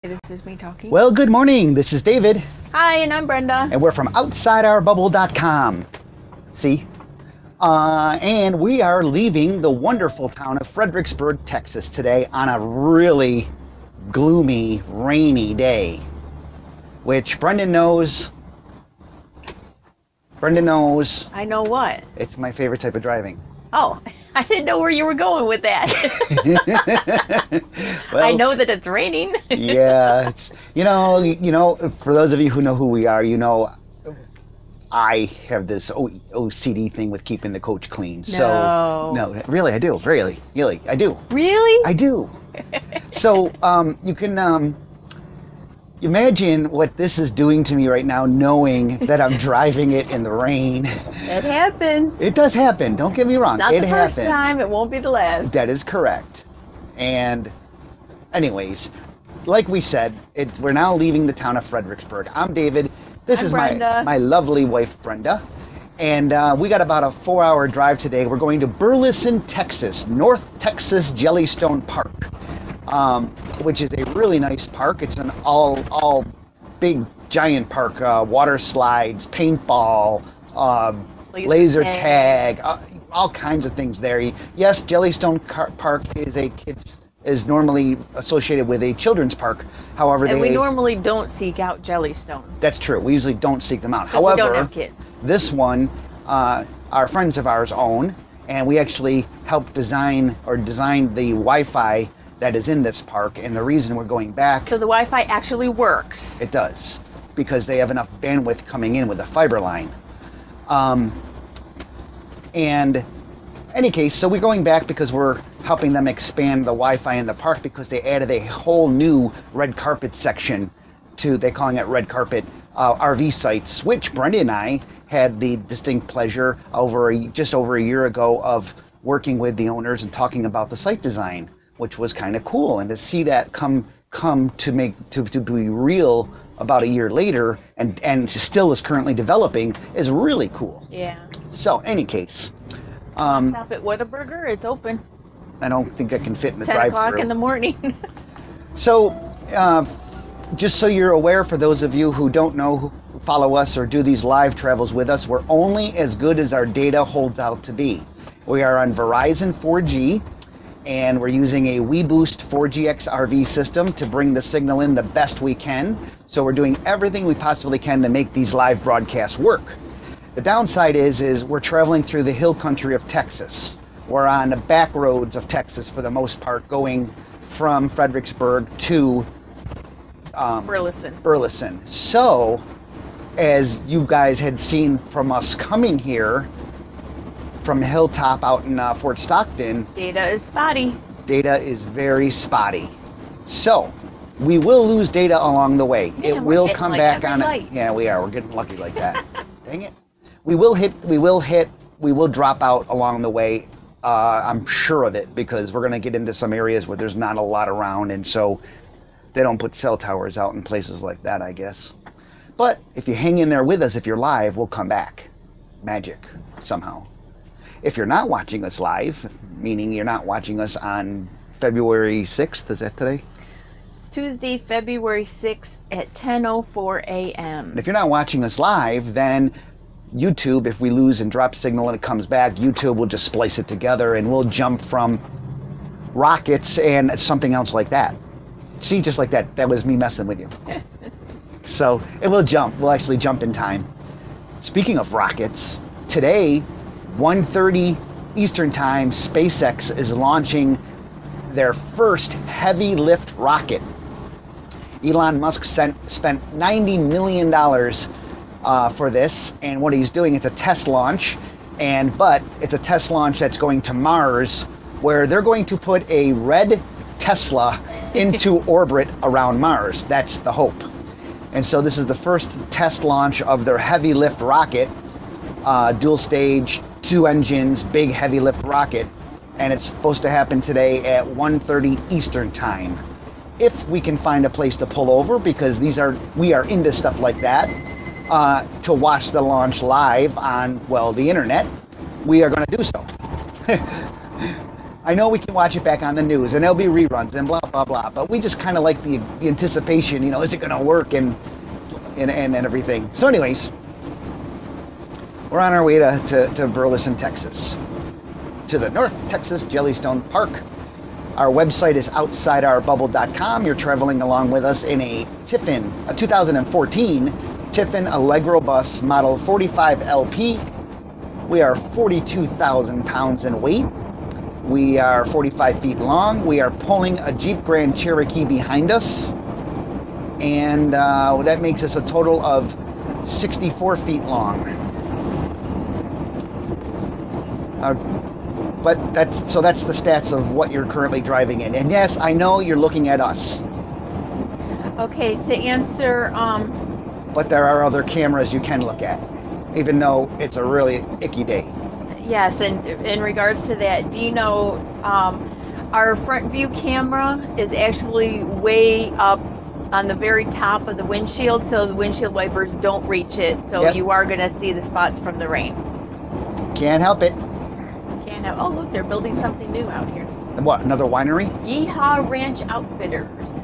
This is me talking. Well, good morning. This is David. Hi, and I'm Brenda. And we're from OutsideOurBubble.com. See? And we are leaving the wonderful town of Fredericksburg, Texas today on a really gloomy, rainy day. Which Brendan knows. Brendan knows. I know what. It's my favorite type of driving. Oh, I didn't know where you were going with that. Well, I know that it's raining. Yeah, it's you know, for those of you who know who we are, you know, I have this OCD thing with keeping the coach clean. So no, really, I do. Really, I do. Really? I do. So you can imagine what this is doing to me right now, knowing that I'm driving it in the rain. It happens. It does happen. Don't get me wrong. Not it the first happens. time. It won't be the last. That is correct. And anyways, like we said, we're now leaving the town of Fredericksburg. I'm David. This is my lovely wife, Brenda. And we got about a 4-hour drive today. We're going to Burleson, Texas, North Texas Jellystone Park, which is a really nice park. It's an all big, giant park, water slides, paintball, laser tag, all kinds of things there. Yes, Jellystone Park is normally associated with a children's park. However, we normally don't seek out Jellystones. That's true. We usually don't seek them out. However, we don't have kids. This one, our friends of ours own, and we actually helped design the Wi-Fi that is in this park. And the reason we're going back, so the Wi-Fi actually works. It does, because they have enough bandwidth coming in with a fiber line. And any case, so we're going back because we're helping them expand the Wi-Fi in the park, because they added a whole new red carpet section to, they're calling it red carpet RV sites, which Brenda and I had the distinct pleasure just over a year ago of working with the owners and talking about the site design, which was kind of cool. And to see that come to be real about a year later and still is currently developing is really cool. Yeah. So any case. Stop at Whataburger. It's open. I don't think I can fit in the drive-thru. 10 o'clock in the morning. So, just so you're aware, for those of you who don't know, who follow us or do these live travels with us, we're only as good as our data holds out to be. We are on Verizon 4G, and we're using a WeBoost 4GX RV system to bring the signal in the best we can. So we're doing everything we possibly can to make these live broadcasts work. The downside is we're traveling through the hill country of Texas. We're on the back roads of Texas for the most part, going from Fredericksburg to Burleson. So, as you guys had seen from us coming here from Hilltop out in Fort Stockton, data is spotty. Data is very spotty. So, we will lose data along the way. Yeah, it will come back on it. Yeah, we are. We're getting lucky like that. Dang it. We will drop out along the way. I'm sure of it, because we're going to get into some areas where there's not a lot around, and so they don't put cell towers out in places like that, I guess. But if you hang in there with us, if you're live, we'll come back. Magic, somehow. If you're not watching us live, meaning you're not watching us on February 6th, is that today? It's Tuesday, February 6th at 10:04 a.m. And if you're not watching us live, then YouTube, if we lose and drop signal and it comes back, YouTube will just splice it together and we'll jump from rockets and something else like that. See, just like that. That was me messing with you. So it will jump. We'll actually jump in time. Speaking of rockets, today, 1:30 Eastern Time, SpaceX is launching their first heavy lift rocket. Elon Musk spent $90 million for this, and what he's doing, it's a test launch, but it's a test launch that's going to Mars, where they're going to put a red Tesla into orbit around Mars. That's the hope. And so this is the first test launch of their heavy lift rocket, dual stage, 2 engines, big heavy lift rocket, and it's supposed to happen today at 1:30 Eastern Time. If we can find a place to pull over, because we are into stuff like that, to watch the launch live on, well, the internet, we are going to do so. I know we can watch it back on the news, and there'll be reruns and blah blah blah. But we just kind of like the anticipation. You know, is it going to work and everything. So, anyways, we're on our way to Burleson, Texas, to the North Texas Jellystone Park. Our website is outsideurbubble.com. You're traveling along with us in a 2014 Tiffin Allegro Bus, model 45LP. We are 42,000 pounds in weight. We are 45 feet long. We are pulling a Jeep Grand Cherokee behind us. And that makes us a total of 64 feet long. But that's the stats of what you're currently driving in. And yes, I know you're looking at us. Okay, to answer... But there are other cameras you can look at, even though it's a really icky day. Yes, and in regards to that, do you know our front view camera is actually way up on the very top of the windshield, so the windshield wipers don't reach it, so Yep. you are going to see the spots from the rain. Can't help it. Can't have, oh look, they're building something new out here. What, another winery? Yeehaw Ranch Outfitters.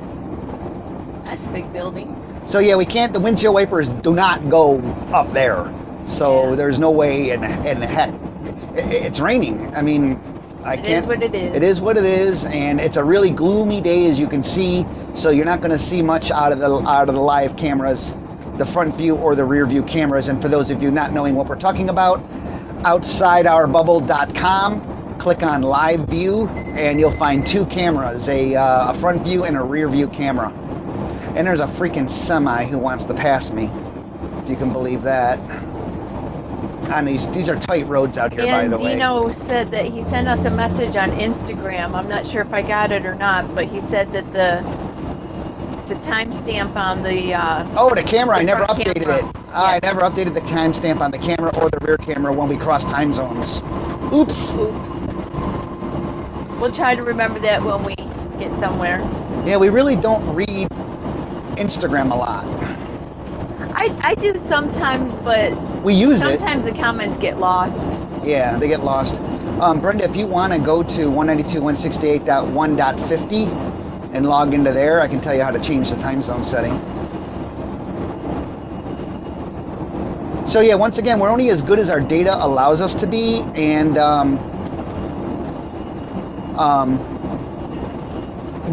That's a big building. So yeah, we can't, the windshield wipers do not go up there. So Yeah. there's no way in heck. It's raining. I mean, I can't. It is what it is. It is what it is, and it's a really gloomy day, as you can see. So you're not going to see much out of the live cameras, the front view or the rear view cameras. And for those of you not knowing what we're talking about, outsideurbubble.com. Click on live view, and you'll find two cameras: a front view and a rear view camera. And there's a freaking semi who wants to pass me, if you can believe that. On these are tight roads out here, by the way. And Dino said that he sent us a message on Instagram. I'm not sure if I got it or not, but he said that the timestamp on the the camera, I never updated camera. it. I never updated the timestamp on the camera or the rear camera when we cross time zones. Oops. We'll try to remember that when we get somewhere. Yeah, we really don't read Instagram a lot. I do sometimes, but We use it. sometimes the comments get lost. Yeah, they get lost. Brenda, if you want to go to 192.168.1.50 and log into there, I can tell you how to change the time zone setting. So yeah, once again, we're only as good as our data allows us to be, and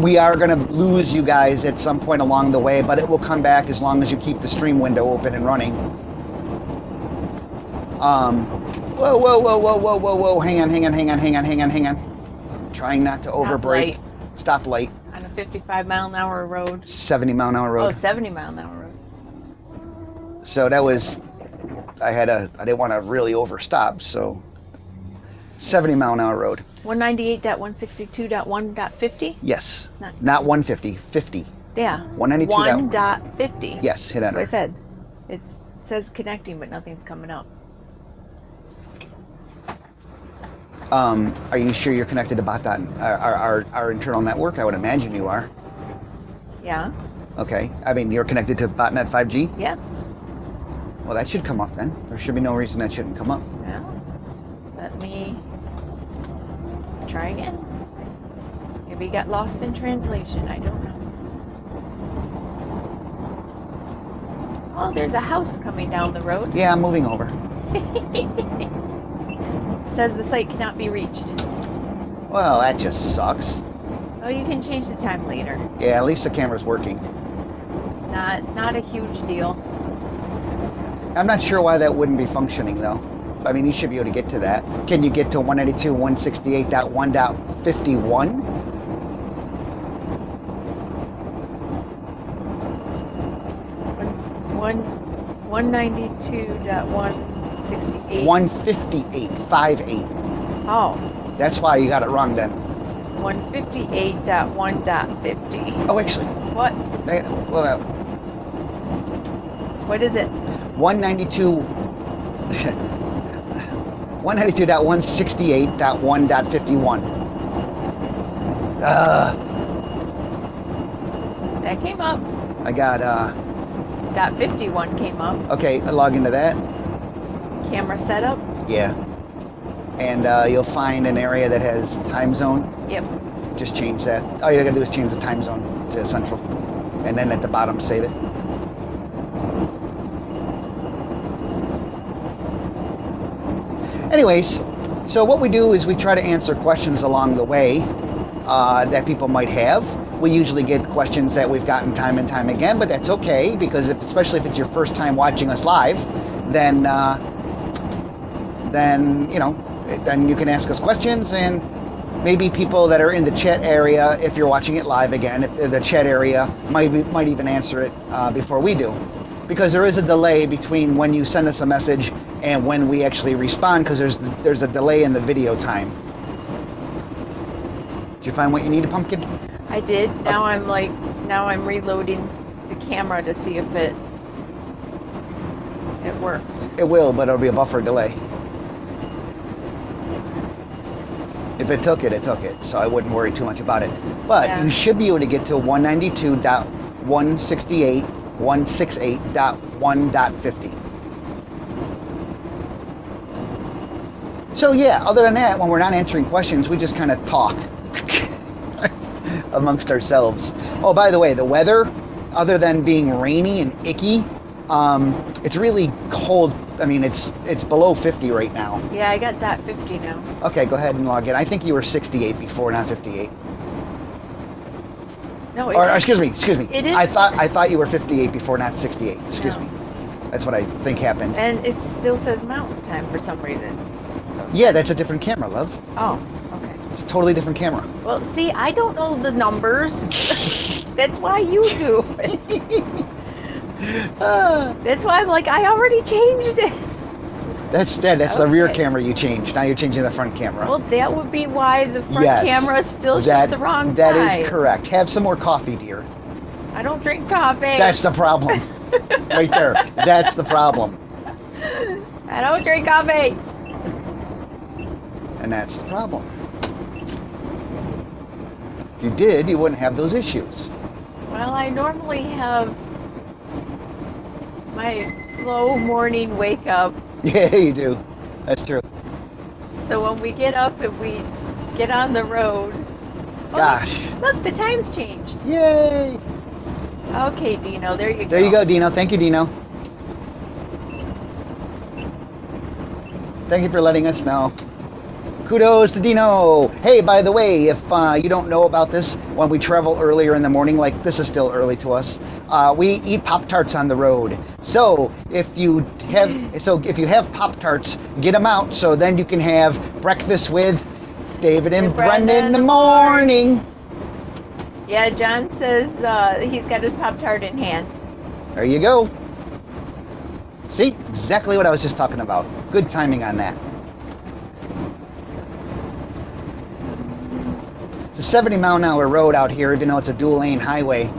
we are going to lose you guys at some point along the way, but it will come back as long as you keep the stream window open and running. Whoa. Hang on. I'm trying not to overbrake. Stoplight. On a 55-mile-an-hour road. 70-mile-an-hour road. Oh, 70-mile-an-hour road. So that was, I didn't want to really overstop, so 70-mile-an-hour road. 198.162.1.50? Yes. It's not 150, 50. Yeah. 192. 1.50. Yes, hit That's enter. what I said. It says connecting, but nothing's coming up. Are you sure you're connected to bot.net, our internal network? I would imagine you are. Yeah. Okay. I mean, you're connected to botnet 5G? Yeah. Well, that should come up then. There should be no reason that shouldn't come up. Yeah. Let me try again. Maybe you got lost in translation. I don't know. Oh, there's a house coming down the road. Yeah, I'm moving over. Says the site cannot be reached. Well, that just sucks. Oh, you can change the time later. Yeah, at least the camera's working. It's not a huge deal. I'm not sure why that wouldn't be functioning, though. I mean, you should be able to get to that. Can you get to 192.168.1.51? 192.168. 158.58. Oh, That's why you got it wrong then. 158.1.50. Oh, actually, What? well, What is it? 192. 192.168.1.51. That came up. I got, Dot 51 came up. okay, I log into that. Camera setup. Yeah. and you'll find an area that has time zone. Yep. Just change that. All you gotta do is change the time zone to Central, and then at the bottom save it. Anyways, so what we do is we try to answer questions along the way that people might have. We usually get questions that we've gotten time and time again, but that's okay, because especially if it's your first time watching us live, then you know, then you can ask us questions, and maybe people that are in the chat area, if you're watching it live again, if the chat area might even answer it before we do, because there is a delay between when you send us a message and when we actually respond, because there's a delay in the video time. Did you find what you need, Pumpkin? I did. Now I'm reloading the camera to see if it worked. It will, but it'll be a buffer delay. If it took it, it took it. So I wouldn't worry too much about it. But Yeah. you should be able to get to 192.168.168.1.50. So yeah, other than that, when we're not answering questions, we just kind of talk amongst ourselves. Oh, by the way, the weather, other than being rainy and icky, it's really cold. I mean, it's below 50 right now. Yeah, I got that 50 now. Okay, go ahead and log in. I think you were 68 before, not 58. No, Or excuse me. It is. I thought you were 58 before, not 68. Excuse me. That's what I think happened. And it still says mountain time for some reason. So Yeah, that's a different camera, love. Oh, okay. It's a totally different camera. Well, see, I don't know the numbers. That's why you do it. That's why I'm like, I already changed it. That's the rear Okay. camera you changed. Now you're changing the front camera. Well, that would be why the front Yes, camera still showed that- the wrong That time. is correct. Have some more coffee, dear. I don't drink coffee. That's the problem. Right there. That's the problem. I don't drink coffee. And that's the problem. If you did, you wouldn't have those issues. Well, I normally have my slow morning wake up. Yeah, you do. That's true. So when we get up and we get on the road. Oh, Gosh. Look, the time's changed. Yay. Okay, Dino, there you go. There you go, Dino. Thank you, Dino. Thank you for letting us know. Kudos to Dino. Hey, by the way, if you don't know about this, when we travel earlier in the morning, like this is still early to us, we eat Pop-Tarts on the road. So if you have Pop-Tarts, get them out so then you can have breakfast with David and Brendan in the morning. Yeah, John says he's got his Pop-Tart in hand. There you go. See, exactly what I was just talking about. Good timing on that. It's a 70-mile-an-hour road out here, even though it's a dual-lane highway.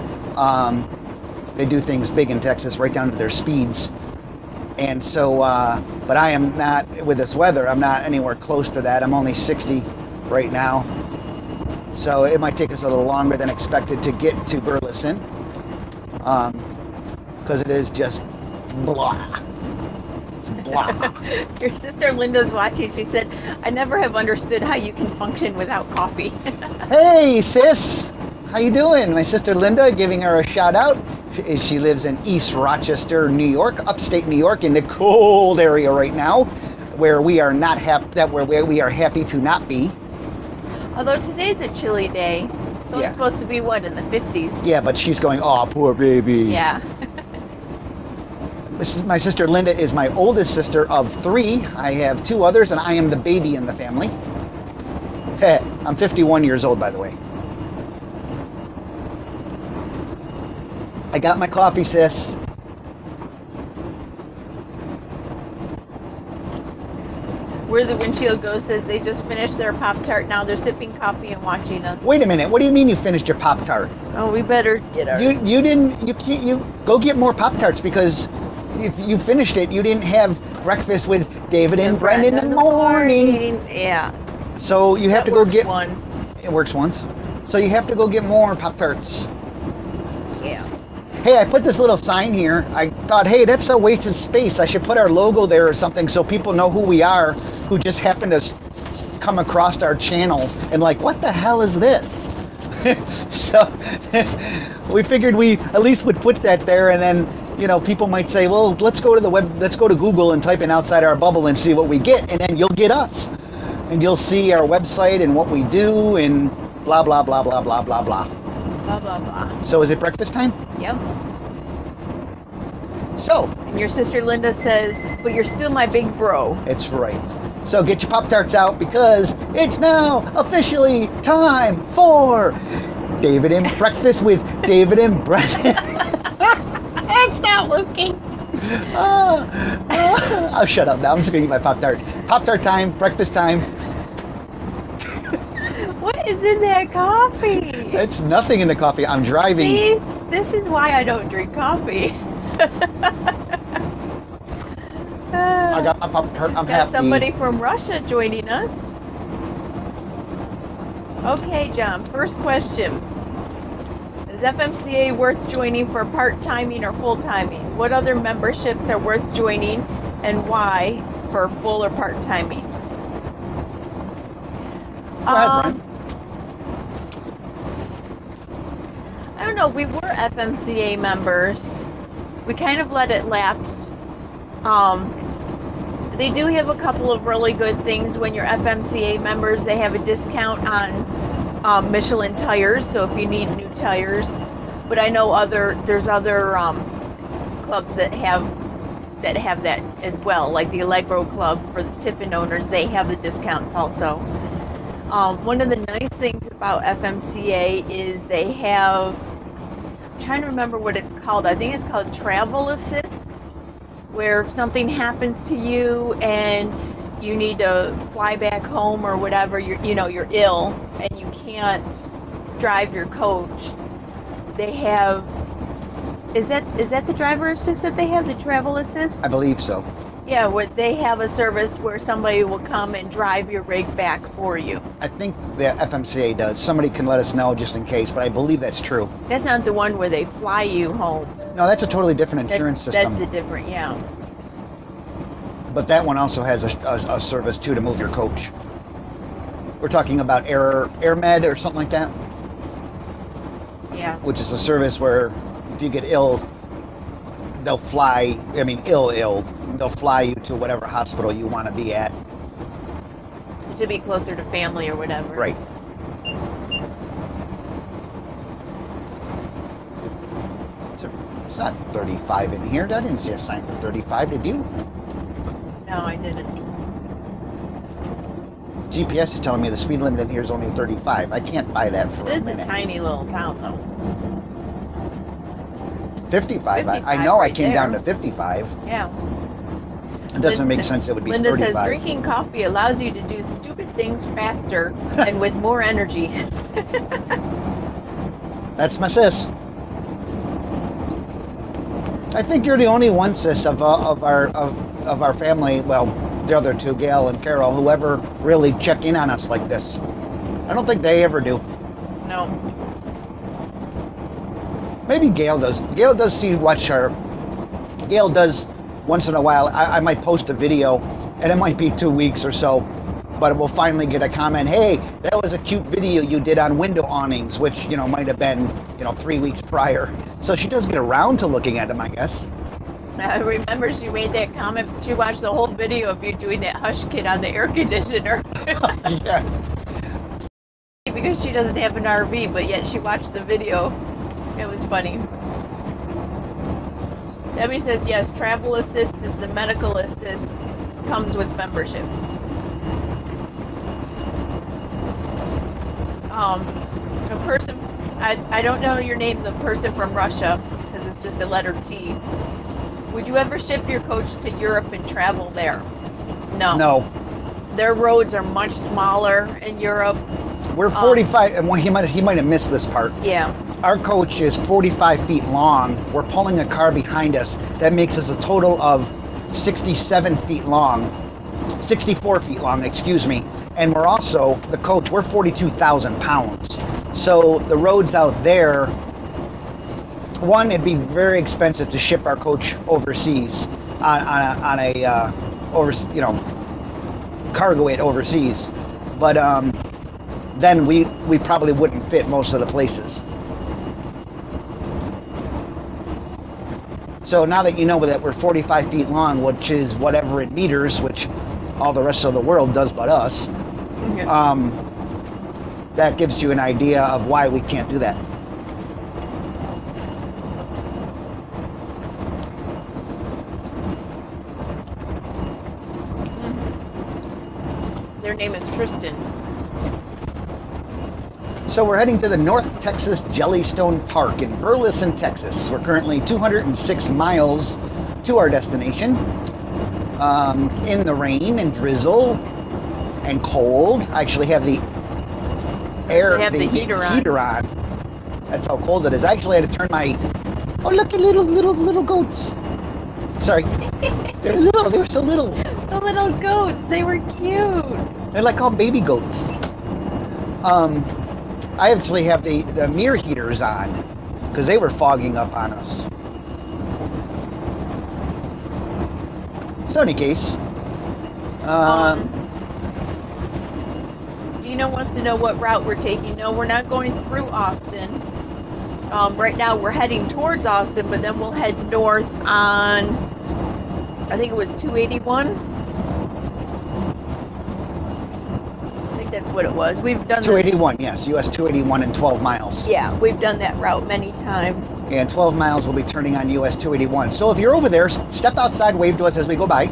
They do things big in Texas, right down to their speeds. And so, but I am not, with this weather, I'm not anywhere close to that. I'm only 60 right now. So it might take us a little longer than expected to get to Burleson. Because it is just blah. It's blah. Your sister Linda's watching. She said, I never have understood how you can function without coffee. Hey, sis. How you doing? My sister Linda, giving her a shout out. She lives in East Rochester, New York, upstate New York, in the cold area right now, where we are not where we are happy to not be. Although today's a chilly day. It's only Yeah. supposed to be, what, in the 50s? Yeah, but she's going, oh, poor baby. Yeah. My sister Linda is my oldest sister of 3. I have 2 others, and I am the baby in the family. Hey, I'm 51 years old, by the way. I got my coffee, sis. Where the windshield goes says they just finished their Pop-Tart. Now they're sipping coffee and watching us. Wait a minute. What do you mean you finished your Pop-Tart? Oh, we better get ours. You go get more Pop-Tarts, because if you finished it, you didn't have breakfast with David and Brendan in the morning. Yeah. So you have That to go works get. once. It works once. So you have to go get more Pop-Tarts. Yeah. Hey, I put this little sign here. I thought, hey, that's a waste of space. I should put our logo there or something so people know who we are, who just happen to come across our channel and like, what the hell is this? So we figured we at least would put that there, and then, you know, people might say, well, let's go to Google and type in Outside Our Bubble and see what we get, and then you'll get us. And you'll see our website and what we do and blah, blah, blah, blah, blah, blah, blah. Blah, blah, blah. So is it breakfast time? Yep. So. And your sister Linda says, but you're still my big bro. It's right. So get your Pop-Tarts out because it's now officially time for David and Breakfast with David and Brendan. It's not working. I'll shut up now. I'm just going to eat my Pop-Tart. Pop-Tart time, breakfast time. What is in that coffee? It's nothing in the coffee. I'm driving. See, this is why I don't drink coffee. I got my Pop-Tart. I'm got happy. Somebody from Russia joining us. Okay, John, first question. Is FMCA worth joining for part-timing or full-timing? What other memberships are worth joining and why for full or part-timing? Go ahead, Brian. I don't know. We were FMCA members. We kind of let it lapse. They do have a couple of really good things when you're FMCA members. They have a discount on Michelin tires, so if you need new tires. But I know there's other clubs that have that as well, like the Allegro Club for the Tiffin owners. They have the discounts also. One of the nice things about FMCA is they have, I'm trying to remember what it's called. I think it's called Travel Assist, where if something happens to you and you need to fly back home or whatever, you're ill and you can't drive your coach, they have, is that the driver assist that they have, the Travel Assist? I believe so. Yeah, they have a service where somebody will come and drive your rig back for you. I think the FMCA does. Somebody can let us know just in case, but I believe that's true. That's not the one where they fly you home. No, that's a totally different insurance system. That's the different, yeah. But that one also has a service too to move your coach. We're talking about AirMed or something like that. Yeah. Which is a service where if you get ill, they'll fly. I mean, they'll fly you to whatever hospital you want to be at. To be closer to family or whatever. Right. It's not 35 in here. I didn't see a sign for 35, did you? No, I didn't. GPS is telling me the speed limit in here is only 35. I can't buy that for a minute. It's a tiny little town, though. 55. I know right I came there. down to 55. Yeah. It doesn't make sense it would be Linda 35. says drinking coffee allows you to do stupid things faster and with more energy. That's my sis. I think you're the only one, sis, of our family. Well, the other two, Gail and Carol, who ever really check in on us like this. I don't think they ever do. No. Maybe Gail does. Gail does watch our. Gail does once in a while. I might post a video, and it might be 2 weeks or so, but we'll finally get a comment. Hey, that was a cute video you did on window awnings, which might have been 3 weeks prior. So she does get around to looking at them, I guess. I remember she made that comment. She watched the whole video of you doing that hush kit on the air conditioner. Yeah. Because she doesn't have an RV, but yet she watched the video. It was funny. Debbie says, yes, Travel Assist is the medical assist. Comes with membership. A person, I don't know your name, the person from Russia, because it's just a letter T. Would you ever ship your coach to Europe and travel there? No. No. Their roads are much smaller in Europe. We're 45, and he might have missed this part. Yeah. Our coach is 45 feet long. We're pulling a car behind us. That makes us a total of 67 feet long, 64 feet long, excuse me. And we're also, the coach, we're 42,000 pounds. So the roads out there, one, it'd be very expensive to ship our coach overseas cargo it overseas. But then we probably wouldn't fit most of the places. So now that you know that we're 45 feet long, which is whatever in meters, which all the rest of the world does but us, that gives you an idea of why we can't do that. Their name is Tristan. So we're heading to the North Texas Jellystone Park in Burleson, Texas. We're currently 206 miles to our destination. In the rain and drizzle and cold. I actually have the heater on. That's how cold it is. I actually had to turn my... Oh, look at little goats. Sorry. They're little. They're so little. The little goats. They were cute. They're like all baby goats. I actually have the mirror heaters on because they were fogging up on us. So in any case, Dino wants to know what route we're taking. No, we're not going through Austin. Right now we're heading towards Austin, but then we'll head north on, I think it was 281. That's what it was. We've done 281, yes, US 281 and 12 miles. Yeah, we've done that route many times. And 12 miles will be turning on US 281. So if you're over there, step outside, wave to us as we go by.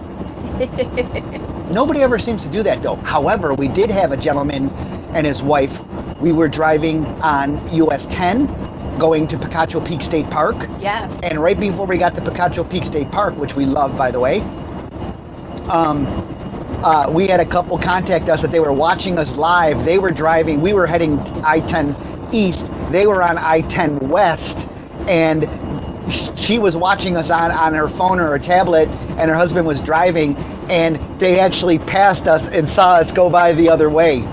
Nobody ever seems to do that though. However, we did have a gentleman and his wife. We were driving on US 10 going to Picacho Peak State Park. Yes. And right before we got to Picacho Peak State Park, which we love by the way, we had a couple contact us that they were watching us live. They were driving, we were heading I-10 east, they were on I-10 west, and she was watching us on her phone or her tablet, and her husband was driving, and they actually passed us and saw us go by the other way.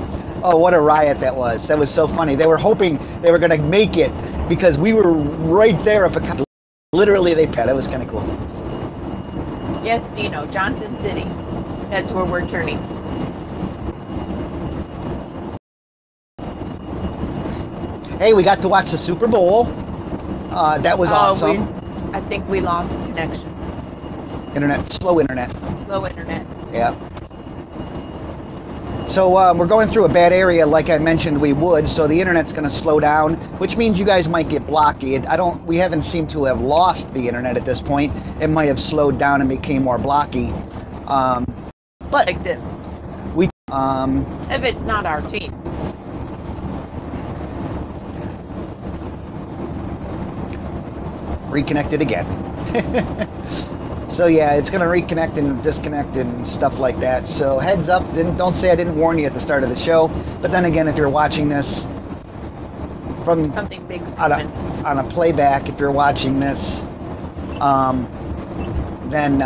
Oh, what a riot that was. That was so funny. They were hoping they were going to make it because we were right there at Picacho. Literally, they passed. That was kind of cool. Yes, Dino, Johnson City. That's where we're turning. Hey, we got to watch the Super Bowl. That was awesome. I think we lost connection. Slow internet. Slow internet. Yeah. So we're going through a bad area, like I mentioned we would. So the internet's going to slow down, which means you guys might get blocky. We haven't seemed to have lost the internet at this point. It might have slowed down and became more blocky. But like this. If it's not our team. Reconnected again. So yeah, it's gonna reconnect and disconnect and stuff like that. So heads up, don't say I didn't warn you at the start of the show. But then again, if you're watching this from something big's on a playback, if you're watching this, then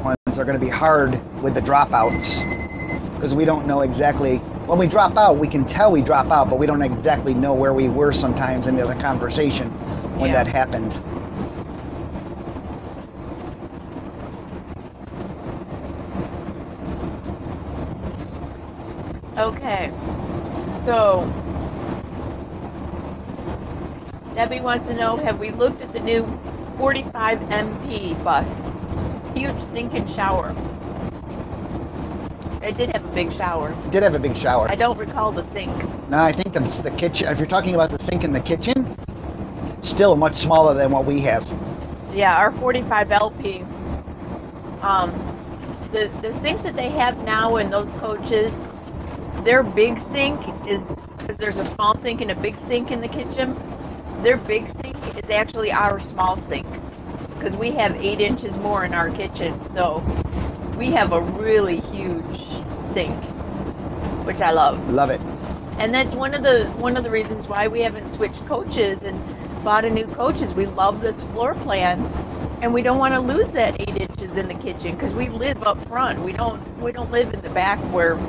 ones are going to be hard with the dropouts because we don't know exactly. When we drop out, we can tell we drop out, but we don't exactly know where we were sometimes in the conversation when that happened. Okay, so Debbie wants to know, have we looked at the new 45 MP bus? Huge sink and shower. It did have a big shower. It did have a big shower. I don't recall the sink. No, I think the kitchen, if you're talking about the sink in the kitchen, still much smaller than what we have. Yeah, our 45 LP. The sinks that they have now in those coaches, their big sink is, because there's a small sink and a big sink in the kitchen, their big sink is actually our small sink. Because we have 8 inches more in our kitchen, so we have a really huge sink, which I love. Love it. And that's one of the reasons why we haven't switched coaches and bought a new coach is we love this floor plan, and we don't want to lose that 8 inches in the kitchen because we live up front. We don't live in the back where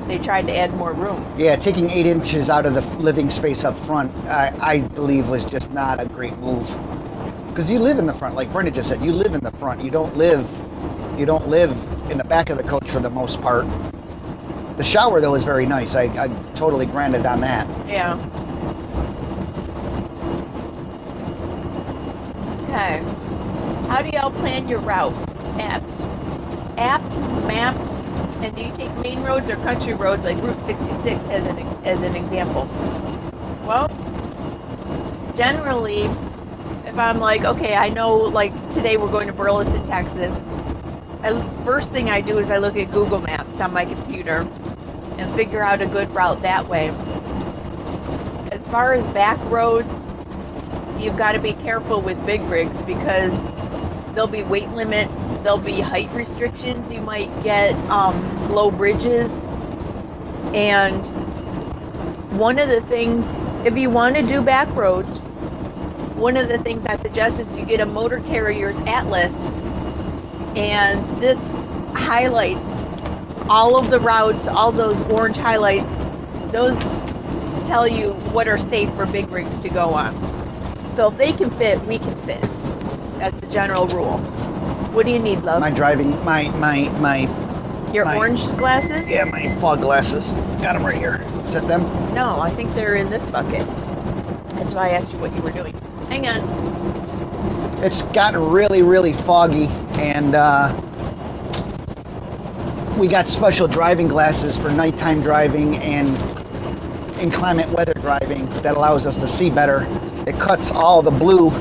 they tried to add more room. Yeah, taking 8 inches out of the living space up front, I believe was just not a great move. Because you live in the front, like Brenda just said, you live in the front. You don't live in the back of the coach for the most part. The shower, though, is very nice. I totally granted on that. Yeah. Okay. How do y'all plan your route? Apps, maps, and do you take main roads or country roads like Route 66 as an example? Well, generally, if I'm like, okay, I know like today we're going to Burleson, Texas, first thing I do is I look at Google Maps on my computer and figure out a good route that way. As far as back roads, you've got to be careful with big rigs because there'll be weight limits, there'll be height restrictions, you might get low bridges. And one of the things, if you want to do back roads, one of the things I suggest is you get a motor carrier's atlas, and this highlights all of the routes, all those orange highlights. Those tell you what are safe for big rigs to go on. So if they can fit, we can fit. That's the general rule. What do you need, love? My driving, Your orange glasses? Yeah, my fog glasses. Got them right here. Is that them? No, I think they're in this bucket. That's why I asked you what you were doing. Hang on. It's gotten really, really foggy, and we got special driving glasses for nighttime driving and inclement weather driving that allows us to see better. It cuts all the blue.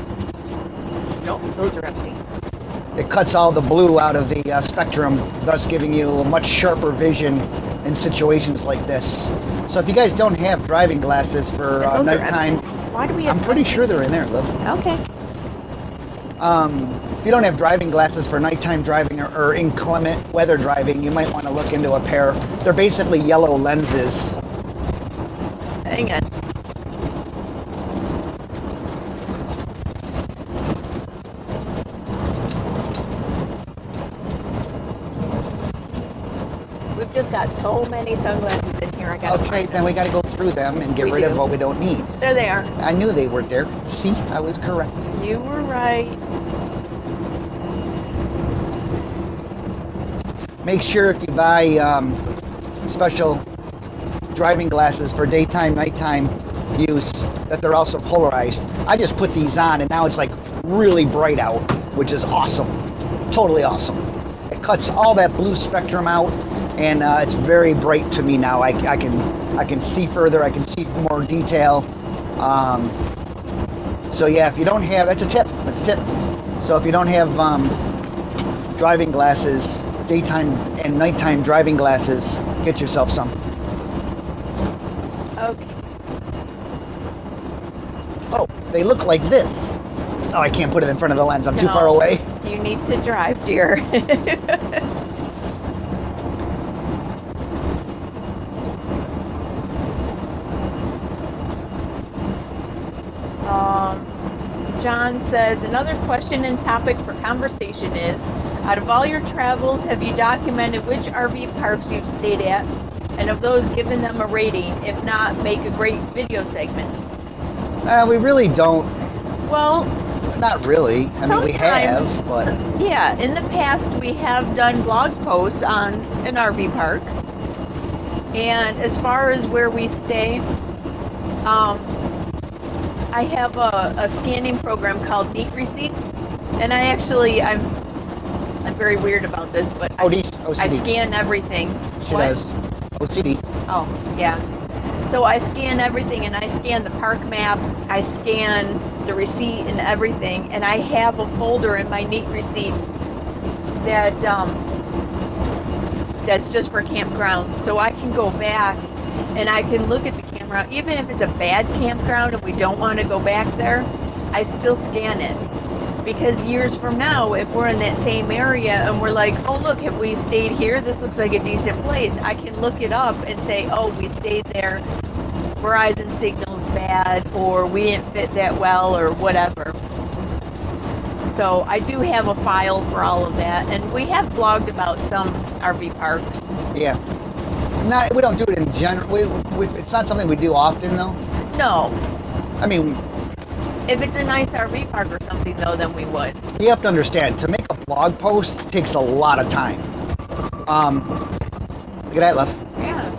Nope, those are empty. It cuts all the blue out of the spectrum, thus giving you a much sharper vision in situations like this. So if you guys don't have driving glasses for nighttime, why do we have? I'm pretty sure they're in there, Liv. Okay. If you don't have driving glasses for nighttime driving or inclement weather driving, you might want to look into a pair. They're basically yellow lenses. Hang on. We've just got so many sunglasses in here. I got. Okay, then we got to go through them and get rid of what we don't need. There they are. I knew they were there. See, I was correct. You were right. Make sure if you buy special driving glasses for daytime, nighttime use, that they're also polarized. I just put these on and now it's like really bright out, which is awesome. Totally awesome. It cuts all that blue spectrum out, and it's very bright to me now. I can see further. I can see more detail. So yeah, if you don't have, that's a tip. That's a tip. So if you don't have driving glasses, daytime and nighttime driving glasses, get yourself some. Okay. Oh, they look like this. Oh, I can't put it in front of the lens. I'm too far away. You need to drive, dear. John says, another question and topic for conversation is, out of all your travels, have you documented which RV parks you've stayed at? And of those, given them a rating? If not, make a great video segment. We really don't. Well, not really. I mean, we have, but... Yeah, in the past, we have done blog posts on an RV park. And as far as where we stay, I have a scanning program called Neat Receipts, and I'm very weird about this, but I scan everything. She does. OCD. Oh, yeah. So I scan everything, and I scan the park map, I scan the receipt and everything, and I have a folder in my Neat Receipts that that's just for campgrounds. So I can go back and I can look at the camera, even if it's a bad campground and we don't want to go back there, I still scan it. Because years from now, if we're in that same area and we're like, oh look, have we stayed here? This looks like a decent place. I can look it up and say, oh, we stayed there. Verizon signal's bad, or we didn't fit that well, or whatever. So I do have a file for all of that, and we have blogged about some RV parks. Yeah. We don't do it in general. It's not something we do often, though. No. I mean, if it's a nice RV park or something, though, then we would. You have to understand, to make a blog post takes a lot of time. Look at that, love. Yeah.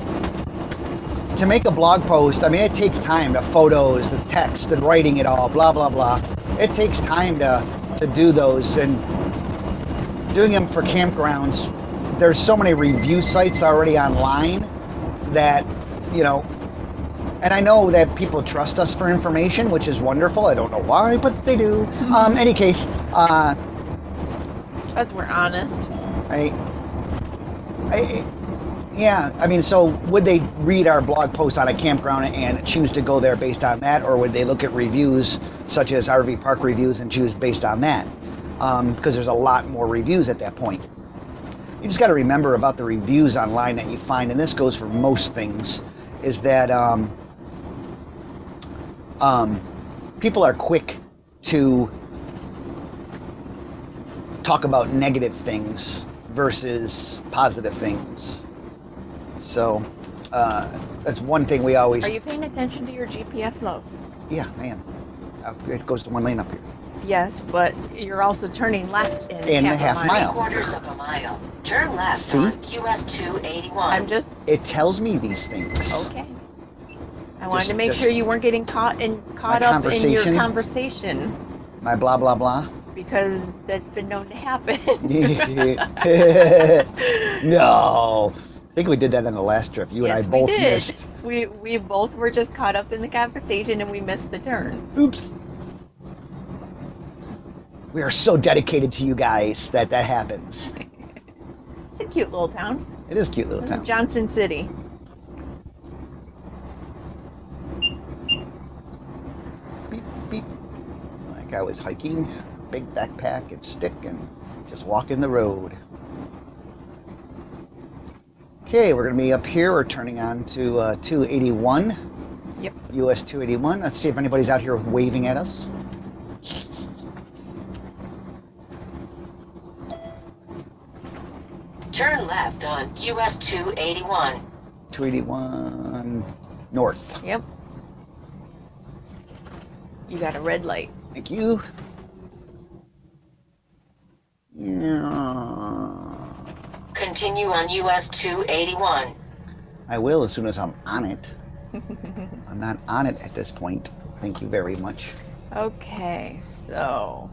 to make a blog post, I mean, it takes time, the photos, the text, and writing it all, blah, blah, blah. It takes time to do those, and doing them for campgrounds, there's so many review sites already online that, you know, and I know that people trust us for information, which is wonderful. I don't know why, but they do. Any case, Because we're honest. Yeah, I mean, so would they read our blog post on a campground and choose to go there based on that, or would they look at reviews such as RV park reviews and choose based on that? Because there's a lot more reviews at that point. You just got to remember about the reviews online that you find, and this goes for most things, is that people are quick to talk about negative things versus positive things. So that's one thing we always... Are you paying attention to your GPS, love? Yeah, I am. It goes to one lane up here. Yes, but you're also turning left in half a mile. 3/4 of a mile. Turn left on US 281. I'm just... It tells me these things. Okay. I wanted to make sure you weren't getting caught up in your conversation. My blah, blah, blah. Because that's been known to happen. No. I think we did that on the last trip. You and I both missed. We both were just caught up in the conversation and we missed the turn. Oops. We are so dedicated to you guys that happens. It's a cute little town. It is a cute little This town. is Johnson City. Beep, beep. Like I was hiking, big backpack and stick and just walking the road. Okay, we're going to be up here. We're turning on to 281. Yep. US 281. Let's see if anybody's out here waving at us. Turn left on US 281. 281 north. Yep. You got a red light. Thank you. Yeah. Continue on US 281. I will as soon as I'm on it. I'm not on it at this point. Thank you very much. Okay, so...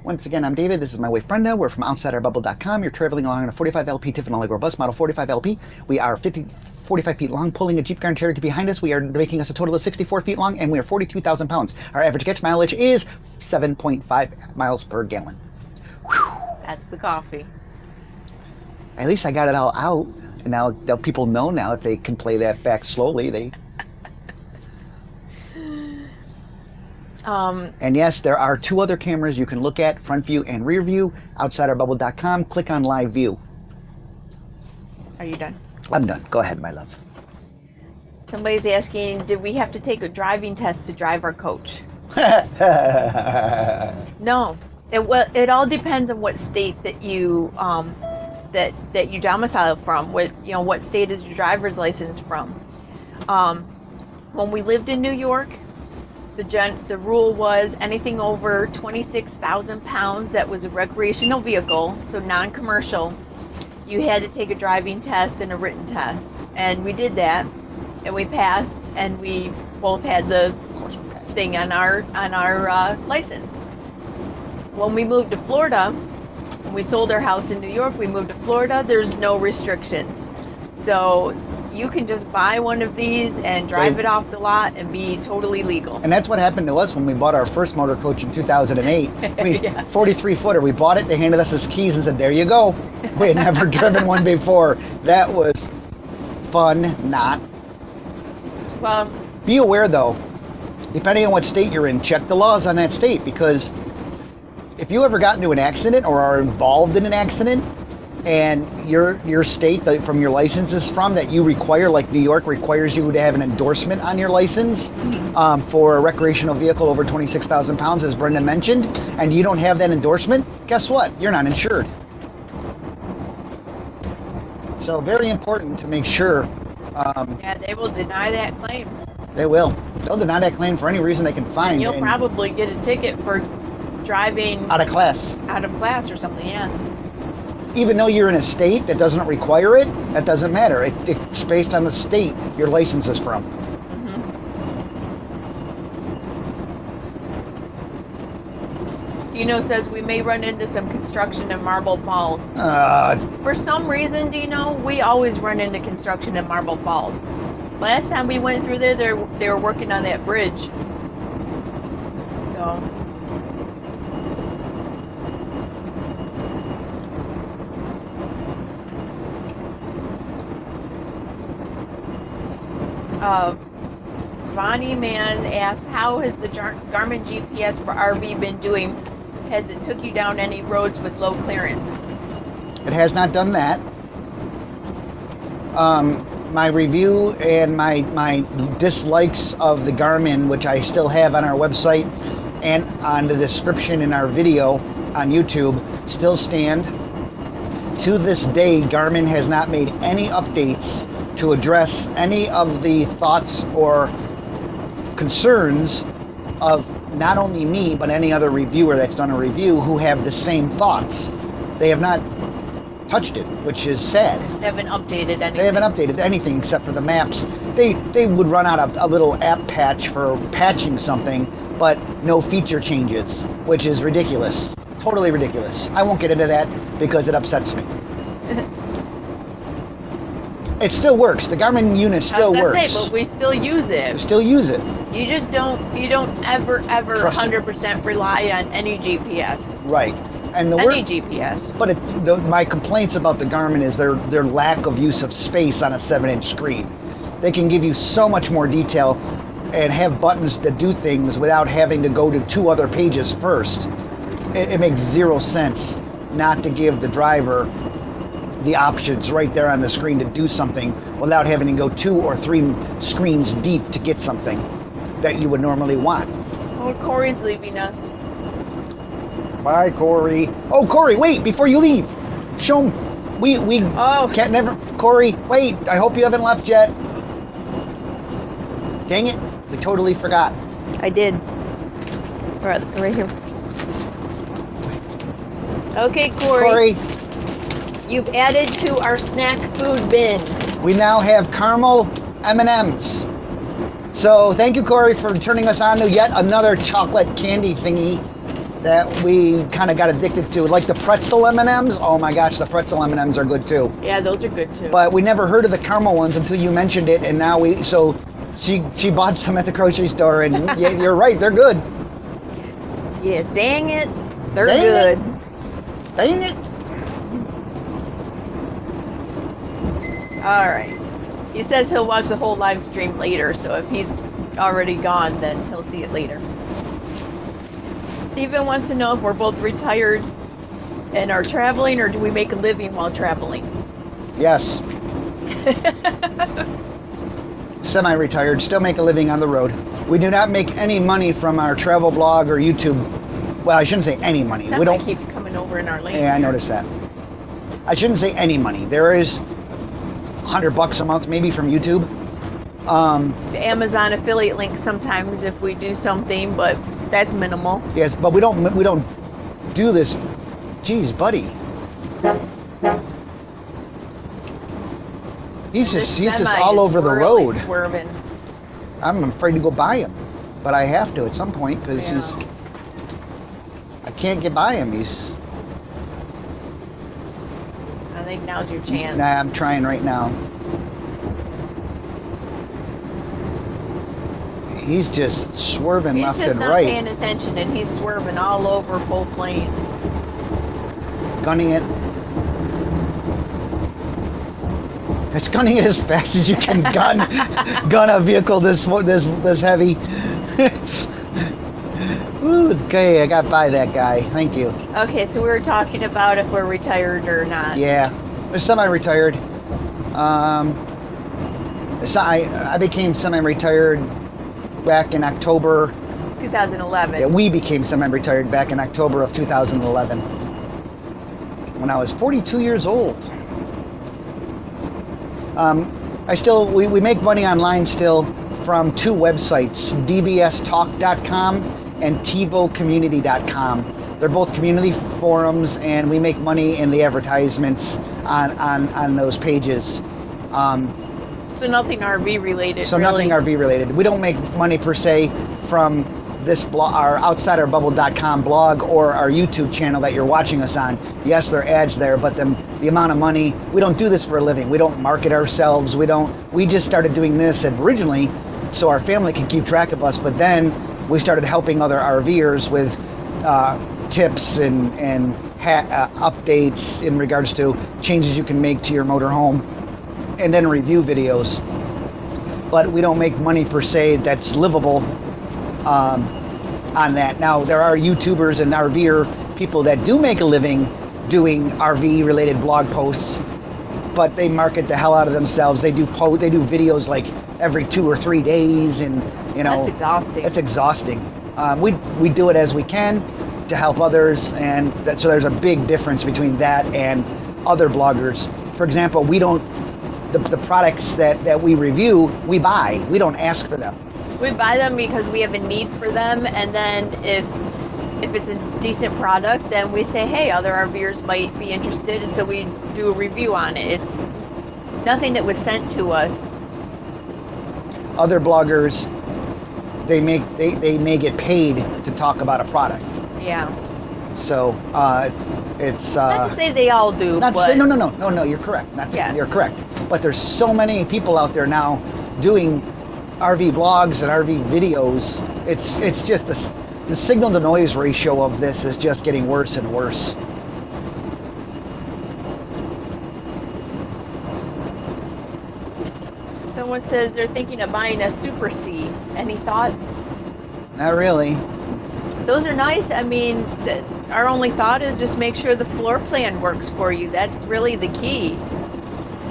Once again, I'm David. This is my wife Brenda. We're from OutsiderBubble.com. You're traveling along on a 45LP Tiffin Allegro Bus, model 45LP. We are 45 feet long, pulling a Jeep Grand Cherokee behind us. We are making us a total of 64 feet long, and we are 42,000 pounds. Our average catch mileage is 7.5 miles per gallon. Whew. That's the coffee. At least I got it all out. And now people know now if they can play that back slowly, they... And yes, there are two other cameras you can look at, front view and rear view. OutsiderBubble.com. Click on live view. Are you done? I'm done. Go ahead, my love. Somebody's asking, did we have to take a driving test to drive our coach? No. It all depends on what state that you that you domicile from. What state is your driver's license from? When we lived in New York, the rule was anything over 26,000 pounds that was a recreational vehicle, so non-commercial, you had to take a driving test and a written test. And we did that, and we passed, and we both had the thing on our license. When we moved to Florida, when we sold our house in New York, we moved to Florida, there's no restrictions. So you can just buy one of these and drive it off the lot and be totally legal. And that's what happened to us when we bought our first motor coach in 2008. Yeah. 43 footer. We bought it, they handed us his keys and said, there you go. We had never driven one before. That was fun, not. Well, be aware though, depending on what state you're in, check the laws on that state, because if you ever got into an accident or are involved in an accident, and your state that from your license is from that you require, like New York requires you to have an endorsement on your license for a recreational vehicle over 26,000 pounds, as Brenda mentioned, and you don't have that endorsement, guess what? You're not insured. So very important to make sure. yeah, they will deny that claim. They will. They'll deny that claim for any reason they can find. And you'll probably get a ticket for driving out of class or something, yeah. even though you're in a state that doesn't require it, that doesn't matter. It's based on the state your license is from. Dino says we may run into some construction in Marble Falls. For some reason, Dino, we always run into construction in Marble Falls. Last time we went through there, they were working on that bridge. So. Bonnie Man asks, how has the Garmin GPS for RV been doing? Has it took you down any roads with low clearance? It has not done that. My review and my dislikes of the Garmin, which I still have on our website and on the description in our video on YouTube, still stand. To this day, Garmin has not made any updates to address any of the thoughts or concerns of not only me, but any other reviewer that's done a review who have the same thoughts. They have not touched it, which is sad. They haven't updated anything. They haven't updated anything except for the maps. They would run out a little app patch for patching something, but no feature changes, which is ridiculous. Totally ridiculous. I won't get into that because it upsets me. It still works. The Garmin unit still works. I was gonna say, but we still use it. We still use it. You just don't ever Trust 100% rely on any GPS. Right. And Any GPS. But my complaints about the Garmin is their lack of use of space on a 7-inch screen. They can give you so much more detail and have buttons that do things without having to go to 2 other pages first. It makes zero sense not to give the driver the options right there on the screen to do something without having to go 2 or 3 screens deep to get something that you would normally want. Oh, Corey's leaving us. Bye, Corey. Oh, Corey, wait, before you leave. Show him. We can't never. Corey, wait, I hope you haven't left yet. Dang it, we totally forgot. I did. Right here. Okay, Corey. You've added to our snack food bin. We now have caramel M&Ms. So thank you, Corey, for turning us on to yet another chocolate candy thingy that we kind of got addicted to. Like the pretzel M&Ms. Oh my gosh, the pretzel M&Ms are good too. Yeah, those are good too. But we never heard of the caramel ones until you mentioned it, and now she bought some at the grocery store, and yeah, you're right, they're good. Yeah, dang it, they're good. Dang it. All right. He says he'll watch the whole live stream later, so if he's already gone, then he'll see it later. Stephen wants to know if we're both retired and are traveling, or do we make a living while traveling? Yes. Semi-retired, still make a living on the road. We do not make any money from our travel blog or YouTube. Well, I shouldn't say any money. Semi we don't. Keeps coming over in our lane. Yeah, I noticed that. I shouldn't say any money. There is $100 a month maybe from YouTube. The Amazon affiliate link sometimes if we do something, but that's minimal. Yes, but we don't do this. Jeez, buddy. He's just all over the road. Swerving. I'm afraid to go by him, but I have to at some point because I can't get by him. I think now's your chance. Nah, I'm trying right now. He's just swerving left and right. He's just not paying attention, and he's swerving all over both lanes. Gunning it. It's gunning it as fast as you can gun a vehicle this heavy. Ooh, okay, I got by that guy. Thank you. Okay, so we were talking about if we're retired or not. Yeah, we're semi-retired. I became semi-retired back in October 2011. Yeah, we became semi-retired back in October of 2011 when I was 42 years old. We make money online still from 2 websites, dbstalk.com and tivocommunity.com. They're both community forums, and we make money in the advertisements on those pages. So nothing RV related. So really. nothing RV related. We don't make money per se from this blog, our OutsiderBubble.com blog, or our YouTube channel that you're watching us on. Yes, there are ads there, but the amount of money, we don't do this for a living. We don't market ourselves. We just started doing this originally so our family can keep track of us, but then we started helping other RVers with tips and updates in regards to changes you can make to your motorhome, and then review videos. But we don't make money per se that's livable on that. Now, there are YouTubers and RVer people that do make a living doing RV related blog posts, but they market the hell out of themselves. They do videos like every 2 or 3 days, and That's exhausting. It's exhausting. We do it as we can to help others, and so there's a big difference between that and other bloggers. For example, we don't the products that we review, we buy. We don't ask for them. We buy them because we have a need for them, and then if it's a decent product, then we say, hey, other RVers might be interested, and so we do a review on it. It's nothing that was sent to us. Other bloggers, they may get paid to talk about a product. Yeah. So it's not to say they all do. Not but to say no. You're correct. Yes. You're correct. But there's so many people out there now doing RV blogs and RV videos. It's just the signal to noise ratio of this is just getting worse and worse. Someone says they're thinking of buying a Super C. Any thoughts? Not really. Those are nice. I mean, our only thought is just make sure the floor plan works for you. That's really the key.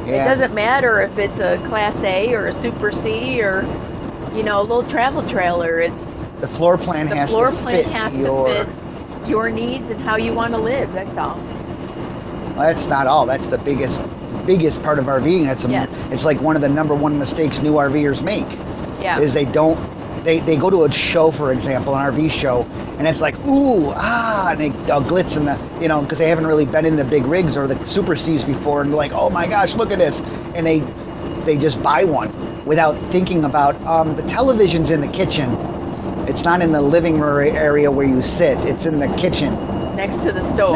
Yeah. It doesn't matter if it's a Class A or a Super C or, a little travel trailer. It's The floor plan has to fit your needs and how you want to live. That's all. Well, that's not all. That's the biggest part of RVing. It's like one of the number one mistakes new RVers make. Yeah. Is they go to a show, for example, an RV show, and it's like, ooh, and they glitz in the, because they haven't really been in the big rigs or the Super Cs before, and they're like, oh my gosh, look at this. And they just buy one without thinking about, the television's in the kitchen. It's not in the living room area where you sit. It's in the kitchen. Next to the stove.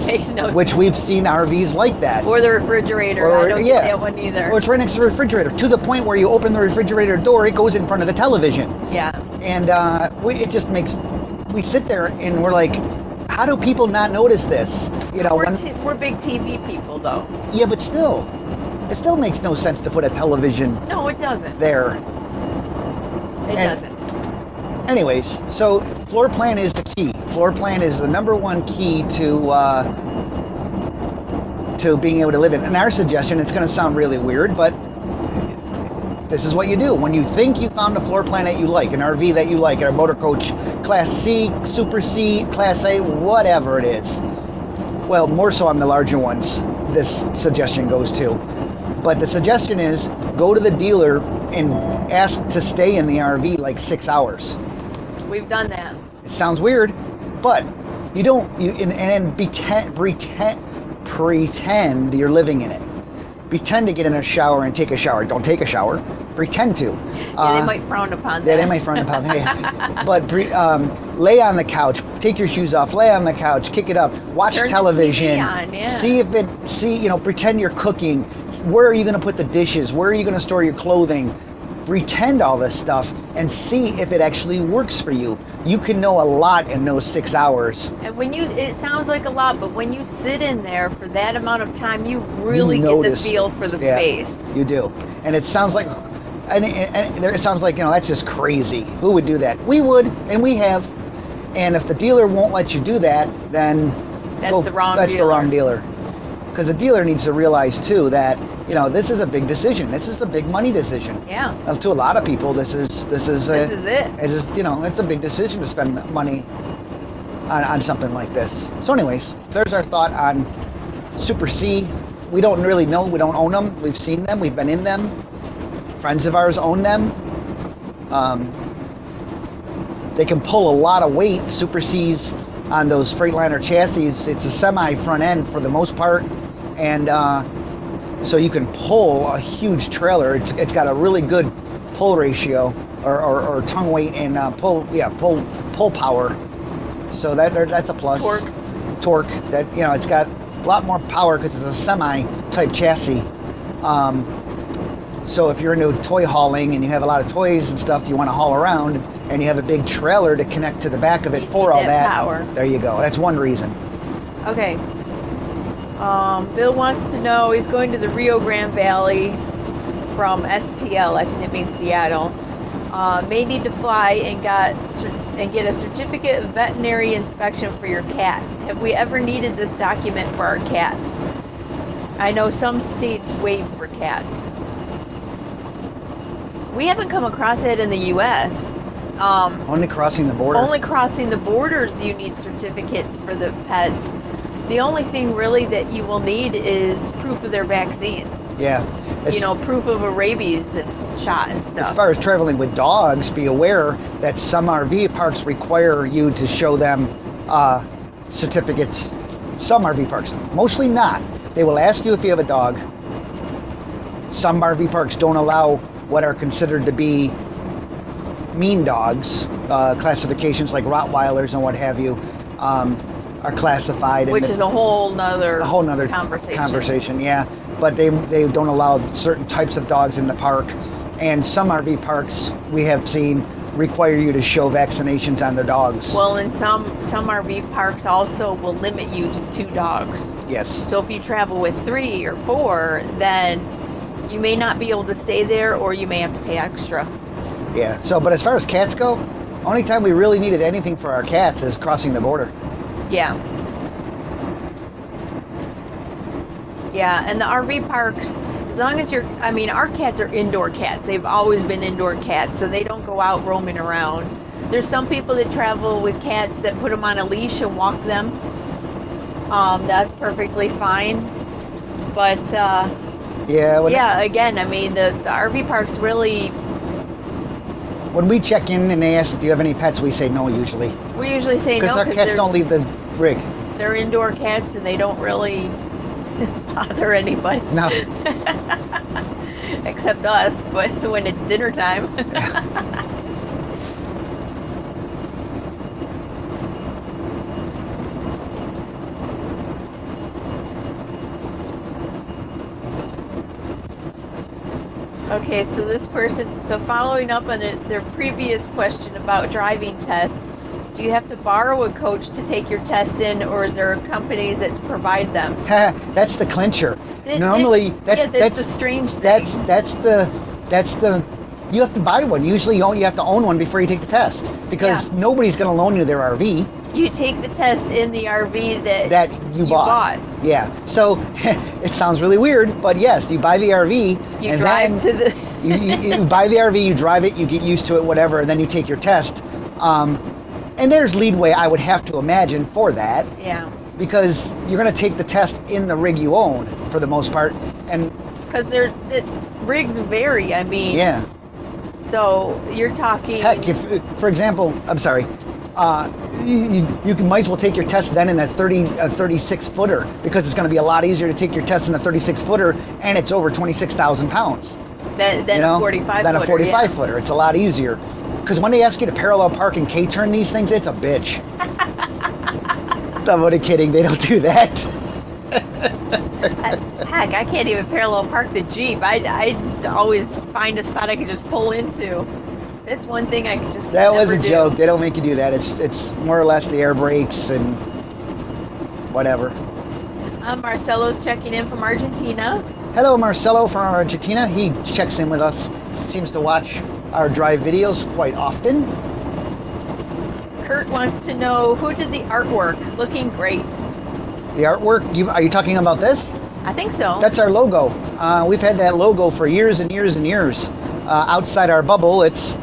Makes no sense. Which we've seen RVs like that. Or the refrigerator. I don't get that one either. Or it's right next to the refrigerator, to the point where you open the refrigerator door, it goes in front of the television. Yeah. And we sit there and we're like, how do people not notice this? We're big TV people, though. Yeah, but still, it still makes no sense to put a television. No, it doesn't. There. It doesn't. Anyways, so floor plan is the key. Floor plan is the number one key to being able to live in. And our suggestion, it's going to sound really weird, but this is what you do. When you think you found a floor plan that you like, an RV that you like, or a motor coach, Class C, Super C, Class A, whatever it is. Well, more so on the larger ones, this suggestion goes to. But the suggestion is go to the dealer and ask to stay in the RV like 6 hours. We've done that. It sounds weird, but you don't. Pretend you're living in it. Pretend to get in a shower and take a shower. Don't take a shower. Pretend to. Yeah, they might frown upon that. Yeah, they might frown upon that. But lay on the couch. Take your shoes off. Lay on the couch. Kick it up. Watch television. The TV on, yeah. Pretend you're cooking. Where are you going to put the dishes? Where are you going to store your clothing? Pretend all this stuff and see if it actually works for you. You can know a lot in those 6 hours. And it sounds like a lot, but when you sit in there for that amount of time, you really get the feel for the space. You do. And it sounds like, that's just crazy. Who would do that? We would, and we have. And if the dealer won't let you do that, then that's the wrong dealer. Because the dealer needs to realize too that this is a big decision. This is a big money decision. Yeah. To a lot of people, this is it. It's a big decision to spend money on something like this. So, anyways, there's our thought on Super C. We don't really know. We don't own them. We've seen them. We've been in them. Friends of ours own them. They can pull a lot of weight. Super Cs on those Freightliner chassis, it's a semi front end for the most part, and so you can pull a huge trailer. It's got a really good pull ratio or tongue weight and pull power. So that's a plus. Torque. That it's got a lot more power because it's a semi type chassis. So if you're into toy hauling and you have a lot of toys and stuff you want to haul around, and you have a big trailer to connect to the back of it for all that power. There you go. That's one reason. Okay. Bill wants to know, he's going to the Rio Grande Valley from STL, I think it means Seattle. May need to fly and get a certificate of veterinary inspection for your cat. Have we ever needed this document for our cats? I know some states waive for cats. We haven't come across it in the U.S. Only crossing the border. Only crossing the borders you need certificates for the pets. The only thing really that you will need is proof of their vaccines. Yeah. Proof of a rabies shot and stuff. As far as traveling with dogs, be aware that some RV parks require you to show them certificates. Some RV parks, mostly not. They will ask you if you have a dog. Some RV parks don't allow what are considered to be mean dogs. Classifications like Rottweilers and what have you are classified. Which is a whole nother conversation. Yeah. But they don't allow certain types of dogs in the park. And some RV parks we have seen require you to show vaccinations on their dogs. Well, and some RV parks also will limit you to 2 dogs. Yes. So if you travel with 3 or 4, then you may not be able to stay there, or you may have to pay extra. Yeah. So, but as far as cats go, only time we really needed anything for our cats is crossing the border. Yeah. Yeah, and the RV parks, as long as our cats are indoor cats. They've always been indoor cats, so they don't go out roaming around. There's some people that travel with cats that put them on a leash and walk them. That's perfectly fine. But, again, the RV parks really... When we check in and they ask, do you have any pets, we say no usually. We usually say no, because our cats don't leave the rig. They're indoor cats and they don't really bother anybody. No. Except us, but when it's dinner time. Okay, so this person, following up on their previous question about driving tests, do you have to borrow a coach to take your test in, or is there companies that provide them? That's the clincher. Normally, that's the strange thing. That's the you have to buy one. Usually, you have to own one before you take the test, because nobody's going to loan you their RV. You take the test in the RV that you bought. Yeah. So it sounds really weird, but yes, you buy the RV. You drive to the. you buy the RV, you drive it, you get used to it, whatever, and then you take your test. And there's leadway, I would have to imagine, for that. Yeah. Because you're going to take the test in the rig you own for the most part, and because the rigs vary. Yeah. So you're talking. Heck, if, for example, I'm sorry. You might as well take your test then in a 36 footer, because it's going to be a lot easier to take your test in a 36 footer, and it's over 26,000 pounds. Than a 45 than footer. A 45 footer. It's a lot easier. Because when they ask you to parallel park and K-turn these things, it's a bitch. I'm only kidding. They don't do that. Heck, I can't even parallel park the Jeep. I always find a spot I can just pull into. That's one thing I could just That was never a joke. They don't make you do that. It's more or less the air brakes and whatever. Marcelo's checking in from Argentina. Hello, Marcelo from Argentina. He checks in with us. Seems to watch our drive videos quite often. Kurt wants to know, who did the artwork? Looking great. The artwork? Are you talking about this? I think so. That's our logo. We've had that logo for years and years and years. Outside our bubble, That's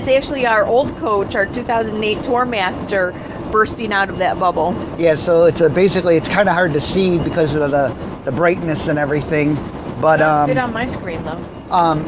actually our old coach, our 2008 Tour Master, bursting out of that bubble. Yeah, so it's it's kind of hard to see because of the brightness and everything. But that's good on my screen though.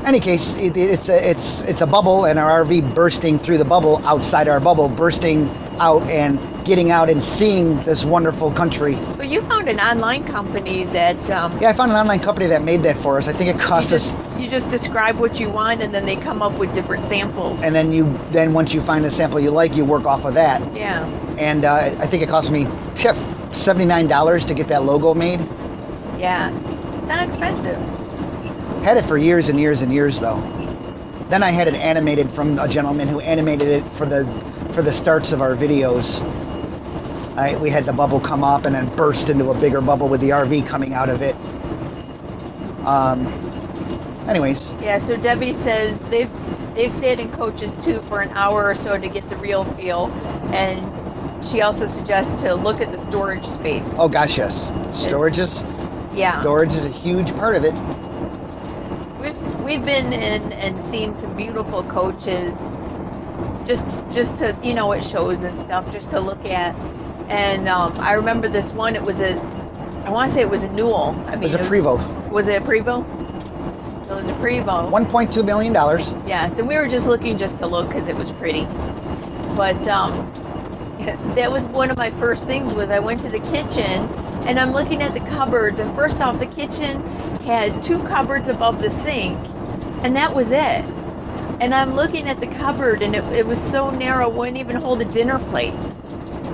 Any case, it's a bubble, and our RV bursting through the bubble, outside our bubble, bursting out and getting out and seeing this wonderful country. But you found an online company that Yeah, I found an online company that made that for us. I think it cost us. You just describe what you want, and then they come up with different samples. And then once you find a sample you like, you work off of that. Yeah. And I think it cost me $79 to get that logo made. Yeah. It's not expensive. Had it for years and years and years though. Then I had it animated from a gentleman who animated it for the starts of our videos. We had the bubble come up and then burst into a bigger bubble with the RV coming out of it. Anyways. Yeah, so Debbie says they've sat in coaches too for an hour or so to get the real feel, and she also suggests to look at the storage space. Oh gosh, yes. Storage is a huge part of it. We've been in and seen some beautiful coaches, just to, you know, at shows and stuff, just to look at. And I remember this one. I want to say it was a Newell. I mean, it was a Prevost. Was it a Prevost? So it was a Prevost. $1.2 million. Yeah. So we were just looking just to look because it was pretty. But that was one of my first things. Was I went to the kitchen and I'm looking at the cupboards. And first off, the kitchen had 2 cupboards above the sink. And that was it. And I'm looking at the cupboard and it was so narrow, wouldn't even hold a dinner plate.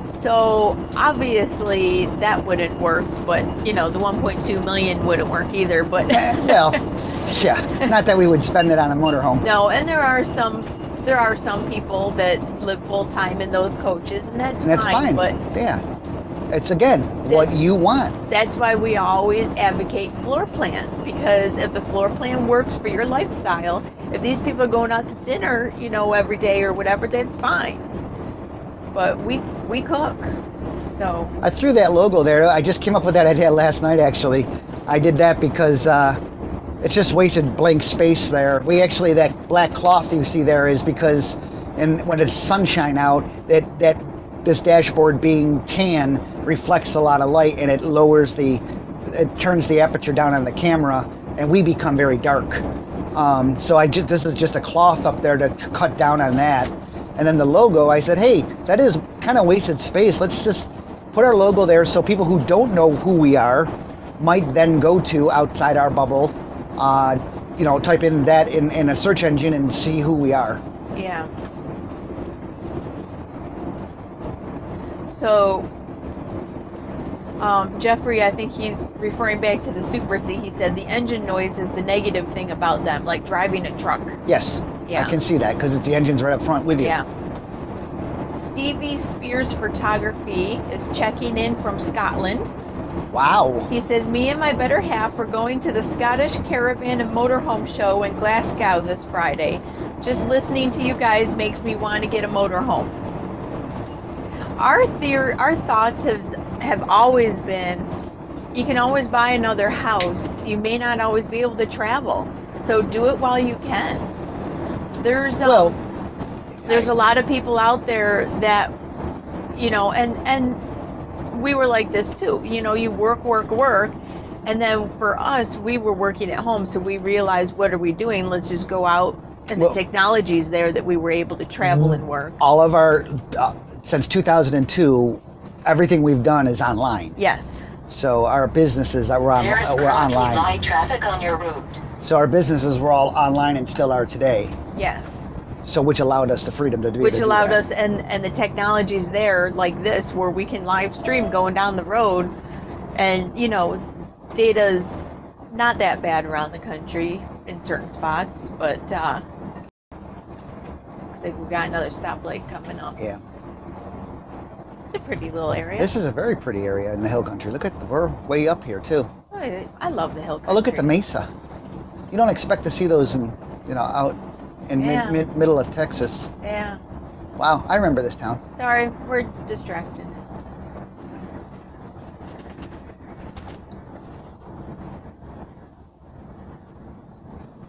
So obviously that wouldn't work, but you know, the 1.2 million wouldn't work either, but well, yeah, not that we would spend it on a motorhome. No, and there are some people that live full time in those coaches, and that's fine. But yeah. It's again what you want. That's why we always advocate floor plan, because if the floor plan works for your lifestyle, if these people are going out to dinner, you know, every day or whatever, that's fine. But we cook, so. I threw that logo there. I just came up with that idea last night, actually. I did that because it's just wasted blank space there. That black cloth you see there is because, when it's sunshine out, that this dashboard being tan reflects a lot of light and it turns the aperture down on the camera and we become very dark. So this is just a cloth up there to cut down on that. And then the logo, I said, hey, that is kind of wasted space. Let's just put our logo there so people who don't know who we are might then go to outside our bubble, type in that in a search engine and see who we are. Yeah. So, Jeffrey, I think he's referring back to the Super C. He said the engine noise is the negative thing about them, like driving a truck. Yes, yeah. I can see that because the engine's right up front with you. Yeah. Stevie Spears Photography is checking in from Scotland. Wow. He says, me and my better half are going to the Scottish Caravan and Motorhome Show in Glasgow this Friday. Just listening to you guys makes me want to get a motorhome. Our thoughts have always been, you can always buy another house. You may not always be able to travel. So do it while you can. There's a lot of people out there that, and we were like this too. You work. And then for us, we were working at home. So we realized, what are we doing? Let's just go out. And the technology's there that we were able to travel and work. All of our... since 2002, everything we've done is online. Yes. So our businesses we're online. Light traffic on your route. So our businesses were all online and still are today. Yes. So which allowed us the freedom to do that. Which allowed us, and the technology's there like this, where we can live stream going down the road, and data's not that bad around the country in certain spots, but looks like we've got another stoplight coming up. Yeah. It's a pretty little area. This is a very pretty area in the hill country. We're way up here too. I love the hill country. Oh, look at the mesa. You don't expect to see those out in middle of Texas. Yeah. Wow, I remember this town. Sorry, we're distracted.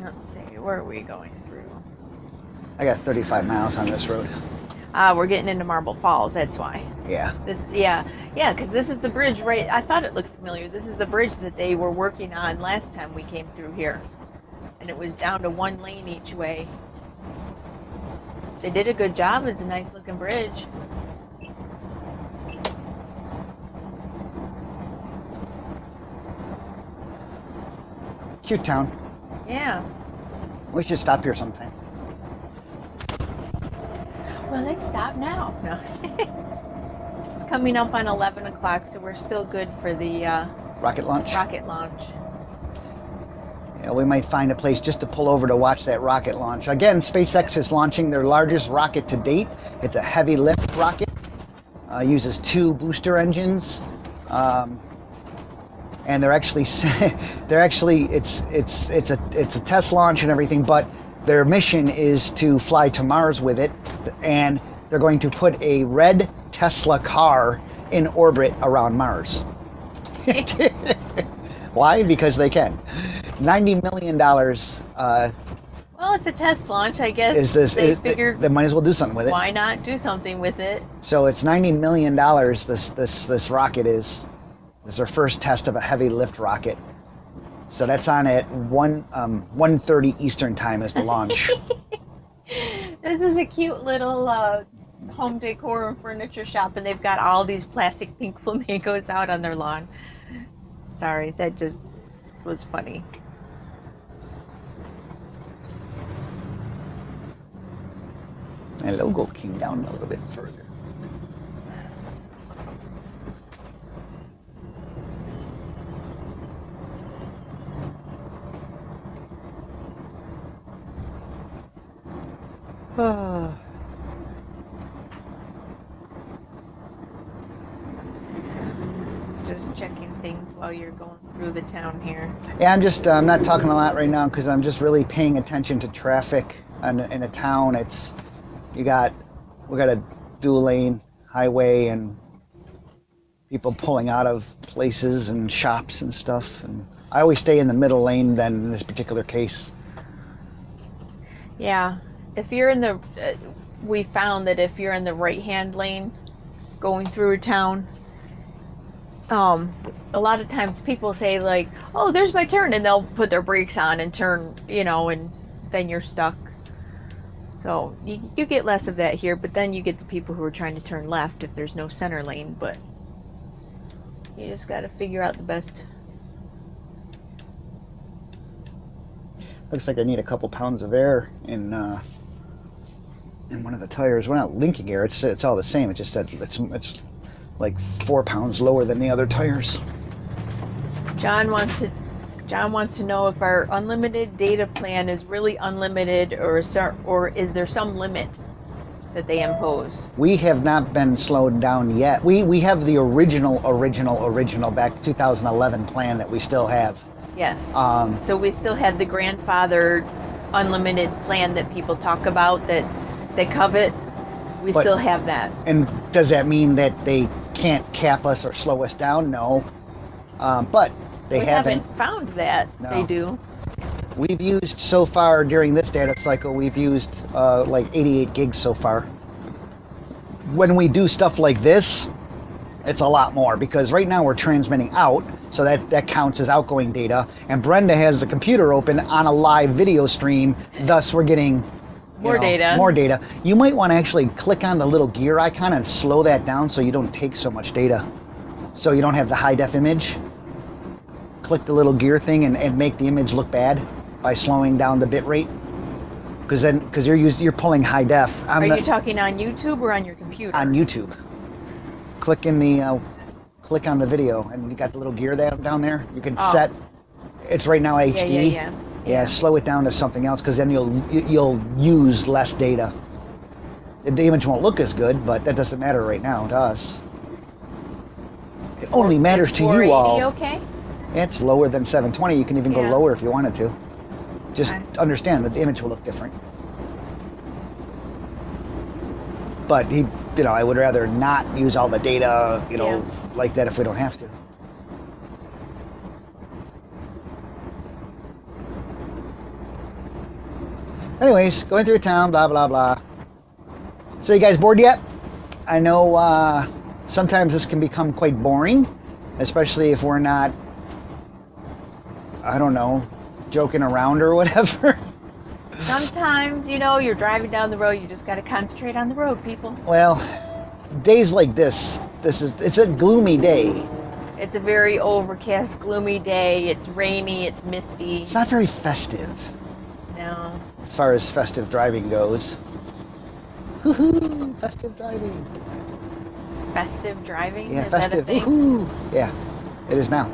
Let's see, where are we going through? I got 35 miles on this road. We're getting into Marble Falls, that's why. Yeah. Because this is the bridge, right? I thought it looked familiar. This is the bridge that they were working on last time we came through here. And it was down to 1 lane each way. They did a good job. It's a nice looking bridge. Cute town. Yeah. We should stop here sometime. Well, let's stop now. No. It's coming up on 11 o'clock, so we're still good for the Rocket launch? rocket launch. Yeah, we might find a place just to pull over to watch that rocket launch. Again, SpaceX is launching their largest rocket to date. It's a heavy lift rocket. Uses 2 booster engines. And they're actually it's a test launch and everything, but their mission is to fly to Mars with it, and they're going to put a red Tesla car in orbit around Mars. Why? Because they can. $90 million. Well, it's a test launch, I guess. They figured they might as well do something with it. Why not do something with it? So it's $90 million. This rocket is. This is their first test of a heavy lift rocket. So that's on at 1:30 Eastern time is the launch. This is a cute little home decor and furniture shop, and they've got all these plastic pink flamingos out on their lawn. Sorry, that just was funny. My logo came down a little bit further. Just checking things while you're going through the town here. Yeah, I'm not talking a lot right now because I'm just really paying attention to traffic in a town. We got a dual lane highway and people pulling out of places and shops and stuff. And I always stay in the middle lane then in this particular case. Yeah, if you're in the, we found that if you're in the right-hand lane going through a town, a lot of times people say like, oh, there's my turn, and they'll put their brakes on and turn, and then you're stuck. So you get less of that here, but then you get the people who are trying to turn left if there's no center lane, but you just got to figure out the best. Looks like I need a couple pounds of air in one of the tires. We're not linking air. It's all the same. It's just that it's like 4 pounds lower than the other tires. John wants to know if our unlimited data plan is really unlimited, or is there some limit that they impose? We have not been slowed down yet. We have the original back 2011 plan that we still have. Yes. So we still have the grandfathered unlimited plan that people talk about that they covet. We still have that. And does that mean that they can't cap us or slow us down? No. But we haven't found that. No. They do. We've used so far during this data cycle, we've used like 88 gigs so far. When we do stuff like this, it's a lot more because right now we're transmitting out, so that counts as outgoing data. And Brenda has the computer open on a live video stream, thus we're getting more data. You might want to actually click on the little gear icon and slow that down so you don't take so much data. So you don't have the high def image. Click the little gear thing and make the image look bad by slowing down the bit rate. Because you're pulling high def. Are you talking on YouTube or on your computer? On YouTube. Click on the video and you got the little gear down there. You can set. It's right now HD. Yeah, slow it down to something else because then you'll use less data. The image won't look as good, but that doesn't matter right now to us. It only matters to you all. Okay? It's lower than 720. You can even go lower if you wanted to. Just understand that the image will look different. But I would rather not use all the data, like that if we don't have to. Anyways, going through town, blah, blah, blah. So you guys bored yet? I know sometimes this can become quite boring, especially if we're not, I don't know, joking around or whatever. Sometimes, you're driving down the road, you just got to concentrate on the road, people. Well, days like this, it's a gloomy day. It's a very overcast, gloomy day. It's rainy, it's misty. It's not very festive. No. As far as festive driving goes. Woohoo! Festive driving. Festive driving? Yeah, Is festive. that a thing? Woohoo! Yeah, it is now.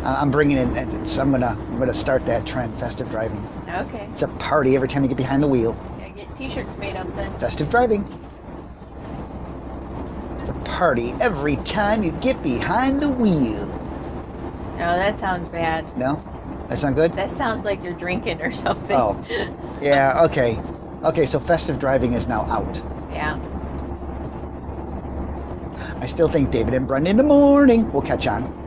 I'm bringing it. So I'm gonna start that trend. Festive driving. Okay. It's a party every time you get behind the wheel. Yeah, get t-shirts made up then. Festive driving. It's a party every time you get behind the wheel. No, that sounds bad. No, that's not good. That sounds like you're drinking or something. Oh, yeah. Okay. Okay. So festive driving is now out. Yeah. I still think David and Brenda in the morning will catch on.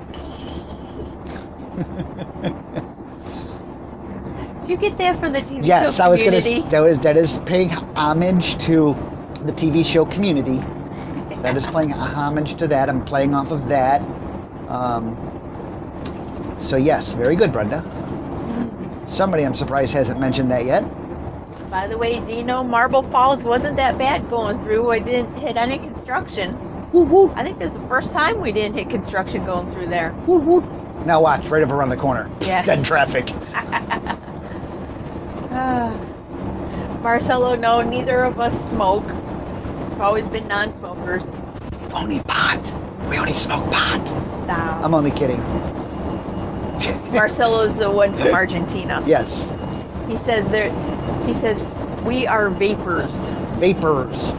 Did you get that from the TV Yes, show I was gonna. Community? That is paying homage to the TV show Community. That is playing homage to that. I'm playing off of that. So yes, very good, Brenda. Somebody I'm surprised hasn't mentioned that yet. By the way, do you know Marble Falls wasn't that bad going through? I didn't hit any construction. Woo woo. I think this is the first time we didn't hit construction going through there. Woo woo. Now watch, right up around the corner. Yeah. Dead traffic. Marcelo, no, neither of us smoke. We've always been non-smokers. Only pot. We only smoke pot. Stop. I'm only kidding. Marcelo's the one from Argentina. Yes. He says we are vapors. Vapors.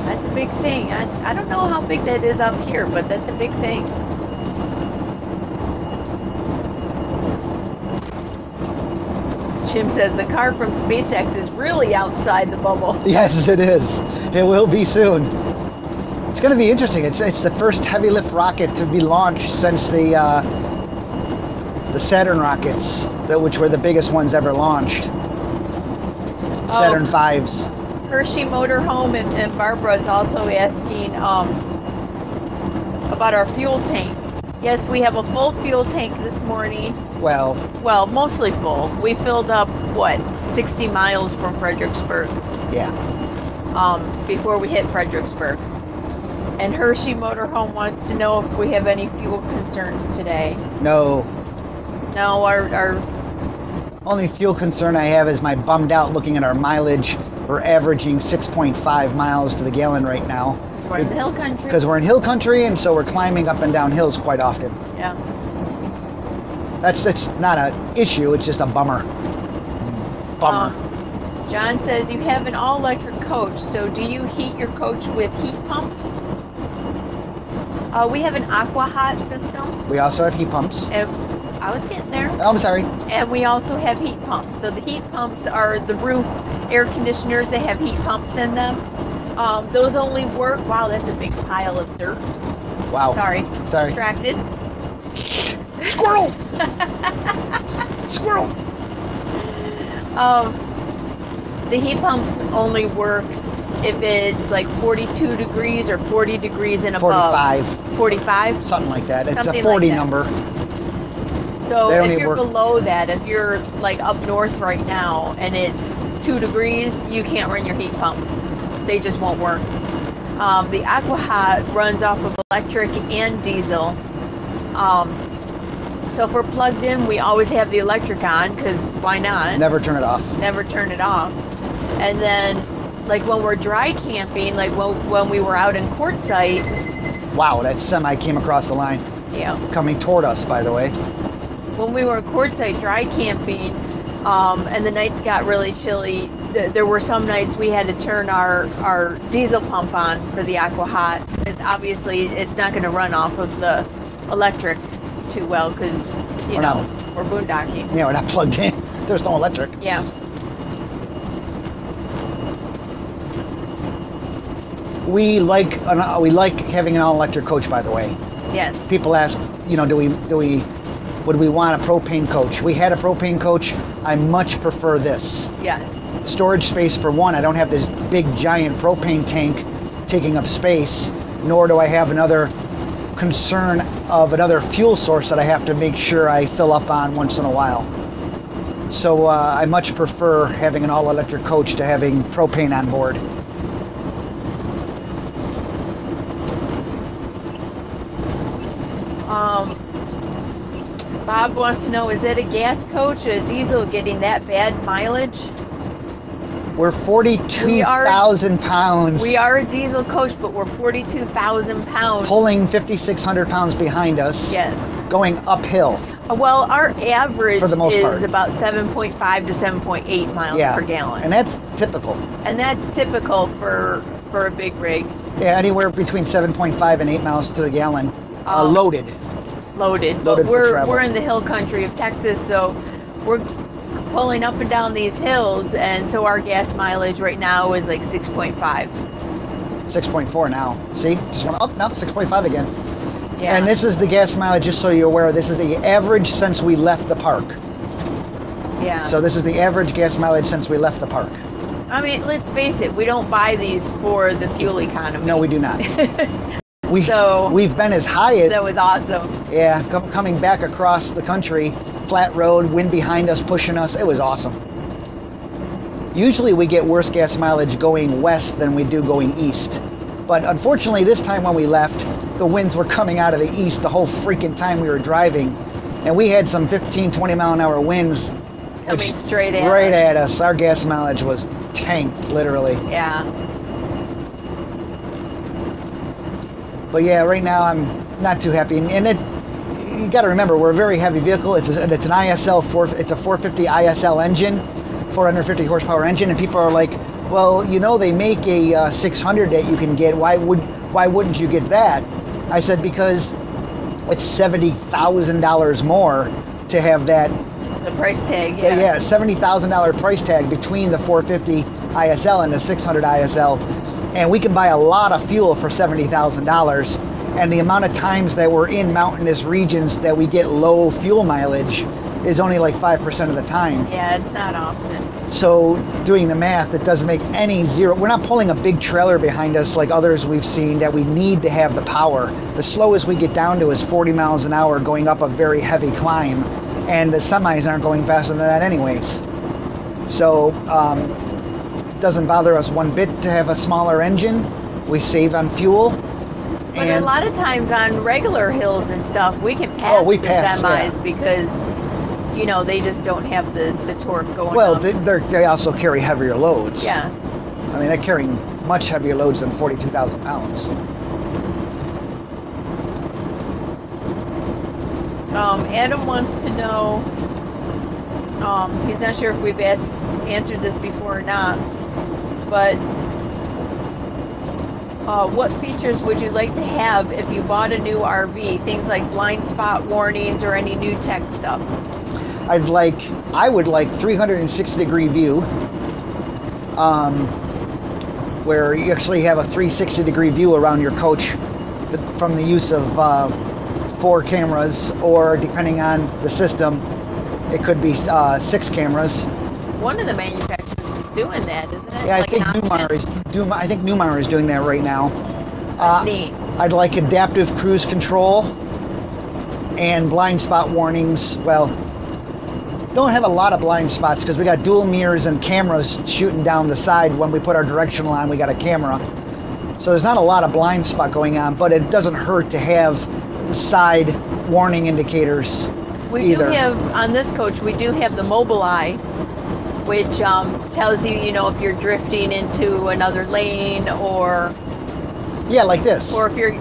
That's a big thing. I don't know how big that is up here, but that's a big thing. Jim says the car from SpaceX is really outside the bubble. Yes, it is. It will be soon. It's going to be interesting. It's the first heavy lift rocket to be launched since the Saturn rockets, which were the biggest ones ever launched. Saturn V's. Hershey Motorhome and Barbara is also asking about our fuel tank. Yes, we have a full fuel tank this morning. Well, Mostly full. We filled up, 60 miles from Fredericksburg. Yeah. Before we hit Fredericksburg. And Hershey Motorhome wants to know if we have any fuel concerns today. No. No, our Only fuel concern I have is my bummed out looking at our mileage. We're averaging 6.5 miles to the gallon right now. we're in the hill country. Because we're in hill country, and so we're climbing up and down hills quite often. Yeah. That's not an issue. It's just a bummer. Bummer. John says you have an all-electric coach, so do you heat your coach with heat pumps? We have an aqua hot system. We also have heat pumps. And I was getting there. Oh, I'm sorry. And we also have heat pumps. So the heat pumps are the roof air conditioners. They have heat pumps in them. Those only work. Wow, that's a big pile of dirt. Wow. Sorry. Sorry. Distracted. Squirrel! Squirrel! The heat pumps only work if it's like 42 degrees or 40 degrees and above. 45. 45? Something like that. It's Something a 40 like that. number. So They if only you're work- below that, if you're like up north right now and it's 2 degrees, you can't run your heat pumps. They just won't work. The aqua hot runs off of electric and diesel. So if we're plugged in, we always have the electric on because why not? Never turn it off. Never turn it off. And then like when we're dry camping, like when we were out in Quartzsite. Wow, that semi came across the line. Yeah. Coming toward us, by the way. When we were in Quartzsite dry camping, and the nights got really chilly, there were some nights we had to turn our diesel pump on for the aqua hot. Because obviously it's not going to run off of the electric too well because, we're boondocking. Yeah, we're not plugged in. There's no electric. Yeah. We like having an all-electric coach, by the way. Yes. People ask, would we want a propane coach? We had a propane coach. I much prefer this. Yes. Storage space for one. I don't have this big giant propane tank taking up space, nor do I have another concern of another fuel source that I have to make sure I fill up on once in a while. So I much prefer having an all-electric coach to having propane on board. Bob wants to know, is it a gas coach or a diesel getting that bad mileage? We're 42,000 pounds. We are a diesel coach, but we're 42,000 pounds. Pulling 5,600 pounds behind us. Yes. Going uphill. Well, our average for the most is part. about 7.5 to 7.8 miles per gallon. And that's typical. And that's typical for a big rig. Yeah, anywhere between 7.5 and 8 miles to the gallon. Loaded. Loaded. But we're in the hill country of Texas, so we're pulling up and down these hills, and so our gas mileage right now is like 6.5. 6.4 now. See? Just went up now, 6.5 again. Yeah. And this is the gas mileage, just so you're aware, this is the average since we left the park. Yeah. So this is the average gas mileage since we left the park. I mean, let's face it, we don't buy these for the fuel economy. No, we do not. We've been as high as... That was awesome. Yeah, coming back across the country, flat road, wind behind us, pushing us. It was awesome. Usually we get worse gas mileage going west than we do going east. But unfortunately, this time when we left, the winds were coming out of the east the whole freaking time we were driving. And we had some 15, 20 mile an hour winds. Coming straight at us. Right at us. Our gas mileage was tanked, literally. Yeah. But yeah, right now I'm not too happy. And you got to remember, we're a very heavy vehicle. It's an ISL, it's a 450 ISL engine, 450 horsepower engine. And people are like, well, you know, they make a 600 that you can get. Why wouldn't you get that? I said, because it's $70,000 more to have that. The price tag, yeah. Yeah, $70,000 price tag between the 450 ISL and the 600 ISL. And we can buy a lot of fuel for $70,000. And the amount of times that we're in mountainous regions that we get low fuel mileage is only like 5% of the time. Yeah, it's not often. So doing the math, it doesn't make any zero. We're not pulling a big trailer behind us like others we've seen that we need to have the power. The slowest we get down to is 40 miles an hour going up a very heavy climb. And the semis aren't going faster than that anyways. So it doesn't bother us one bit to have a smaller engine. We save on fuel. But a lot of times on regular hills and stuff, we can pass the semis because, you know, they just don't have the torque going Well, up. they also carry heavier loads. Yes. I mean, they're carrying much heavier loads than 42,000 pounds. Adam wants to know, he's not sure if we've answered this before or not, but what features would you like to have if you bought a new RV? Things like blind spot warnings or any new tech stuff? I would like 360-degree view, where you actually have a 360-degree view around your coach from the use of 4 cameras, or depending on the system, it could be 6 cameras. One of the manufacturers is doing that, isn't it? Yeah, like I think Newmar is doing that right now. That's neat. I'd like adaptive cruise control and blind spot warnings. Well, don't have a lot of blind spots because we got dual mirrors and cameras shooting down the side. When we put our directional on, we got a camera. So there's not a lot of blind spot going on, but it doesn't hurt to have side warning indicators either. Do have, on this coach, we do have the mobile eye, which tells you, you know, if you're drifting into another lane or... Yeah, like this. Or if you're...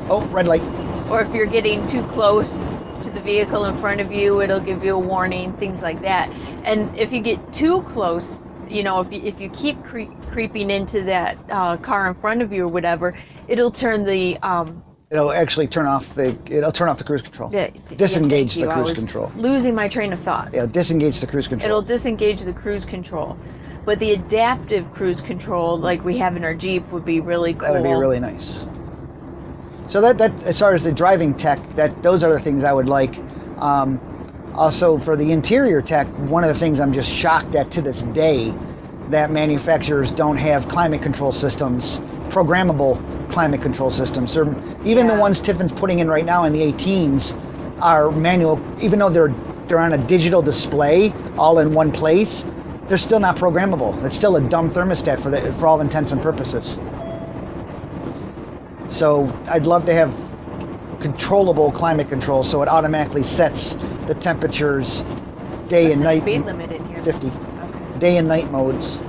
Oh, red light. Or if you're getting too close to the vehicle in front of you, it'll give you a warning, things like that. And if you get too close, you know, if you keep creeping into that car in front of you or whatever, it'll turn the... It'll actually turn off the cruise control. Yeah, disengage the cruise control. Losing my train of thought. Yeah, disengage the cruise control. It'll disengage the cruise control. But the adaptive cruise control, like we have in our Jeep, would be really cool. That would be really nice. So that as far as the driving tech, those are the things I would like. Also for the interior tech, one of the things I'm just shocked at to this day, that manufacturers don't have climate control systems, programmable climate control systems. Or even the ones Tiffin's putting in right now in the 18s are manual, even though they're on a digital display all in one place, they're still not programmable. It's still a dumb thermostat for all intents and purposes. So I'd love to have controllable climate control, so it automatically sets the temperatures day and night. Speed limit in here? 50. Okay. Day and night modes.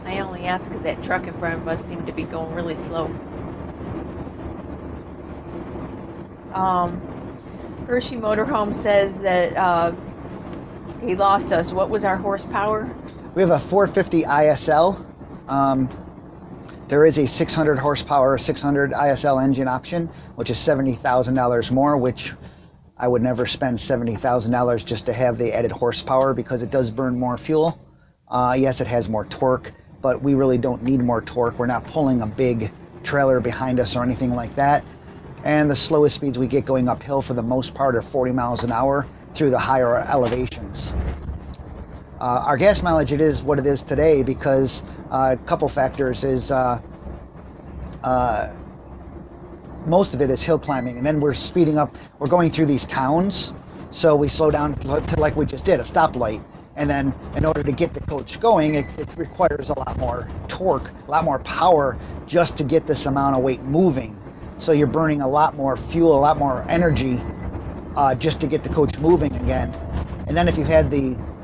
I only asked because that truck in front of us seemed to be going really slow. Hershey Motorhome says that he lost us. What was our horsepower? We have a 450 ISL. There is a 600 horsepower, 600 ISL engine option, which is $70,000 more, which I would never spend $70,000 just to have the added horsepower because it does burn more fuel. Yes, it has more torque, but we really don't need more torque. We're not pulling a big trailer behind us or anything like that. And the slowest speeds we get going uphill for the most part are 40 miles an hour through the higher elevations. Our gas mileage, it is what it is today because a couple factors is most of it is hill climbing, and then we're speeding up. We're going through these towns, so we slow down to like we just did, a stoplight. And then in order to get the coach going, it requires a lot more torque, a lot more power just to get this amount of weight moving. So you're burning a lot more fuel, a lot more energy just to get the coach moving again. And then if you had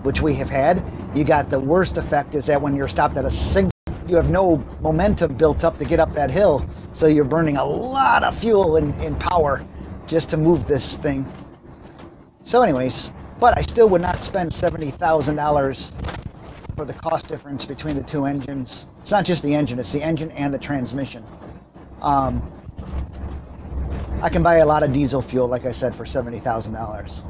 which we have had, you got the worst effect is that when you're stopped at a signal, you have no momentum built up to get up that hill. So you're burning a lot of fuel and power just to move this thing. So anyways, but I still would not spend $70,000 for the cost difference between the two engines. It's not just the engine, it's the engine and the transmission. I can buy a lot of diesel fuel, like I said, for $70,000.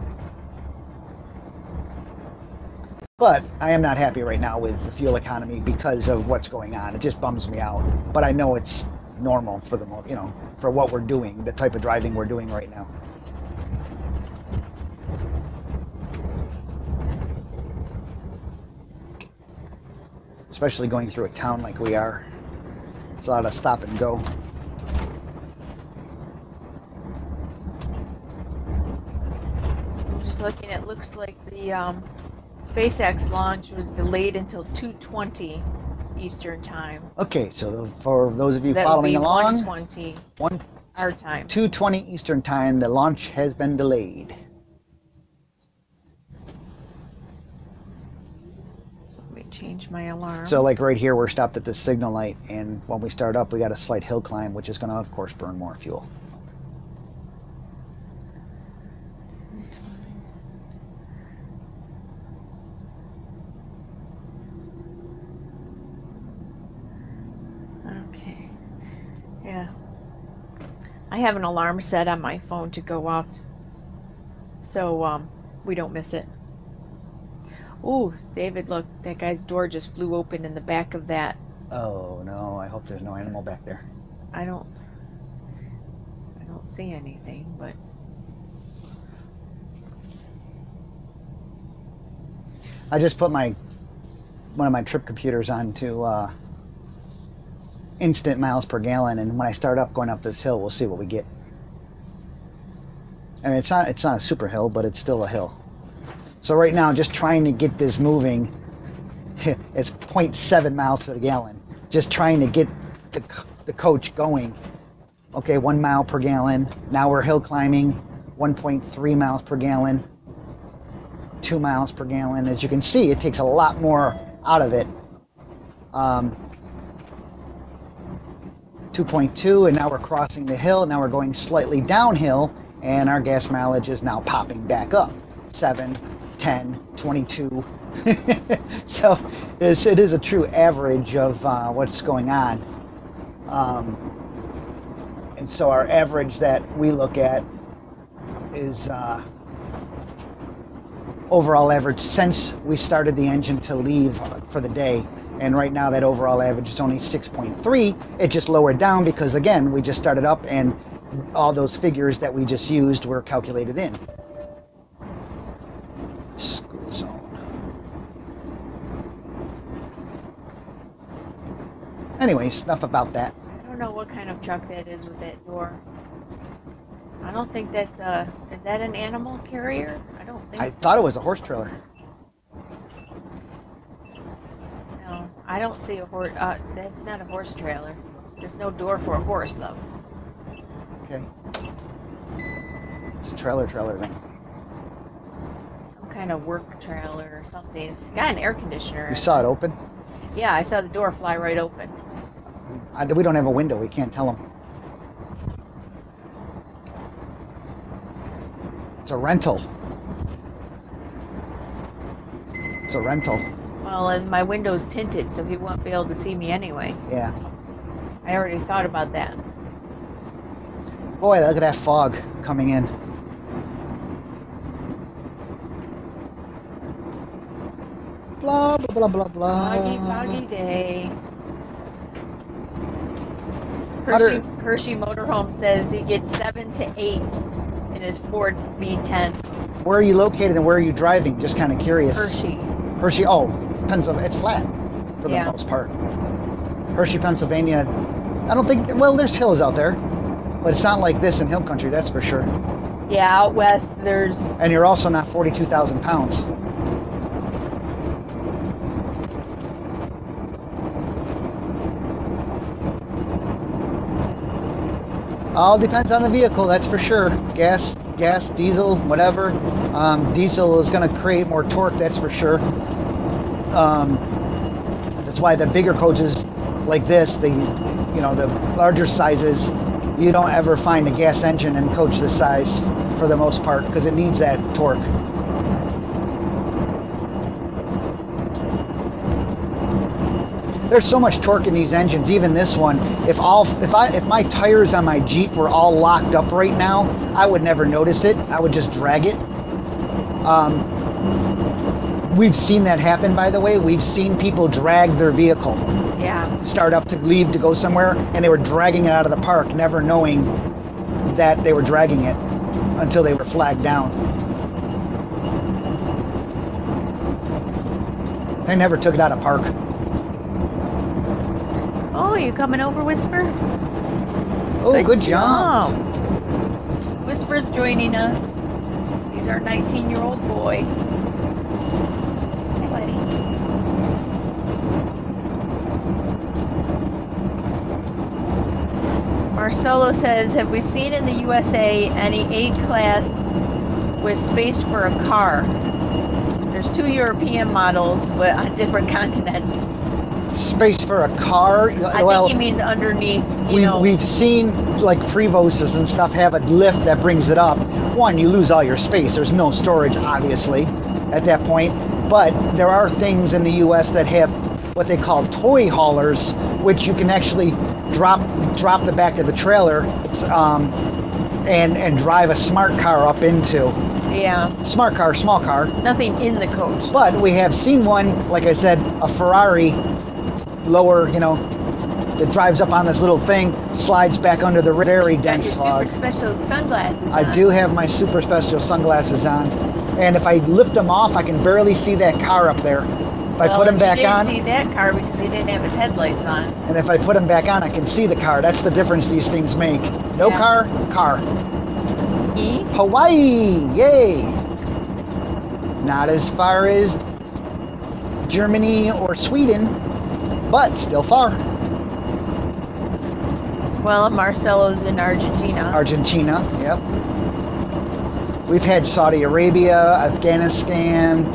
But I am not happy right now with the fuel economy because of what's going on. It just bums me out. But I know it's normal for the, for what we're doing, the type of driving we're doing right now. Especially going through a town like we are. It's a lot of stop and go. I'm just looking, it looks like the SpaceX launch was delayed until 2:20 Eastern Time. Okay, so for those of you So that following would be along, 1:20 our time. 2:20 Eastern Time, the launch has been delayed. So let me change my alarm. So like right here, we're stopped at this signal light, and when we start up, we got a slight hill climb, which is going to, of course, burn more fuel. Okay. Yeah. I have an alarm set on my phone to go off so we don't miss it. Ooh, David, look, that guy's door just flew open in the back of that. Oh no, I hope there's no animal back there. I don't see anything, but I just put one of my trip computers on to instant miles per gallon, and when I start up going up this hill, we'll see what we get. I mean, it's not a super hill, but it's still a hill. So right now, just trying to get this moving, it's 0.7 miles to the gallon. Just trying to get the coach going. Okay, 1 mile per gallon. Now we're hill climbing, 1.3 miles per gallon, 2 miles per gallon. As you can see, it takes a lot more out of it. 2.2, and now we're crossing the hill. Now we're going slightly downhill, and our gas mileage is now popping back up. 7, 10, 22. So it is a true average of what's going on. And so our average that we look at is overall average since we started the engine to leave for the day. And right now that overall average is only 6.3. It just lowered down because, again, we just started up and all those figures that we just used were calculated in. School zone. Anyways, enough about that. I don't know what kind of truck that is with that door. I don't think that's is that an animal carrier? I don't think I so. thought it was a horse trailer. No, I don't see a horse. That's not a horse trailer. There's no door for a horse, though. Okay. It's a trailer thing. Some kind of work trailer or something. It's got an air conditioner. You saw it open? Yeah, I saw the door fly right open. We don't have a window. We can't tell them. It's a rental. It's a rental. Well, and my window's tinted, so he won't be able to see me anyway. Yeah. I already thought about that. Boy, look at that fog coming in. Blah, blah, blah, blah, blah. Foggy day. Hunter- Hershey Motorhome says he gets 7 to 8 in his Ford V10. Where are you located and where are you driving? Just kind of curious. Hershey. Hershey, oh, Pennsylvania. It's flat for the Yeah. most part. Hershey, Pennsylvania. I don't think, well, there's hills out there, but it's not like this in hill country, that's for sure. Yeah, out west there's... And you're also not 42,000 pounds. All depends on the vehicle, that's for sure. Gas, diesel, whatever. Diesel is going to create more torque, that's for sure. That's why the bigger coaches like this, the larger sizes, you don't ever find a gas engine in coach this size for the most part because it needs that torque. There's so much torque in these engines, even this one. If my tires on my Jeep were all locked up right now, I would never notice it. I would just drag it. We've seen that happen, by the way. We've seen people drag their vehicle. Yeah. Start up to leave to go somewhere, and they were dragging it out of the park, never knowing that they were dragging it until they were flagged down. They never took it out of park. Oh, you coming over, Whisper? Oh, good job. Whisper's joining us. He's our 19-year-old boy. Hey, buddy. Marcelo says, have we seen in the USA any A-class with space for a car? There's 2 European models, but on different continents. Space for a car? I think he means underneath, We've seen like Prevoses and stuff have a lift that brings it up. One, you lose all your space. There's no storage, obviously, at that point. But there are things in the U.S. that have what they call toy haulers, which you can actually drop the back of the trailer and drive a smart car up into. Yeah. Smart car, small car. Nothing in the coach. But we have seen one, like I said, a Ferrari lower, that drives up on this little thing, slides back under the very dense fog. Super special sunglasses on. I do have my super special sunglasses on, and if I lift them off, I can barely see that car up there. If I put them back on, you didn't see that car because he didn't have his headlights on. and if I put them back on, I can see the car. That's the difference these things make. No Yeah. car. E? Hawaii, yay! Not as far as Germany or Sweden, but still far. Well, Marcelo's in Argentina. Argentina, yep. We've had Saudi Arabia, Afghanistan.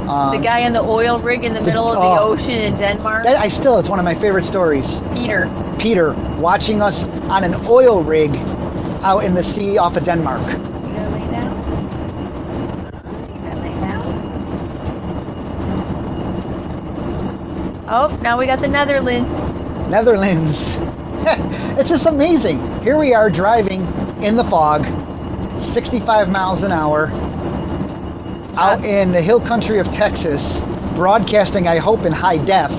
The guy in the oil rig in the middle of the ocean in Denmark. It's one of my favorite stories. Peter, watching us on an oil rig out in the sea off of Denmark. You gotta lay down. You gotta lay down. Oh, now we got the Netherlands. It's just amazing. Here we are driving in the fog, 65 miles an hour, out in the hill country of Texas, broadcasting, I hope, in high def,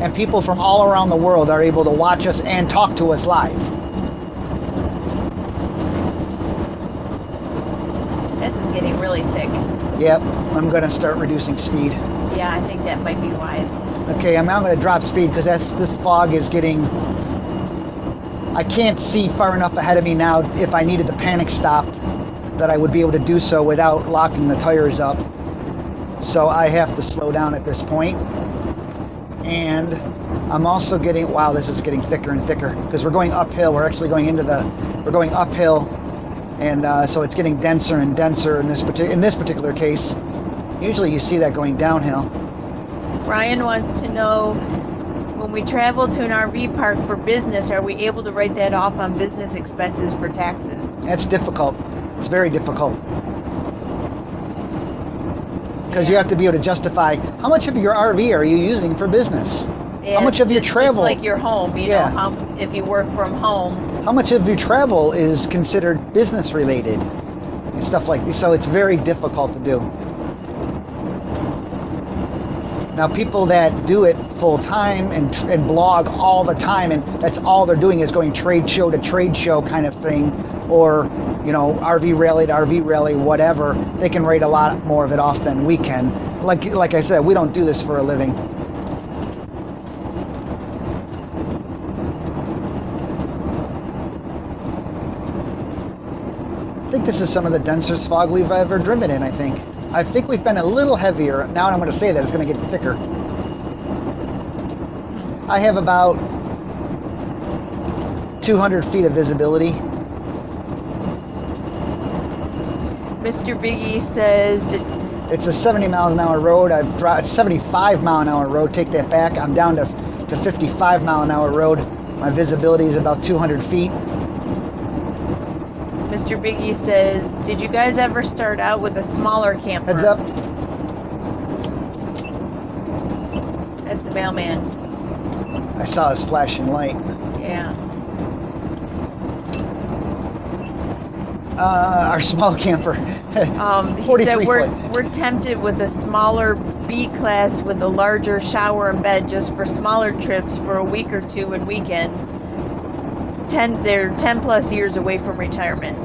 and people from all around the world are able to watch us and talk to us live. This is getting really thick. Yep, I'm going to start reducing speed. Yeah, I think that might be wise. Okay, I'm now going to drop speed because this fog is getting... I can't see far enough ahead of me now if I needed to panic stop that I would be able to do so without locking the tires up. So I have to slow down at this point. And I'm also getting, wow, this is getting thicker and thicker because we're going uphill. We're actually going we're going uphill, and so it's getting denser and denser in this particular case. Usually you see that going downhill. Ryan wants to know, when we travel to an RV park for business, are we able to write that off on business expenses for taxes? That's difficult. It's very difficult. Because you have to be able to justify how much of your RV are you using for business? Yeah, how much of your travel? Just like your home, you know, if you work from home. How much of your travel is considered business related? And stuff like this. So it's very difficult to do. Now, people that do it full time and blog all the time, and that's all they're doing is going trade show to trade show kind of thing, or, you know, RV rally to RV rally, whatever, they can write a lot more of it off than we can. Like I said, we don't do this for a living. I think this is some of the densest fog we've ever driven in, I think we've been a little heavier. Now I'm going to say that it's going to get thicker. I have about 200 feet of visibility. Mr. Biggie says it's a 70 miles an hour road. I've dropped 75 mile an hour road. Take that back. I'm down to 55 mile an hour road. My visibility is about 200 feet. Mr. Biggie says, did you guys ever start out with a smaller camper? Heads up. That's the mailman. I saw his flashing light. Yeah. Our small camper. He said we're tempted with a smaller B class with a larger shower and bed just for smaller trips for a week or two and weekends. They're 10 plus years away from retirement.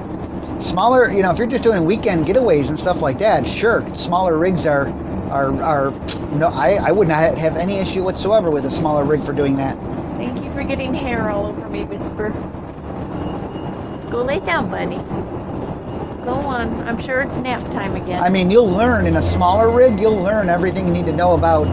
Smaller, you know, if you're just doing weekend getaways and stuff like that, sure, smaller rigs are no, I would not have any issue whatsoever with a smaller rig for doing that. Thank you for getting hair all over me, Whisper. Go lay down, buddy. Go on. I'm sure it's nap time again. I mean, you'll learn in a smaller rig, you'll learn everything you need to know about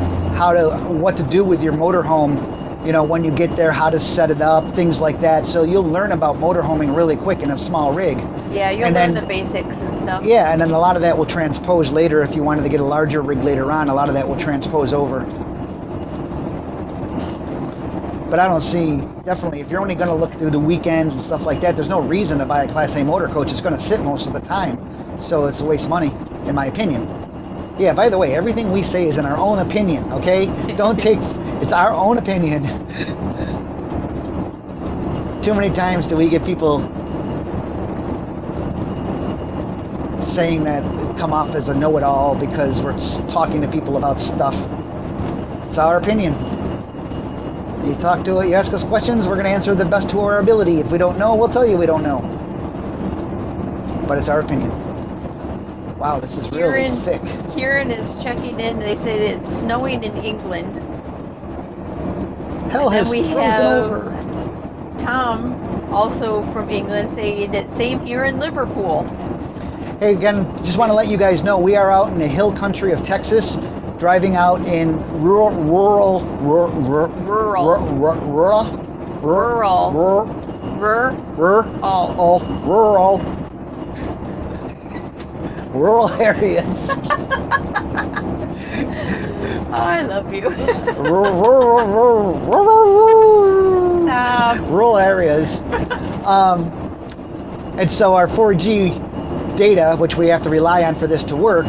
what to do with your motorhome. You know, when you get there, how to set it up, things like that. So you'll learn about motorhoming really quick in a small rig. Yeah, you'll learn the basics and stuff. Yeah, and then a lot of that will transpose later. If you wanted to get a larger rig later on, a lot of that will transpose over. But I don't see, definitely, if you're only going to look through the weekends and stuff like that, there's no reason to buy a Class A motor coach. It's going to sit most of the time. So it's a waste of money, in my opinion. Yeah, by the way, everything we say is in our own opinion, okay? Don't take... It's our own opinion. Too many times do we get people saying that, come off as a know-it-all because we're talking to people about stuff. It's our opinion. You talk to it, you ask us questions, we're going to answer the best to our ability. If we don't know, we'll tell you we don't know. But it's our opinion. Wow, this is really thick. Kieran is checking in. They say it's snowing in England. Hell has frozen over. Tom, also from England, saying it's same here in Liverpool. Hey, again, just want to let you guys know we are out in the hill country of Texas, driving out in rural areas. Oh, I love you. Stop. Rural areas. And so our 4G data, which we have to rely on for this to work,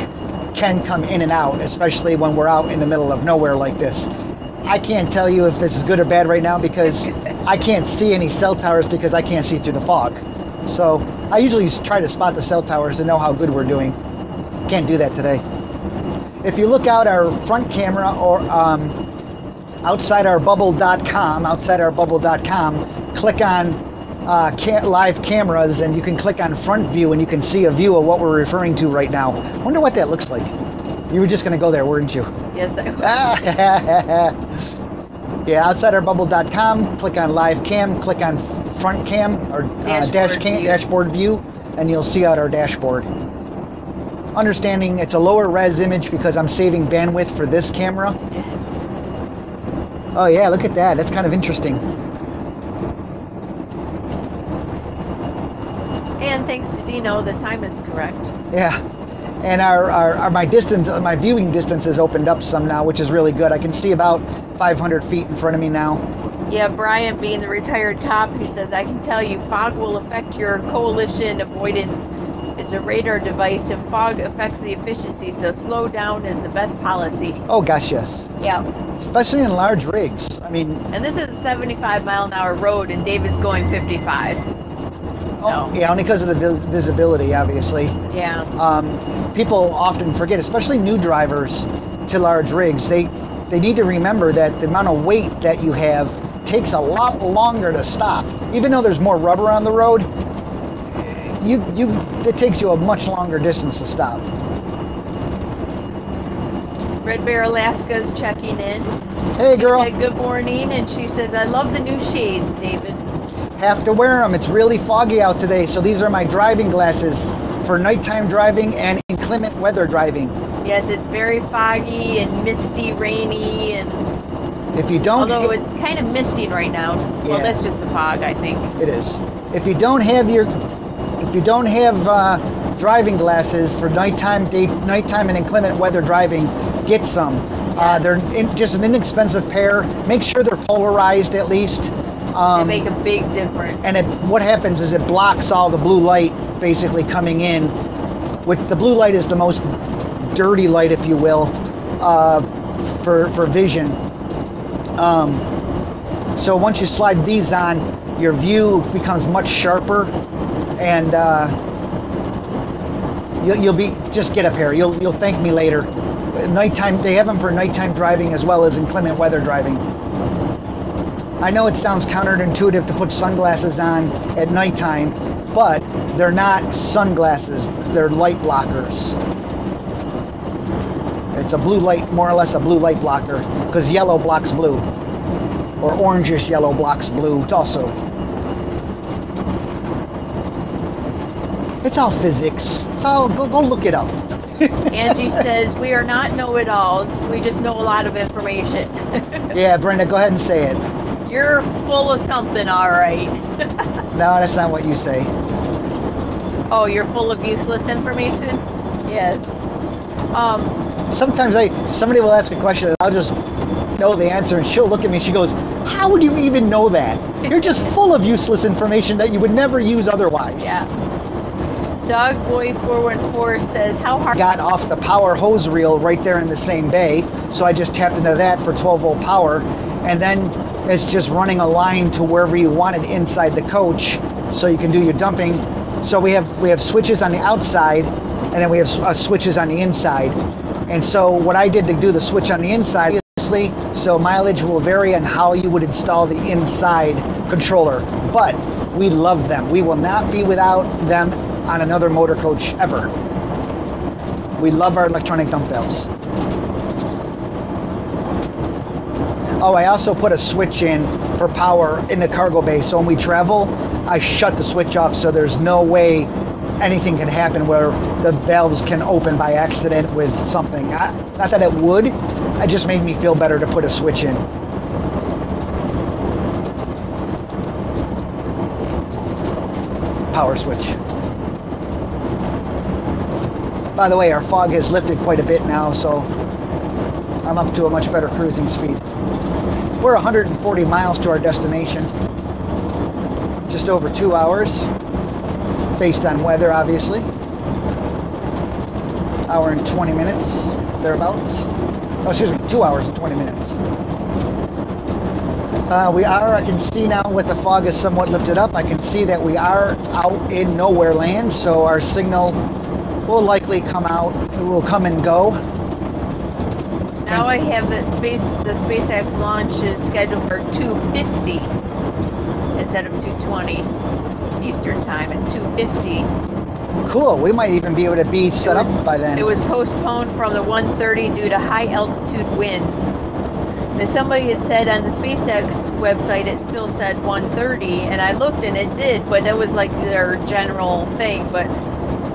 can come in and out, especially when we're out in the middle of nowhere like this. I can't tell you if this is good or bad right now because I can't see any cell towers because I can't see through the fog. So I usually try to spot the cell towers to know how good we're doing. Can't do that today. If you look out our front camera or outsideourbubble.com, click on live cameras and you can click on front view and you can see a view of what we're referring to right now. I wonder what that looks like. You were just going to go there, weren't you? Yes, I was. Yeah, outsideourbubble.com, click on live cam, click on front cam or dashboard view, and you'll see out our dashboard. Understanding it's a lower res image because I'm saving bandwidth for this camera. Oh yeah, look at that. That's kind of interesting. And thanks to Dino, the time is correct. Yeah. And my viewing distance has opened up some now, which is really good. I can see about 500 feet in front of me now. Yeah, Brian, being the retired cop, who says, I can tell you fog will affect your coalition avoidance. It's a radar device and fog affects the efficiency, so slow down is the best policy. Oh gosh, yes. Yeah. Especially in large rigs. I mean... And this is a 75-mile-an-hour road, and David's going 55. Oh, yeah, only because of the visibility, obviously. Yeah. People often forget, especially new drivers to large rigs, they need to remember that the amount of weight that you have takes a lot longer to stop. Even though there's more rubber on the road, it takes you a much longer distance to stop. Red Bear Alaska's checking in. Hey, girl. She said good morning, and she says, I love the new shades, David. Have to wear them. It's really foggy out today, so these are my driving glasses for nighttime driving and inclement weather driving. Yes, it's very foggy and misty, rainy, and if you don't, although it's kind of misty right now. Yeah. Well, that's just the fog, I think. It is. If you don't have driving glasses for nighttime and inclement weather driving, get some. Yes. They're just an inexpensive pair. Make sure they're polarized at least. They make a big difference. And what happens is it blocks all the blue light basically coming in. The blue light is the most dirty light, if you will, for vision. So once you slide these on, your view becomes much sharper, and you'll be just get a pair. You'll thank me later. Nighttime, they have them for nighttime driving as well as inclement weather driving. I know it sounds counterintuitive to put sunglasses on at nighttime, but they're not sunglasses, they're light blockers. It's a blue light, more or less a blue light blocker, because yellow blocks blue, or orangish yellow blocks blue also. It's all physics. It's all, go look it up. Angie says, we are not know-it-alls, we just know a lot of information. Yeah, Brenda, go ahead and say it. You're full of something, all right. No, that's not what you say. Oh, you're full of useless information? Yes. Sometimes somebody will ask a question and I'll just know the answer, and she'll look at me and she goes, how would you even know that? You're just full of useless information that you would never use otherwise. Yeah. Dogboy414 says, how hard... Got off the power hose reel right there in the same bay, so I just tapped into that for 12 volt power, and then it's just running a line to wherever you want it inside the coach, so you can do your dumping. So we have switches on the outside, and then we have switches on the inside. And so what I did to do the switch on the inside, obviously, so mileage will vary on how you would install the inside controller, but we love them. We will not be without them on another motor coach ever. We love our electronic dump valves. Oh, I also put a switch in for power in the cargo bay, so when we travel, I shut the switch off so there's no way anything can happen where the valves can open by accident with something. Not that it would, it just made me feel better to put a switch in. Power switch. By the way, our fog has lifted quite a bit now, so I'm up to a much better cruising speed. We're 140 miles to our destination. Just over 2 hours, based on weather, obviously. Hour and 20 minutes, thereabouts. Oh, excuse me, 2 hours and 20 minutes. I can see now with the fog is somewhat lifted up, I can see that we are out in nowhere land, so our signal will likely come out, it will come and go. Now I have the SpaceX launch is scheduled for 2:50 instead of 2:20 Eastern time. It's 2:50. Cool, we might even be able to be set up by then. It was postponed from the 1:30 due to high altitude winds. Now somebody had said on the SpaceX website it still said 1:30, and I looked and it did, but that was like their general thing. But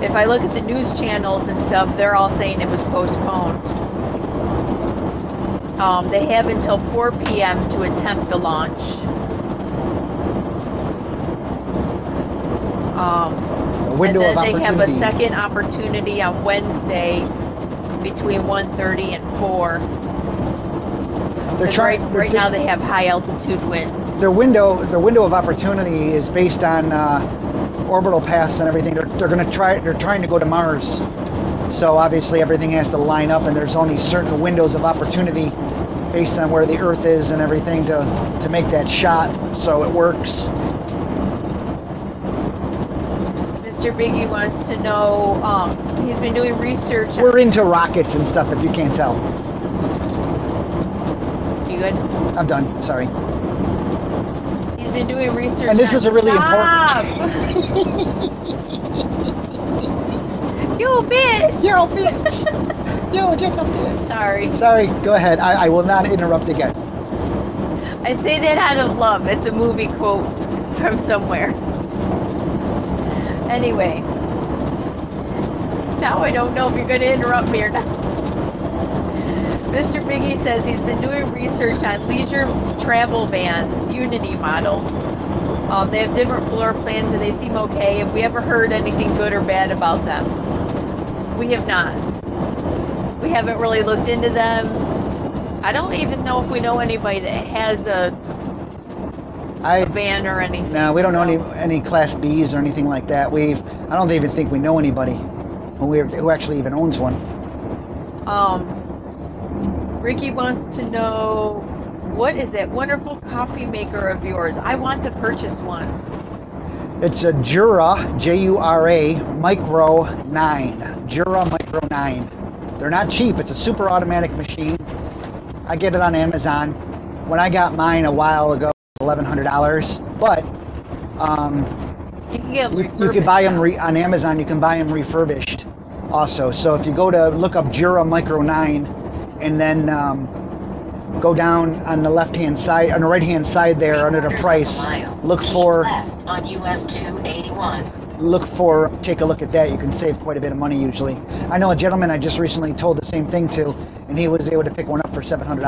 if I look at the news channels and stuff, they're all saying it was postponed. They have until 4 p.m. to attempt the launch. The window and of then they have a opportunity. second opportunity on Wednesday between 1:30 and 4. Right now they have high altitude winds. Their window of opportunity is based on orbital paths and everything. They're trying to go to Mars. So obviously everything has to line up, and there's only certain windows of opportunity based on where the Earth is and everything to make that shot so it works. Mr. Biggie wants to know, he's been doing research. We're into rockets and stuff, if you can't tell. You good? I'm done, sorry. He's been doing research. And this is a really Stop! You bitch! You bitch! You get the bitch! Sorry. Sorry, go ahead. I will not interrupt again. I say that out of love. It's a movie quote from somewhere. Anyway. Now I don't know if you're going to interrupt me or not. Mr. Biggie says he's been doing research on leisure travel vans, Unity models. They have different floor plans and they seem okay. Have we ever heard anything good or bad about them? We have not. We haven't really looked into them. I don't even know if we know anybody that has a van or anything. No, we don't know any Class Bs or anything like that. I don't even think we know anybody who actually even owns one. Ricky wants to know, what is that wonderful coffee maker of yours? I want to purchase one. It's a Jura, J-U-R-A, Micro 9. Jura Micro 9. They're not cheap. It's a super automatic machine. I get it on Amazon. When I got mine a while ago, it was $1,100. But you can get them you could buy them on Amazon. You can buy them refurbished also. So if you go to look up Jura Micro 9 and then go down on the left-hand side, on the right-hand side there under the price, look for left on US 281. Take a look at that. You can save quite a bit of money usually. I know a gentleman I just recently told the same thing to, and he was able to pick one up for $700.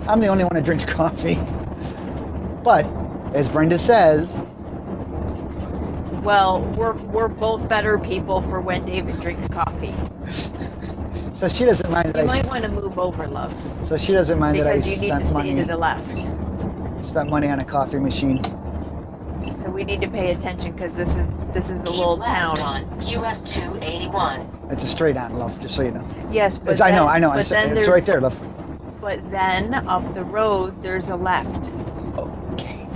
I'm the only one that drinks coffee. But, as Brenda says... Well, we're both better people for when David drinks coffee. So she doesn't mind that you might want to move over, love. So she doesn't mind that I because you need to stay to the left. Spent money on a coffee machine. So we need to pay attention because this is a little town. On US 281. It's a straight on, love, just so you know. Yes, but I know. But then it's right there, love. But then up the road there's a left. Okay.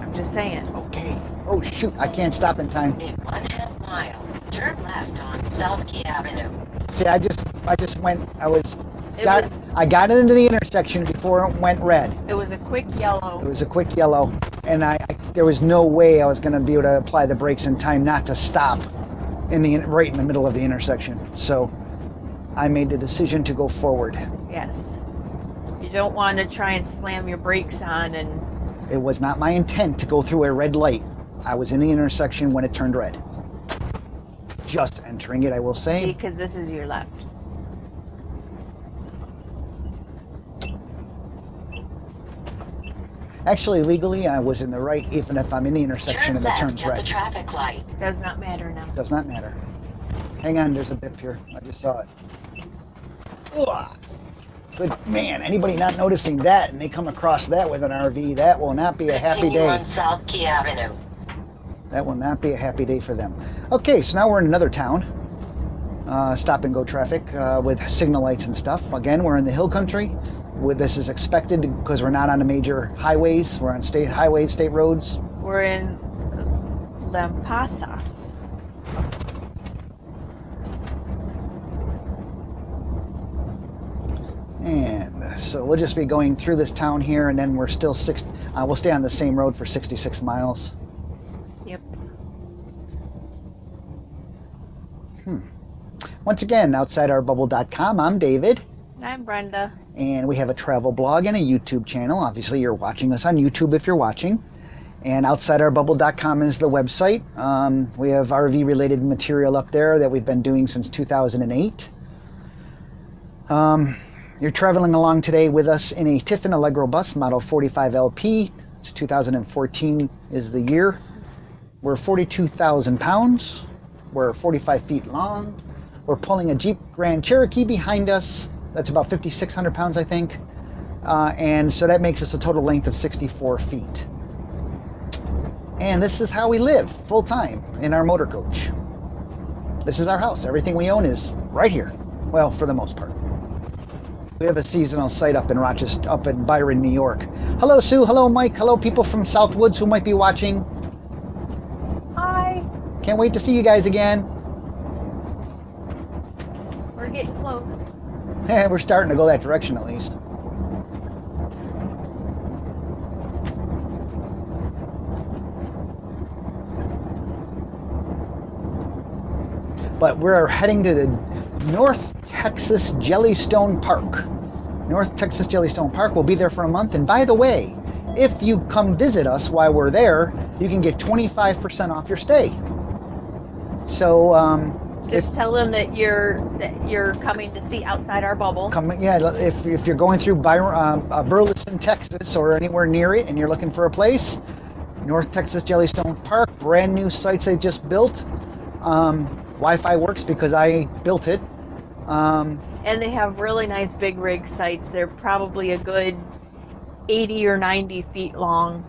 I'm just saying. Okay. Oh shoot! I can't stop in time. In 1/2 mile, turn left on South Key Avenue. See, I just went. I got it into the intersection before it went red. It was a quick yellow. It was a quick yellow, and there was no way I was going to be able to apply the brakes in time not to stop right in the middle of the intersection. So I made the decision to go forward. Yes. You don't want to try and slam your brakes on and... It was not my intent to go through a red light. I was in the intersection when it turned red. Just entering it, I will say. See, because this is your left. Actually, legally, I was in the right, even if I'm in the intersection and it turns red. Turn left at the traffic light. Does not matter now. Does not matter. Hang on, there's a bip here. I just saw it. Ugh. Good man. Anybody not noticing that and they come across that with an RV, that will not be a happy Continue day. on South Key Avenue. That will not be a happy day for them. Okay, so now we're in another town. Stop and go traffic with signal lights and stuff. Again, we're in the hill country. This is expected because we're not on the major highways. We're on state highways, state roads. We're in Lampasas. And so we'll just be going through this town here, and then we're still we'll stay on the same road for 66 miles. Yep. Once again, outsideourbubble.com, I'm David. I'm Brenda. And we have a travel blog and a YouTube channel. Obviously, you're watching us on YouTube if you're watching. And OutsideOurBubble.com is the website. We have RV-related material up there that we've been doing since 2008. You're traveling along today with us in a Tiffin Allegro Bus, model 45LP. It's 2014 is the year. We're 42,000 pounds. We're 45 feet long. We're pulling a Jeep Grand Cherokee behind us. That's about 5,600 pounds, I think. And so that makes us a total length of 64 feet. And this is how we live full-time in our motor coach. This is our house. Everything we own is right here. Well, for the most part. We have a seasonal site up in Rochester, up in Byron, New York. Hello, Sue. Hello, Mike. Hello, people from Southwoods who might be watching. Hi. Can't wait to see you guys again. We're getting close. We're starting to go that direction at least. But we're heading to the North Texas Jellystone Park. North Texas Jellystone Park. We'll be there for a month. And by the way, if you come visit us while we're there, you can get 25% off your stay. So just tell them that you're coming to see Outside Our Bubble. If you're going through Burleson, Texas, or anywhere near it, and you're looking for a place, North Texas Jellystone Park, brand new sites they just built. Wi-Fi works because I built it. And they have really nice big rig sites. They're probably a good 80 or 90 feet long.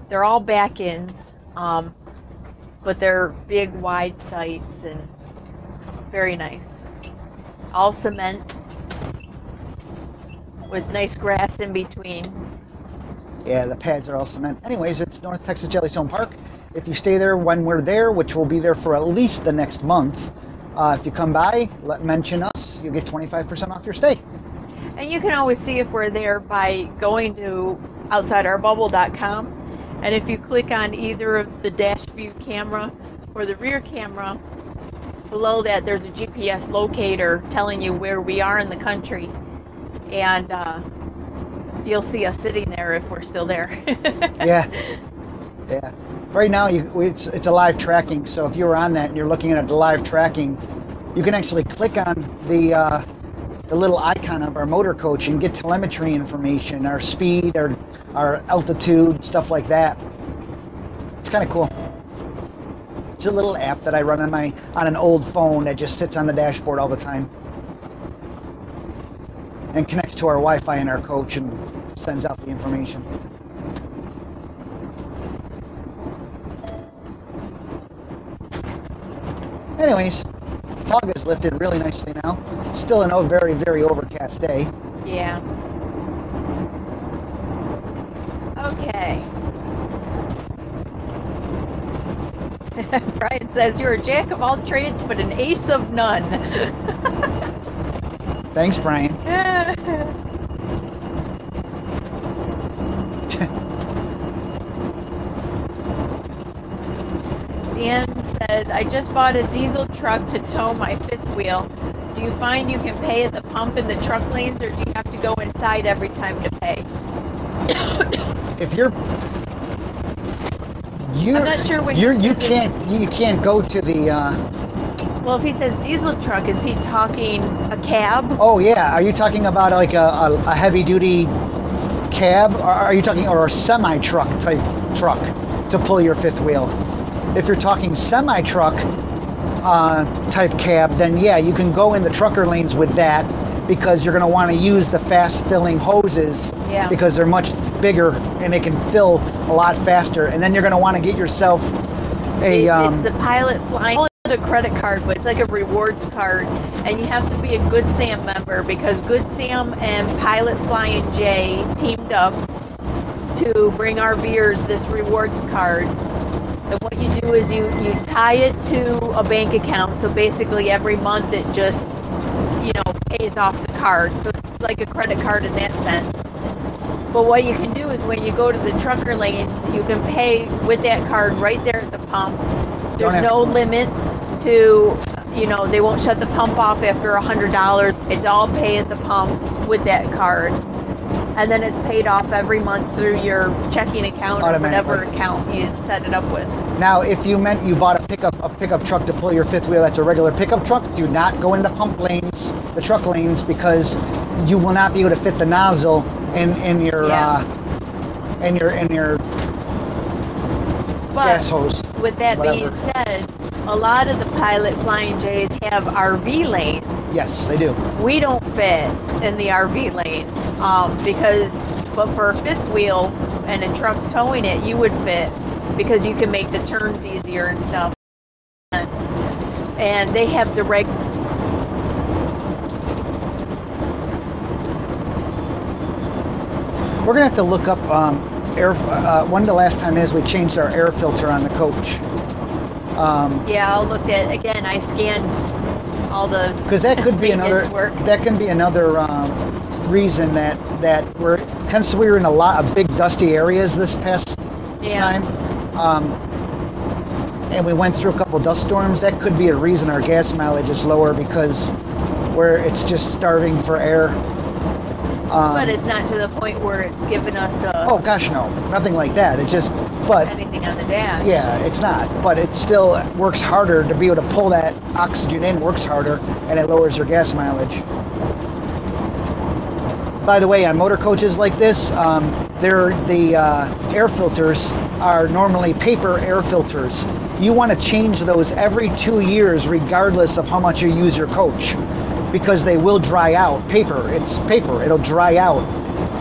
They're all back-ends, but they're big, wide sites and very nice. All cement with nice grass in between. Yeah, the pads are all cement. Anyways, it's North Texas Jellystone Park. If you stay there when we're there, which we'll be there for at least the next month, if you come by, mention us, you'll get 25% off your stay. And you can always see if we're there by going to OutsideOurBubble.com. And if you click on either of the dash view camera or the rear camera, below that there's a GPS locator telling you where we are in the country. And you'll see us sitting there if we're still there. Yeah. Right now, it's a live tracking, so if you were on that and you're looking at the live tracking, you can actually click on the little icon of our motor coach and get telemetry information, our speed, our altitude, stuff like that. It's kind of cool. It's a little app that I run on an old phone that just sits on the dashboard all the time and connects to our Wi-Fi in our coach and sends out the information. Anyways, fog has lifted really nicely now. Still a very, very overcast day. Yeah. Okay. Brian says, you're a jack of all trades, but an ace of none. Thanks, Brian. Dan says, I just bought a diesel truck to tow my fifth wheel. Do you find you can pay at the pump in the truck lanes, or do you have to go inside every time to pay? If I'm not sure when you can't go to the well, if he says diesel truck, is he talking a cab? Oh yeah, are you talking about like a heavy duty cab, or are you talking, or a semi truck type truck to pull your fifth wheel? If you're talking semi truck type cab, then yeah, you can go in the trucker lanes with that, because you're going to want to use the fast filling hoses, because they're much bigger and they can fill a lot faster. And then you're going to want to get yourself a it's the Pilot Flying. I call it a credit card, but it's like a rewards card, and you have to be a Good Sam member, because Good Sam and Pilot Flying J teamed up to bring RVers this rewards card. And what you do is you tie it to a bank account, so basically every month it just pays off the card, so it's like a credit card in that sense. But what you can do is when you go to the trucker lanes, you can pay with that card right there at the pump. There's no limits to, they won't shut the pump off after $100. It's all pay at the pump with that card. and then it's paid off every month through your checking account or whatever Automatically. account you set it up with. Now, if you meant you bought a pickup truck to pull your fifth wheel, that's a regular pickup truck. Do not go in the pump lanes, the truck lanes, because you will not be able to fit the nozzle in your But gas hose. with that whatever. being said, a lot of the Pilot Flying J's have RV lanes. Yes, they do. We don't fit in the RV lane but for a fifth wheel and a truck towing it, you would fit because you can make the turns easier and stuff. And they have the We're gonna have to look up air. When the last time is we changed our air filter on the coach. Yeah, I'll look at again. I scanned all the Because that could be another. maintenance work. That can be another reason that we're, since we were in a lot of big dusty areas this past time, and we went through a couple dust storms. That could be a reason our gas mileage is lower because it's just starving for air. But it's not to the point where it's giving us Oh gosh, no, nothing like that. It's just, but anything on the dash. yeah, it's not. But it still works harder to be able to pull that oxygen in. Works harder, and it lowers your gas mileage. By the way, on motor coaches like this, the air filters are normally paper air filters. You want to change those every 2 years, regardless of how much you use your coach, because they will dry out. It's paper, it'll dry out.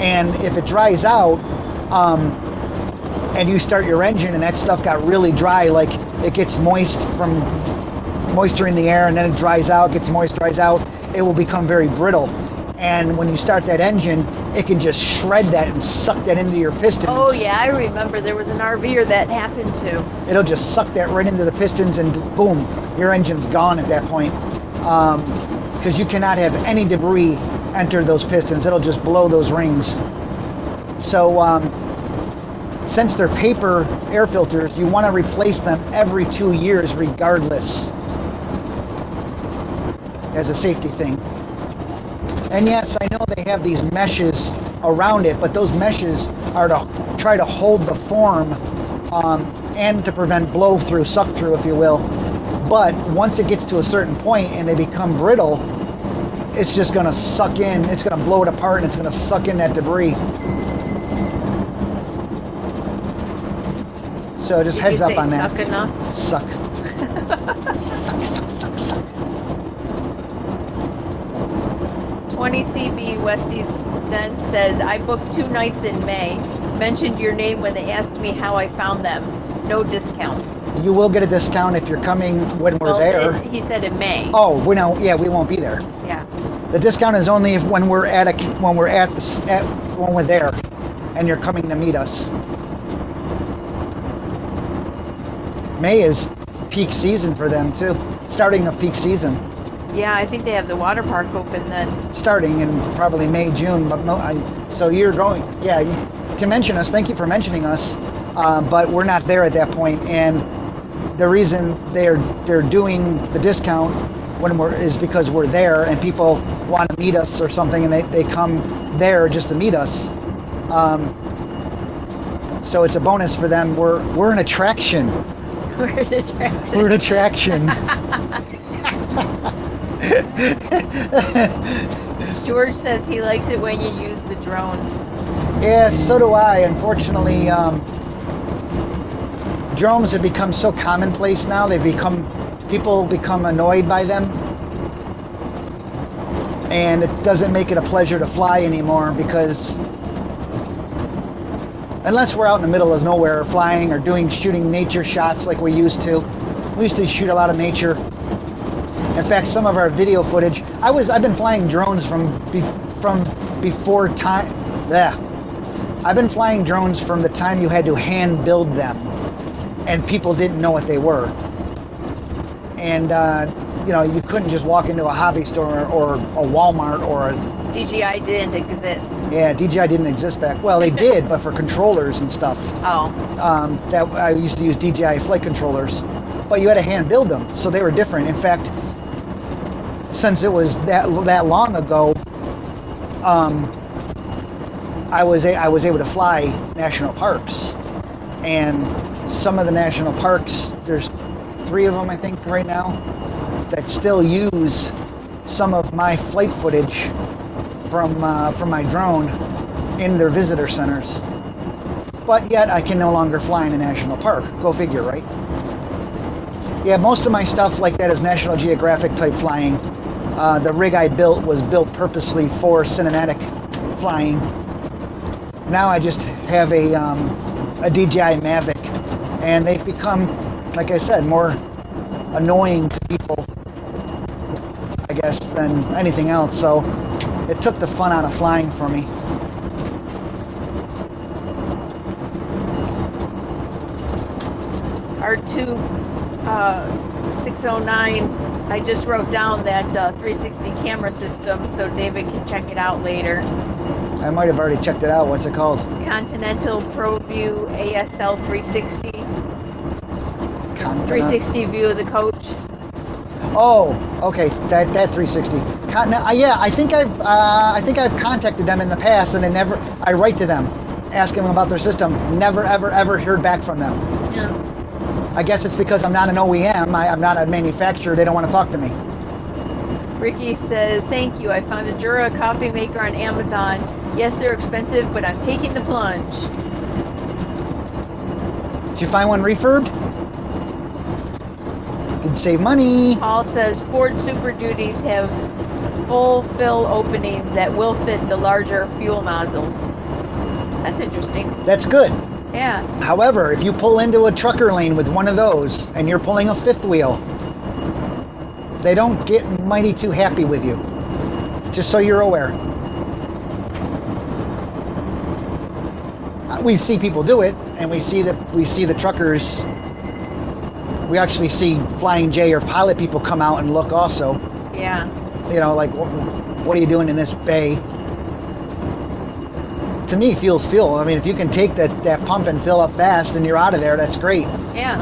And if it dries out, and you start your engine and that stuff got really dry, like it gets moist from moisture in the air and then it dries out, gets moist, dries out, it will become very brittle. And when you start that engine, it can just shred that and suck that into your pistons. Oh yeah, I remember there was an RVer that happened to. It'll just suck that right into the pistons and boom, your engine's gone at that point. Because you cannot have any debris enter those pistons. It'll just blow those rings. So since they're paper air filters, you want to replace them every 2 years regardless, as a safety thing. And yes, I know they have these meshes around it, but those meshes are to try to hold the form and to prevent blow through, suck through, if you will. But once it gets to a certain point and they become brittle, it's just going to suck in, it's going to blow it apart, and it's going to suck in that debris. So just heads up on that. Suck enough? Suck. Suck. 20CB Westie's Den says, I booked 2 nights in May. Mentioned your name when they asked me how I found them. No discount. You will get a discount if you're coming when we're there. He said in May. Oh, we won't be there. Yeah. The discount is only when we're there, and you're coming to meet us. May is peak season for them too. Starting of peak season. Yeah, I think they have the water park open then. Starting in probably May, June. But so you're going. Yeah, you can mention us. Thank you for mentioning us. But we're not there at that point, and the reason they're doing the discount is because we're there and people want to meet us or something, and they come there just to meet us. So it's a bonus for them. We're an attraction. We're an attraction. We're an attraction. George says he likes it when you use the drone. Yeah, so do I. Unfortunately, drones have become so commonplace now. People become annoyed by them, and it doesn't make it a pleasure to fly anymore, because unless we're out in the middle of nowhere flying or shooting nature shots like we used to. We used to shoot a lot of nature. In fact, some of our video footage, I've been flying drones from before time. Yeah. I've been flying drones from the time you had to hand build them, and people didn't know what they were. And you couldn't just walk into a hobby store or a Walmart or a DJI didn't exist. Yeah, DJI didn't exist back. Well, they did, but for controllers and stuff. Oh. That I used to use DJI flight controllers, but you had to hand build them, so they were different. In fact, since it was that long ago, I was able to fly national parks, and some of the national parks, there's 3 of them I think right now that still use some of my flight footage from my drone in their visitor centers. But yet I can no longer fly in a national park. Go figure, right? Yeah, most of my stuff like that is National Geographic type flying. The rig I built was built purposely for cinematic flying. Now I just have a DJI Mavic, and they've become, like I said, more annoying to people, I guess, than anything else. So it took the fun out of flying for me. R2 609, I just wrote down that 360 camera system so David can check it out later. I might have already checked it out. What's it called? Continental ProView ASL 360. Continental. 360 view of the coach. Oh, okay, that 360. Yeah, I think I've contacted them in the past, and I write to them, asking them about their system. Never, ever heard back from them. Yeah. I guess it's because I'm not an OEM. I'm not a manufacturer. They don't want to talk to me. Ricky says, thank you. I found a Jura coffee maker on Amazon. Yes, they're expensive, but I'm taking the plunge. Did you find one refurbed? You can save money. Paul says Ford Super Duties have full fill openings that will fit the larger fuel nozzles. That's interesting. That's good. Yeah. However, if you pull into a trucker lane with one of those and you're pulling a fifth wheel, they don't get mighty too happy with you. Just so you're aware. We see people do it, and we see the truckers. We actually see Flying J or pilot people come out and look also. Yeah. You know, like, what are you doing in this bay? To me, fuel's fuel. I mean, if you can take that pump and fill up fast and you're out of there, that's great. Yeah.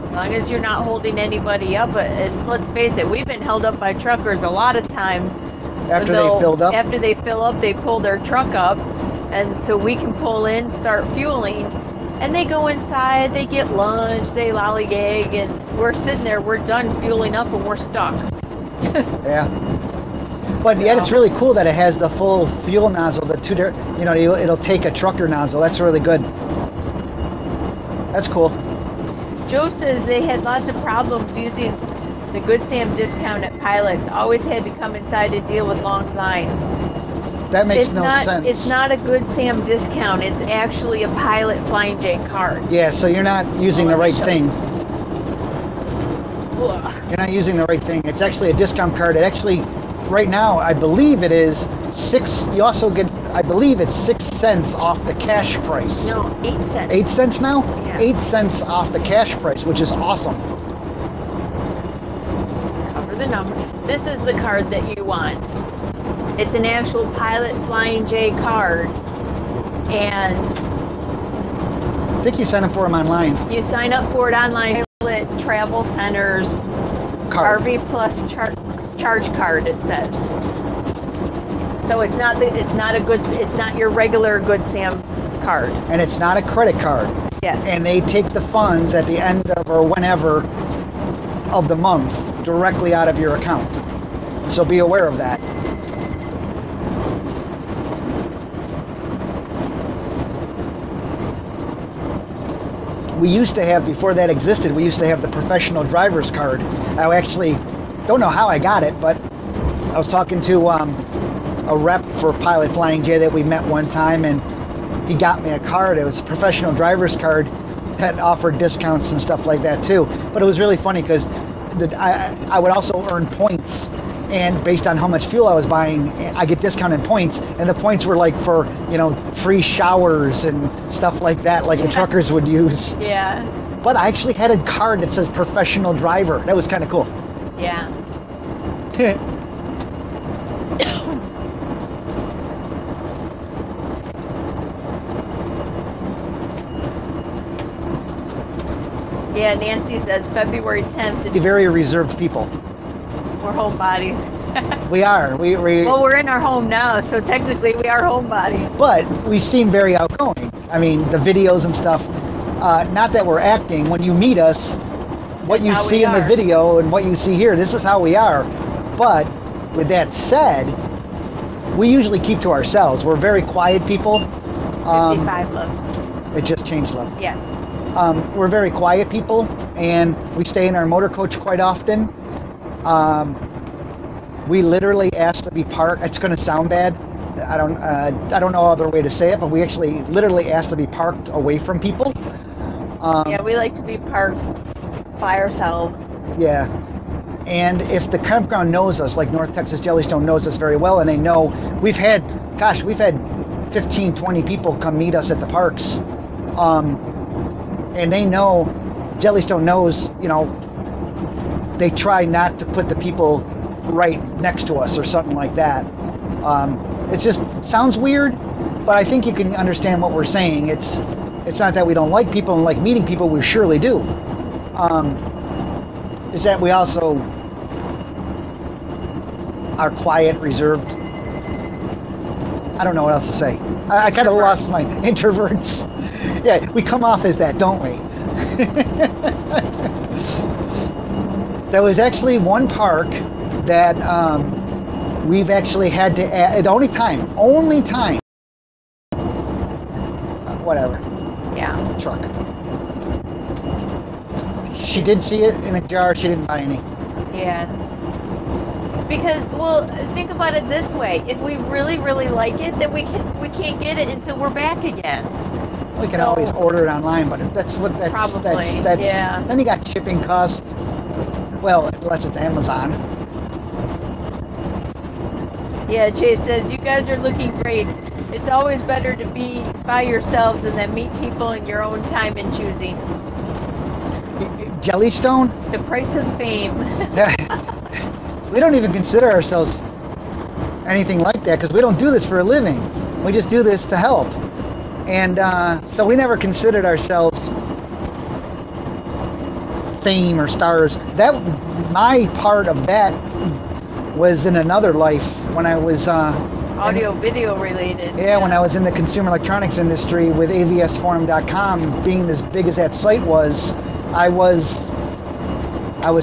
As long as you're not holding anybody up. And let's face it, we've been held up by truckers a lot of times. After they filled up? After they fill up, they pull their truck up. And so we can pull in, start fueling. And they go inside, they get lunch, they lollygag, and we're sitting there, we're done fueling up and we're stuck. Yeah. But yet it's really cool that it has the full fuel nozzle, it'll take a trucker nozzle. That's really good. That's cool. Joe says they had lots of problems using the Good Sam discount at Pilots. Always had to come inside to deal with long lines. That makes no sense. It's not a Good Sam discount. It's actually a Pilot Flying J card. Yeah, so you're not using the right thing. Ugh. You're not using the right thing. It's actually a discount card. It actually, right now, I believe it is 6. You also get, I believe it's 6 cents off the cash price. No, 8 cents. 8 cents now? Yeah. 8 cents off the cash price, which is awesome. Cover the number. This is the card that you want. It's an actual Pilot Flying J card, and I think you sign up for them online. you sign up for it online. Pilot Travel Centers Card. RV Plus charge card. It says. So it's not your regular Good Sam card. And it's not a credit card. Yes. And they take the funds at the end of or whenever of the month directly out of your account. So be aware of that. We used to have, before that existed, we used to have the professional driver's card. I actually don't know how I got it, but I was talking to a rep for Pilot Flying J that we met one time, and he got me a card. It was a professional driver's card that offered discounts and stuff like that too. But it was really funny because I would also earn points, and based on how much fuel I was buying, I get discounted points, and the points were like for, free showers and stuff like that, like the truckers would use. Yeah. But I actually had a card that says professional driver. That was kind of cool. Yeah. Yeah, Nancy says February 10th. Very reserved people. We're homebodies. We are. Well, we're in our home now, so technically we are homebodies. But we seem very outgoing. I mean, the videos and stuff. Not that we're acting. When you meet us, what you see in the video and what you see here, this is how we are. But with that said, we usually keep to ourselves. We're very quiet people. It's 55, love. It just changed, love. Yeah. We're very quiet people, and we stay in our motor coach quite often. We literally ask to be parked. It's going to sound bad. I don't know other way to say it, but we actually literally ask to be parked away from people. Yeah, we like to be parked by ourselves. Yeah. And if the campground knows us, like North Texas Jellystone knows us very well, and they know we've had 15, 20 people come meet us at the parks. And they know, Jellystone knows, they try not to put the people right next to us or something like that. It just sounds weird, but I think you can understand what we're saying. It's not that we don't like people and like meeting people, we surely do. Is that we also are quiet, reserved. I don't know what else to say. I kind of lost my introverts. Yeah, we come off as that, don't we? There was actually one park that we've actually had to add, only time, whatever. Yeah. Truck. She did see it in a jar, she didn't buy any. Yes. Because, well, think about it this way. If we really, really like it, then we can't get it until we're back again. We can always order it online, but that's yeah. Then you got shipping costs. Well, unless it's Amazon. Yeah, Jay says, you guys are looking great. It's always better to be by yourselves and then meet people in your own time and choosing. Jellystone? The price of fame. We don't even consider ourselves anything like that because we don't do this for a living. We just do this to help. And so we never considered ourselves fame or stars. My part of that was in another life when I was audio video related. Yeah, when I was in the consumer electronics industry with avsforum.com, being as big as that site was, I was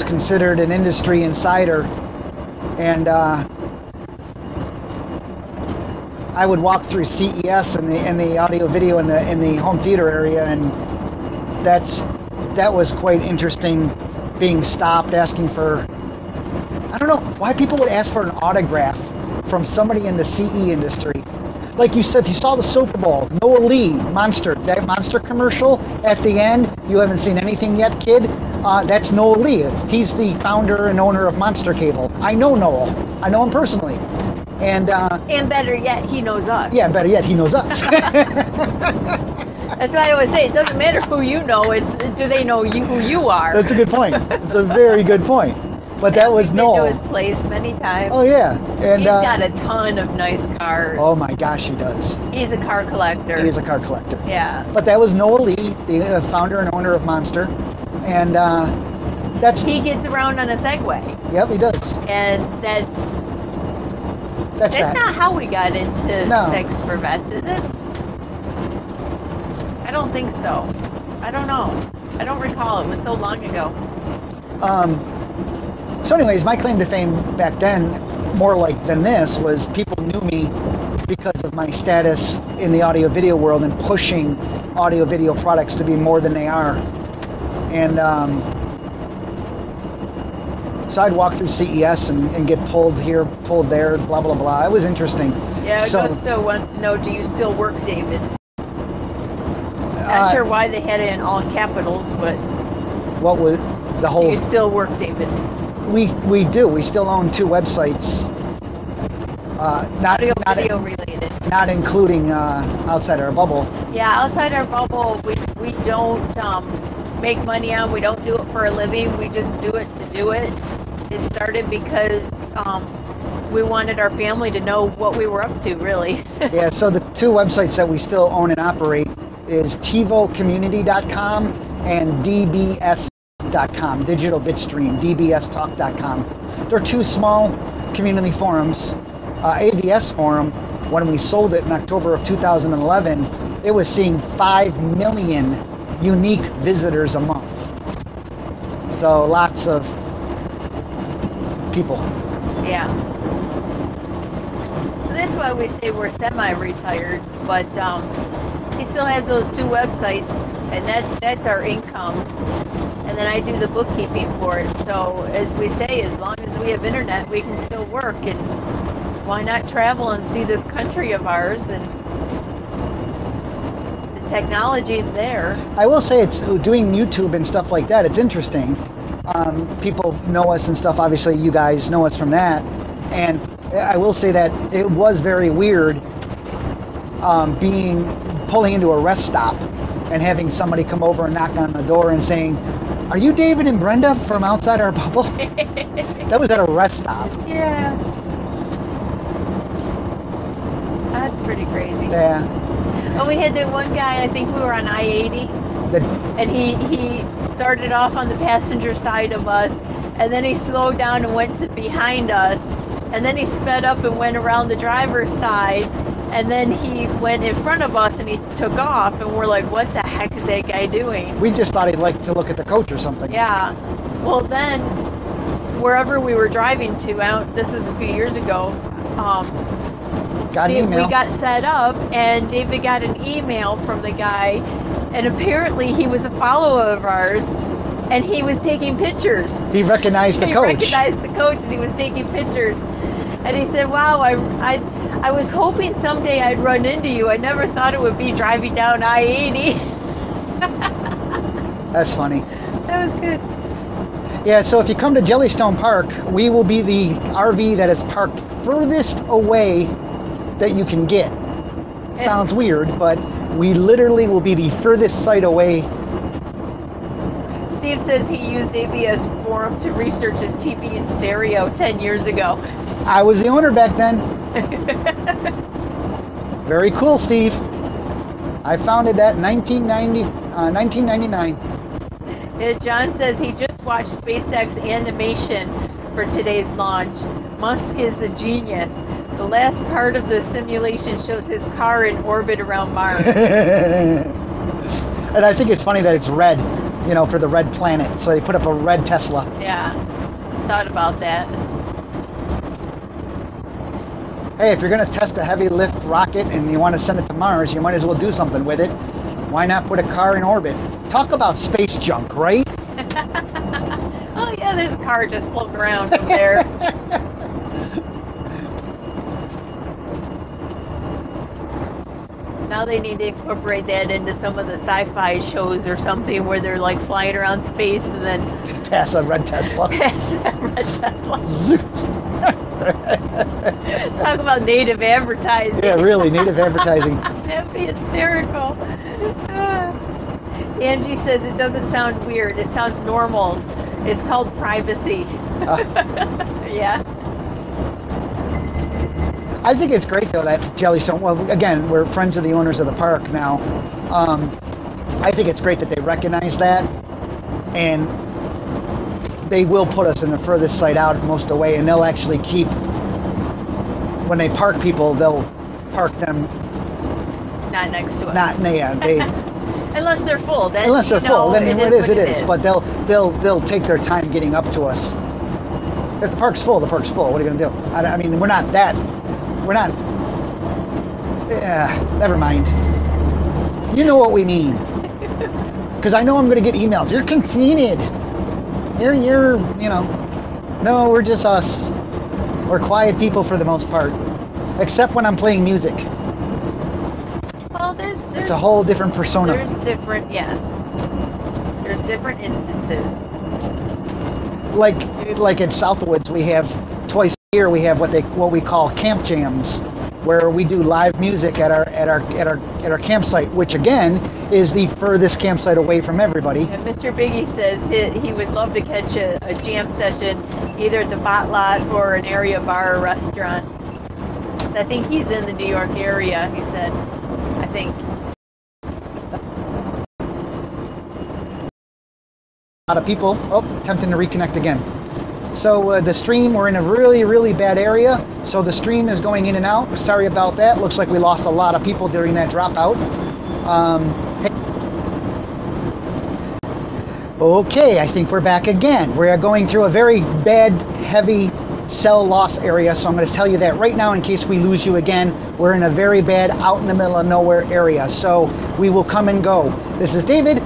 considered an industry insider, and I would walk through CES and the audio video in the home theater area, and that was quite interesting, being stopped asking for, I don't know why people would ask for an autograph from somebody in the CE industry. Like you said, if you saw the Super Bowl, Noah Lee, Monster, that Monster commercial at the end, you haven't seen anything yet, kid? That's Noah Lee. He's the founder and owner of Monster Cable. I know Noah. I know him personally. And better yet, he knows us. Yeah, better yet, he knows us. That's why I always say, it doesn't matter who you know, it's do they know who you are. That's a good point. It's a very good point. But that was Noah. We've been to his place many times. Oh yeah, and he's got a ton of nice cars. Oh my gosh, he does. He's a car collector. He is a car collector. Yeah. But that was Noah Lee, the founder and owner of Monster, and he gets around on a Segway. Yep, he does. And that's not how we got into Sex for Vets, is it? I don't think so. I don't know. I don't recall. It was so long ago. So anyways, my claim to fame back then, more like than this, was people knew me because of my status in the audio video world and pushing audio video products to be more than they are. And so I'd walk through CES and get pulled here, pulled there, blah, blah, blah. It was interesting. Yeah, Gusto wants to know, do you still work, David? Not sure why they had it in all capitals, but... What was the whole... Do you still work, David? We do. We still own 2 websites. Not video related. Not including outside our bubble. Yeah, outside our bubble, we don't make money on. We don't do it for a living. We just do it to do it. It started because we wanted our family to know what we were up to, really. Yeah, so the 2 websites that we still own and operate is TivoCommunity.com and DBS.com, Digital Bitstream, DBSTalk.com. They're 2 small community forums, AVS forum, when we sold it in October of 2011, it was seeing 5 million unique visitors a month. So lots of people. Yeah. So that's why we say we're semi-retired, but he still has those 2 websites, and that's our income. And then I do the bookkeeping for it. So as we say, as long as we have internet, we can still work. And why not travel and see this country of ours? And the technology's there. I will say, it's doing YouTube and stuff like that. It's interesting. People know us and stuff. Obviously, you guys know us from that. And I will say that it was very weird pulling into a rest stop and having somebody come over and knock on the door and saying, "Are you David and Brenda from outside our bubble?" That was at a rest stop. Yeah. That's pretty crazy. Yeah. Oh, we had that one guy, I think we were on I-80, and he started off on the passenger side of us, and then he slowed down and went to behind us, and then he sped up and went around the driver's side, and then he went in front of us and he took off, and we're like, what the heck is that guy doing? We just thought he'd like to look at the coach or something. Yeah. Well, then, wherever we were driving to, this was a few years ago, we got set up, and David got an email from the guy, and apparently he was a follower of ours, and he was taking pictures. He recognized the coach. He recognized the coach, and he was taking pictures. And he said, wow, I was hoping someday I'd run into you. I never thought it would be driving down I-80. That's funny. That was good. Yeah, so if you come to Jellystone Park, we will be the RV that is parked furthest away that you can get. Sounds weird, but we literally will be the furthest site away. Steve says he used ABS Forum to research his TV and stereo 10 years ago. I was the owner back then. Very cool, Steve. I founded that in 1999. John says he just watched SpaceX animation for today's launch. Musk is a genius. The last part of the simulation shows his car in orbit around Mars. And I think it's funny that it's red, for the red planet. So they put up a red Tesla. Yeah, thought about that. Hey, if you're going to test a heavy lift rocket and you want to send it to Mars, you might as well do something with it. Why not put a car in orbit? Talk about space junk, right? Oh yeah, there's a car just floating around up there. Now they need to incorporate that into some of the sci-fi shows or something where they're like flying around space and then pass a red Tesla. Pass a red Tesla. Talk about native advertising. Yeah, really, native advertising. That'd be hysterical. Angie says it doesn't sound weird. It sounds normal. It's called privacy. Yeah. I think it's great though that Jellystone. Well, again, we're friends of the owners of the park now. I think it's great that they recognize that, and they will put us in the furthest site out most away, and they'll actually keep. When they park people, they'll park them. Not next to us. They. Unless they're full. Then, unless they're full, then it is. But they'll take their time getting up to us. If the park's full, the park's full. What are you gonna do? I mean, we're not that. We're not. Never mind. You know what we mean. Because I know I'm gonna get emails. You're conceited. You're. No, we're just us. We're quiet people for the most part, except when I'm playing music. Well, there's it's a whole different persona. There's different instances. Like in Southwoods, we have twice a year we have what we call camp jams, where we do live music at our campsite, which again is the furthest campsite away from everybody. And Mr. Biggie says he would love to catch a jam session either at the Bot Lot or an area bar or restaurant. So I think he's in the New York area, he said. I think. A lot of people. Oh, attempting to reconnect again. So the stream, we're in a really, really bad area. So the stream is going in and out. Sorry about that. Looks like we lost a lot of people during that dropout. Okay, I think we're back again. We are going through a very bad, heavy cell loss area. So I'm going to tell you that right now in case we lose you again. We're in a very bad, out in the middle of nowhere area. So we will come and go. This is David.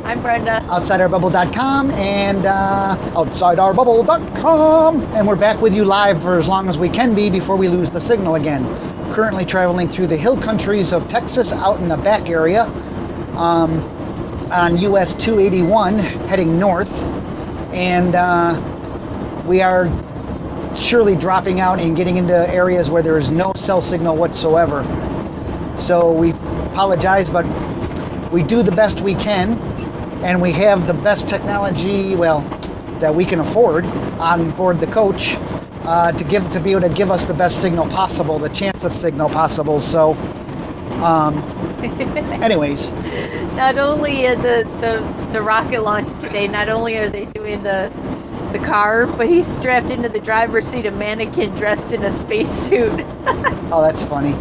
I'm Brenda. OutsideOurBubble.com and OutsideOurBubble.com. And we're back with you live for as long as we can be before we lose the signal again. Currently traveling through the hill countries of Texas out in the back area on US 281 heading north. And we are surely dropping out and getting into areas where there is no cell signal whatsoever. So we apologize, but we do the best we can. And we have the best technology, well, that we can afford on board the coach to be able to give us the best signal possible, the chance of signal possible. So, anyways. Not only the rocket launch today, not only are they doing the car, but he's strapped into the driver's seat a mannequin dressed in a spacesuit. Oh, that's funny.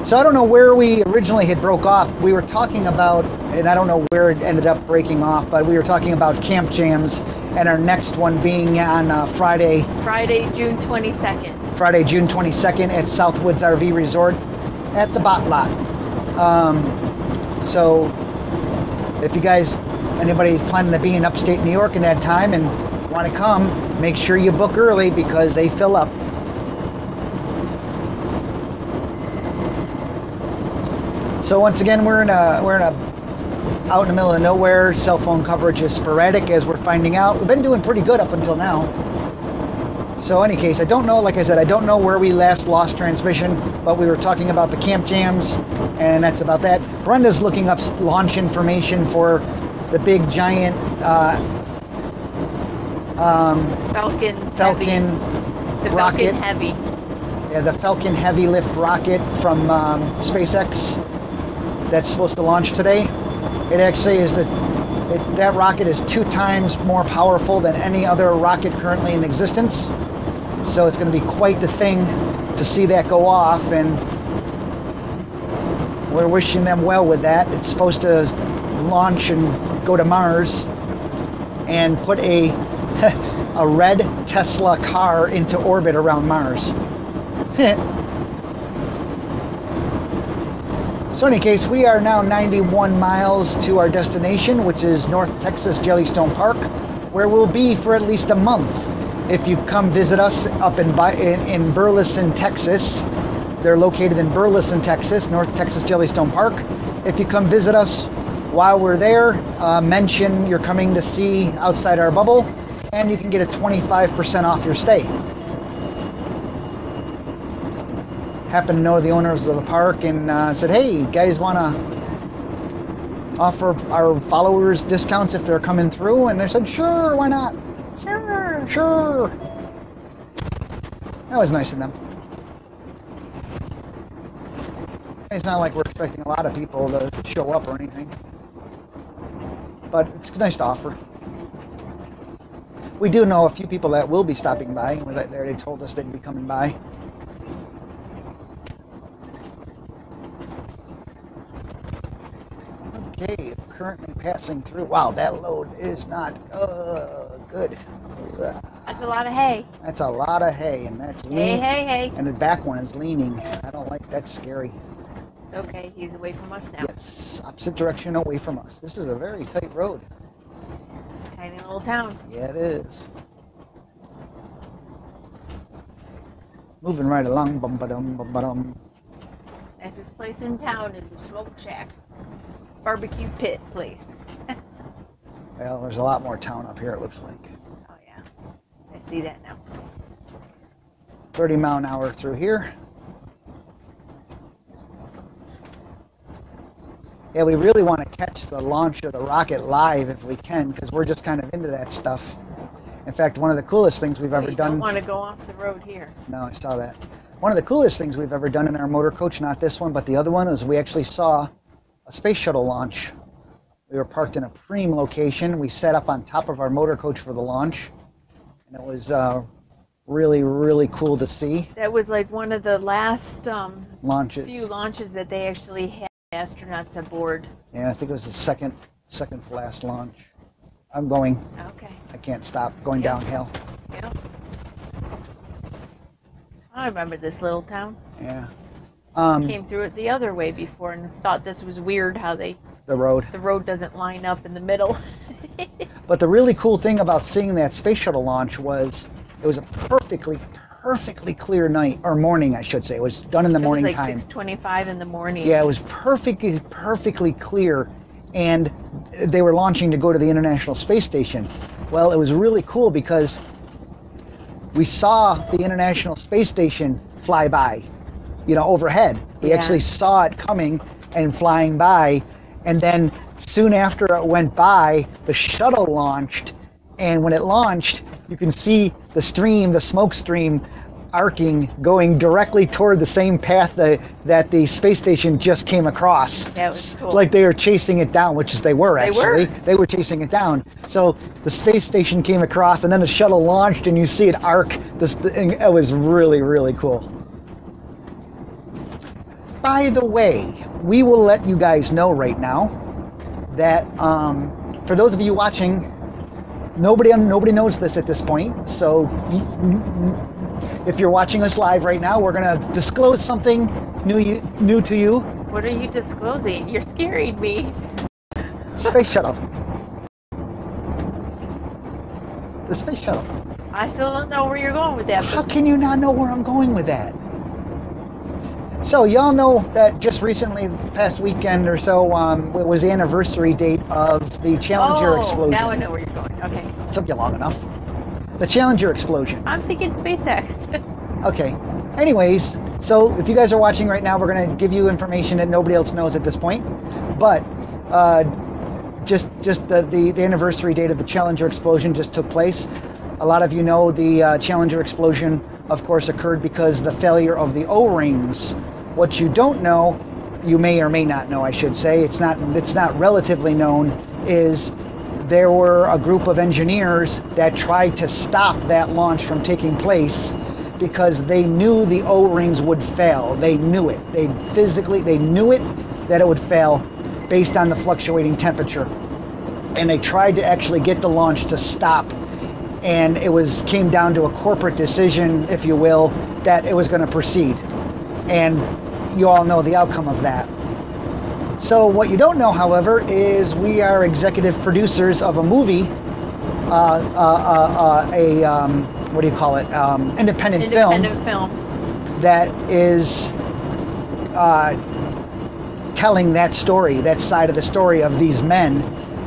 So I don't know where we originally had broke off. We were talking about, and I don't know where it ended up breaking off, but we were talking about camp jams and our next one being on Friday, June 22nd. Friday, June 22nd at Southwoods RV Resort at the Bot Lot. So if you guys, anybody's planning to be in upstate New York in that time and want to come, make sure you book early because they fill up. So once again, we're in a out in the middle of nowhere. Cell phone coverage is sporadic, as we're finding out. We've been doing pretty good up until now. So in any case, I don't know, like I said, I don't know where we last lost transmission, but we were talking about the camp jams, and that's about that. Brenda's looking up launch information for the big giant Falcon rocket. Falcon Heavy. Yeah, the Falcon Heavy lift rocket from SpaceX that's supposed to launch today. It actually is that rocket is 2 times more powerful than any other rocket currently in existence. So it's going to be quite the thing to see that go off, and we're wishing them well with that. It's supposed to launch and go to Mars and put a red Tesla car into orbit around Mars. So in any case, we are now 91 miles to our destination, which is North Texas Jellystone Park, where we'll be for at least a month. If you come visit us up in Burleson, Texas, they're located in Burleson, Texas, North Texas Jellystone Park. If you come visit us while we're there, mention you're coming to see Outside Our Bubble, and you can get a 25% off your stay. Happened to know the owners of the park and said, hey, you guys want to offer our followers discounts if they're coming through? And they said, sure, why not? Sure. That was nice of them. It's not like we're expecting a lot of people to show up or anything, but it's nice to offer. We do know a few people that will be stopping by. They already told us they'd be coming by. Okay, currently passing through. Wow, that load is not good. That's a lot of hay. That's a lot of hay, and that's leaning. Hey. And the back one is leaning. I don't like that. Scary. Okay, he's away from us now. Yes, opposite direction away from us. This is a very tight road. It's a tiny little town. Yeah, it is. Moving right along. Bum ba dum bum ba dum. Nicest place in town is the Smoke Shack barbecue pit place. Well, there's a lot more town up here, it looks like. Oh yeah, I see that now. 30 mile an hour through here. Yeah, we really want to catch the launch of the rocket live if we can, because we're just kind of into that stuff. In fact, one of the coolest things we've ever done... You don't want to go off the road here. No, I saw that. One of the coolest things we've ever done in our motor coach, not this one, but the other one, is we actually saw a space shuttle launch. We were parked in a prime location. We set up on top of our motor coach for the launch, and it was really, really cool to see. That was like one of the last Launches. few launches that they actually had astronauts aboard. Yeah, I think it was the second to last launch. I'm going. Okay. I can't stop going Yep. downhill. Yep. I remember this little town. Yeah. Came through it the other way before and thought this was weird how the road doesn't line up in the middle. But the really cool thing about seeing that space shuttle launch was it was a perfectly clear night, or morning, I should say. It was done in the morning It was like time. 6:25 in the morning. Yeah, it was perfectly clear, and they were launching to go to the International Space Station. Well, it was really cool because we saw the International Space Station fly by, overhead. We Yeah. actually saw it coming and flying by, and then soon after it went by, the shuttle launched, and when it launched, you can see the smoke stream arcing, going directly toward the same path that the space station just came across. That was cool. Like they were chasing it down, which is they were actually. They were. They were chasing it down. So the space station came across, and then the shuttle launched, and you see it arc. It was really, really cool. By the way, we will let you guys know right now that for those of you watching, nobody knows this at this point. So if you're watching us live right now, we're going to disclose something new to you. What are you disclosing? You're scaring me. Space shuttle. The space shuttle. I still don't know where you're going with that. How can you not know where I'm going with that? So y'all know that just recently, past weekend or so, it was the anniversary date of the Challenger explosion. Now I know where you're going. Okay. Took you long enough. The Challenger explosion. I'm thinking SpaceX. Okay. Anyways, so if you guys are watching right now, we're going to give you information that nobody else knows at this point. But just the anniversary date of the Challenger explosion just took place. A lot of you know the Challenger explosion, of course, occurred because the failure of the O-rings. What you don't know, you may or may not know, I should say, it's not relatively known, is there were a group of engineers that tried to stop that launch from taking place because they knew the O-rings would fail. They knew it. They knew it that it would fail based on the fluctuating temperature. And they tried to actually get the launch to stop. And it came down to a corporate decision, if you will, that it was going to proceed. And you all know the outcome of that. So what you don't know, however, is we are executive producers of a movie, what do you call it? Independent film that is telling that story, that side of the story of these men.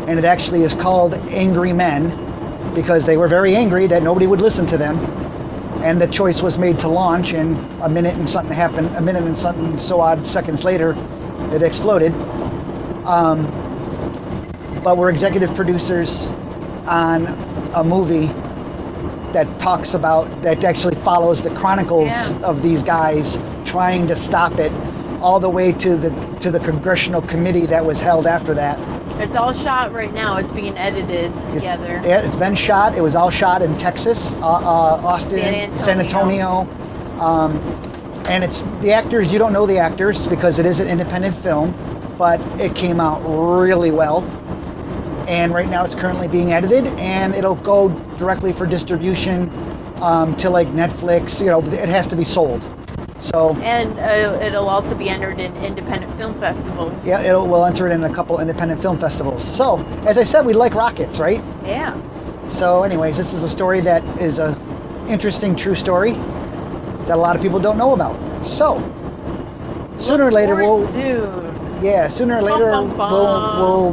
And it actually is called Angry Men, because they were very angry that nobody would listen to them. And the choice was made to launch, and a minute and something so odd seconds later, it exploded. But we're executive producers on a movie that actually follows the chronicles of these guys trying to stop it, all the way to the congressional committee that was held after that. It's all shot right now. It's being edited together. It's been shot. It was all shot in Texas, Austin, San Antonio. And it's the actors, you don't know the actors because it is an independent film, but it came out really well. And right now it's currently being edited, and it'll go directly for distribution to like Netflix. It has to be sold. So, and it'll also be entered in independent film festivals. Yeah, we'll enter it in a couple independent film festivals. So, as I said, we like rockets, right? Yeah. So anyways, this is a story that is a interesting true story that a lot of people don't know about. So, sooner or later we'll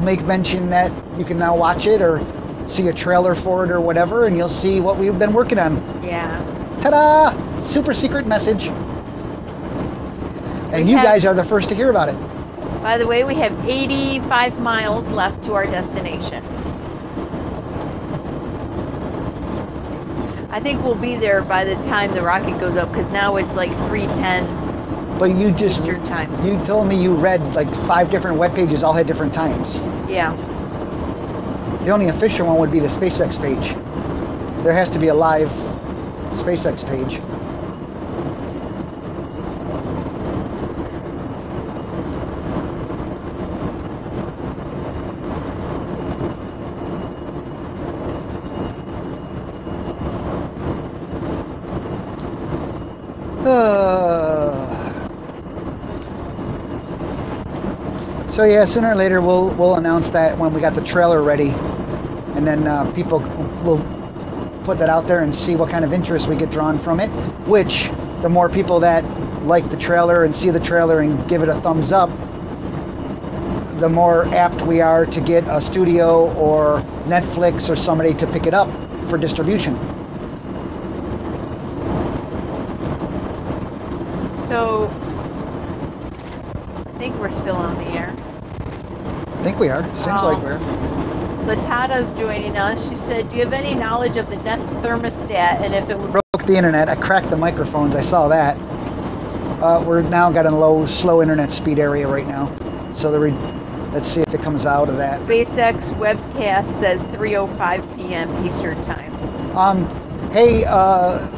make mention that you can now watch it or see a trailer for it or whatever, and you'll see what we've been working on. Yeah. Ta-da! Super secret message. And you guys are the first to hear about it. By the way, we have 85 miles left to our destination. I think we'll be there by the time the rocket goes up, because now it's like 3:10 But you just Eastern time. You told me you read like 5 different web pages, all had different times. Yeah. The only official one would be the SpaceX page. There has to be a live SpaceX page. So yeah, sooner or later we'll announce that when we got the trailer ready, and then people will put that out there and see what kind of interest we get drawn from it. Which, the more people that like the trailer and see the trailer and give it a thumbs up, the more apt we are to get a studio or Netflix or somebody to pick it up for distribution. So, I think we're still on the air. I think we are. Seems like we're. Latada's joining us. She said, do you have any knowledge of the Nest thermostat and if it would... Broke the internet. I cracked the microphones. I saw that. We're now got a slow internet speed area right now. So let's see if it comes out of that. SpaceX webcast says 3:05 p.m. Eastern Time. Hey,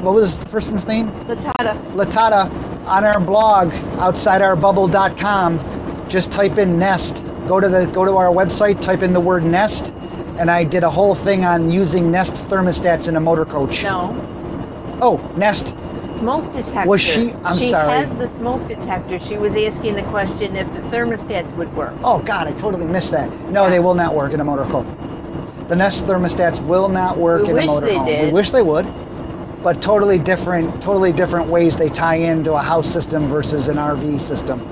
what was the person's name? Latada. On our blog, outsideourbubble.com, just type in Nest. Go to our website, type in the word Nest, and I did a whole thing on using Nest thermostats in a motor coach. No. Oh, Nest. Smoke detector. Was she? I'm she sorry. She has the smoke detector. She was asking the question if the thermostats would work. Oh God, I totally missed that. No, they will not work in a motor coach. The Nest thermostats will not work in a motor home. Did. We wish they would, but totally different ways they tie into a house system versus an RV system.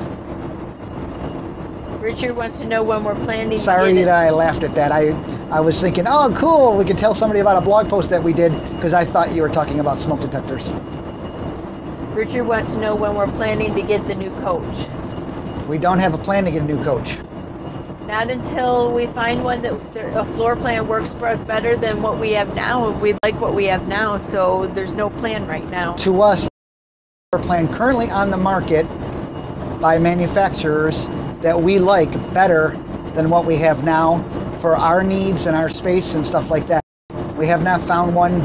Richard wants to know when we're planning. Sorry that I laughed at that. I was thinking, oh, cool, we could tell somebody about a blog post that we did, because I thought you were talking about smoke detectors. Richard wants to know when we're planning to get the new coach. We don't have a plan to get a new coach. Not until we find one that a floor plan works for us better than what we have now. We like what we have now, so there's no plan right now. To us, the floor plan currently on the market by manufacturers that we like better than what we have now for our needs and our space and stuff like that. We have not found one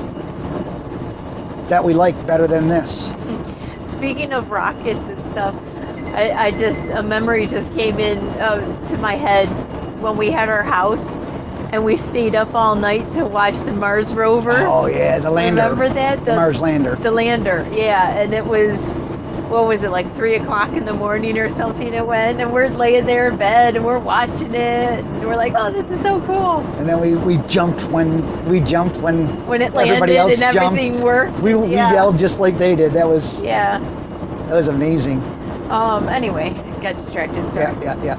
that we like better than this. Speaking of rockets and stuff, a memory just came in to my head when we had our house and we stayed up all night to watch the Mars rover. Oh yeah, the lander. Remember that? The Mars lander. The lander, yeah. And it was, what was it, like 3 o'clock in the morning or something it went, and we're laying there in bed and we're watching it and we're like, oh, this is so cool. And then we jumped when it everybody landed else and jumped. everything worked. We yelled just like they did. That was amazing. Anyway, got distracted, sorry. Yeah.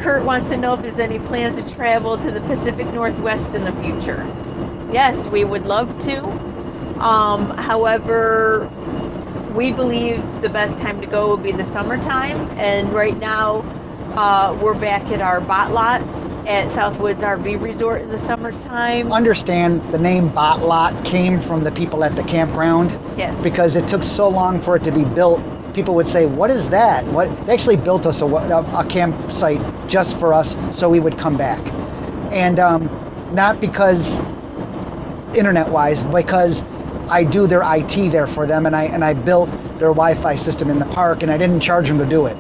Kurt wants to know if there's any plans to travel to the Pacific Northwest in the future. Yes, we would love to. However, we believe the best time to go would be the summertime, and right now we're back at our bot lot at Southwoods RV Resort in the summertime. Understand the name bot lot came from the people at the campground. Yes. Because it took so long for it to be built. People would say, what is that? They actually built us a campsite just for us so we would come back. And not because internet-wise, because I do their IT there for them, and I built their Wi-Fi system in the park, and I didn't charge them to do it.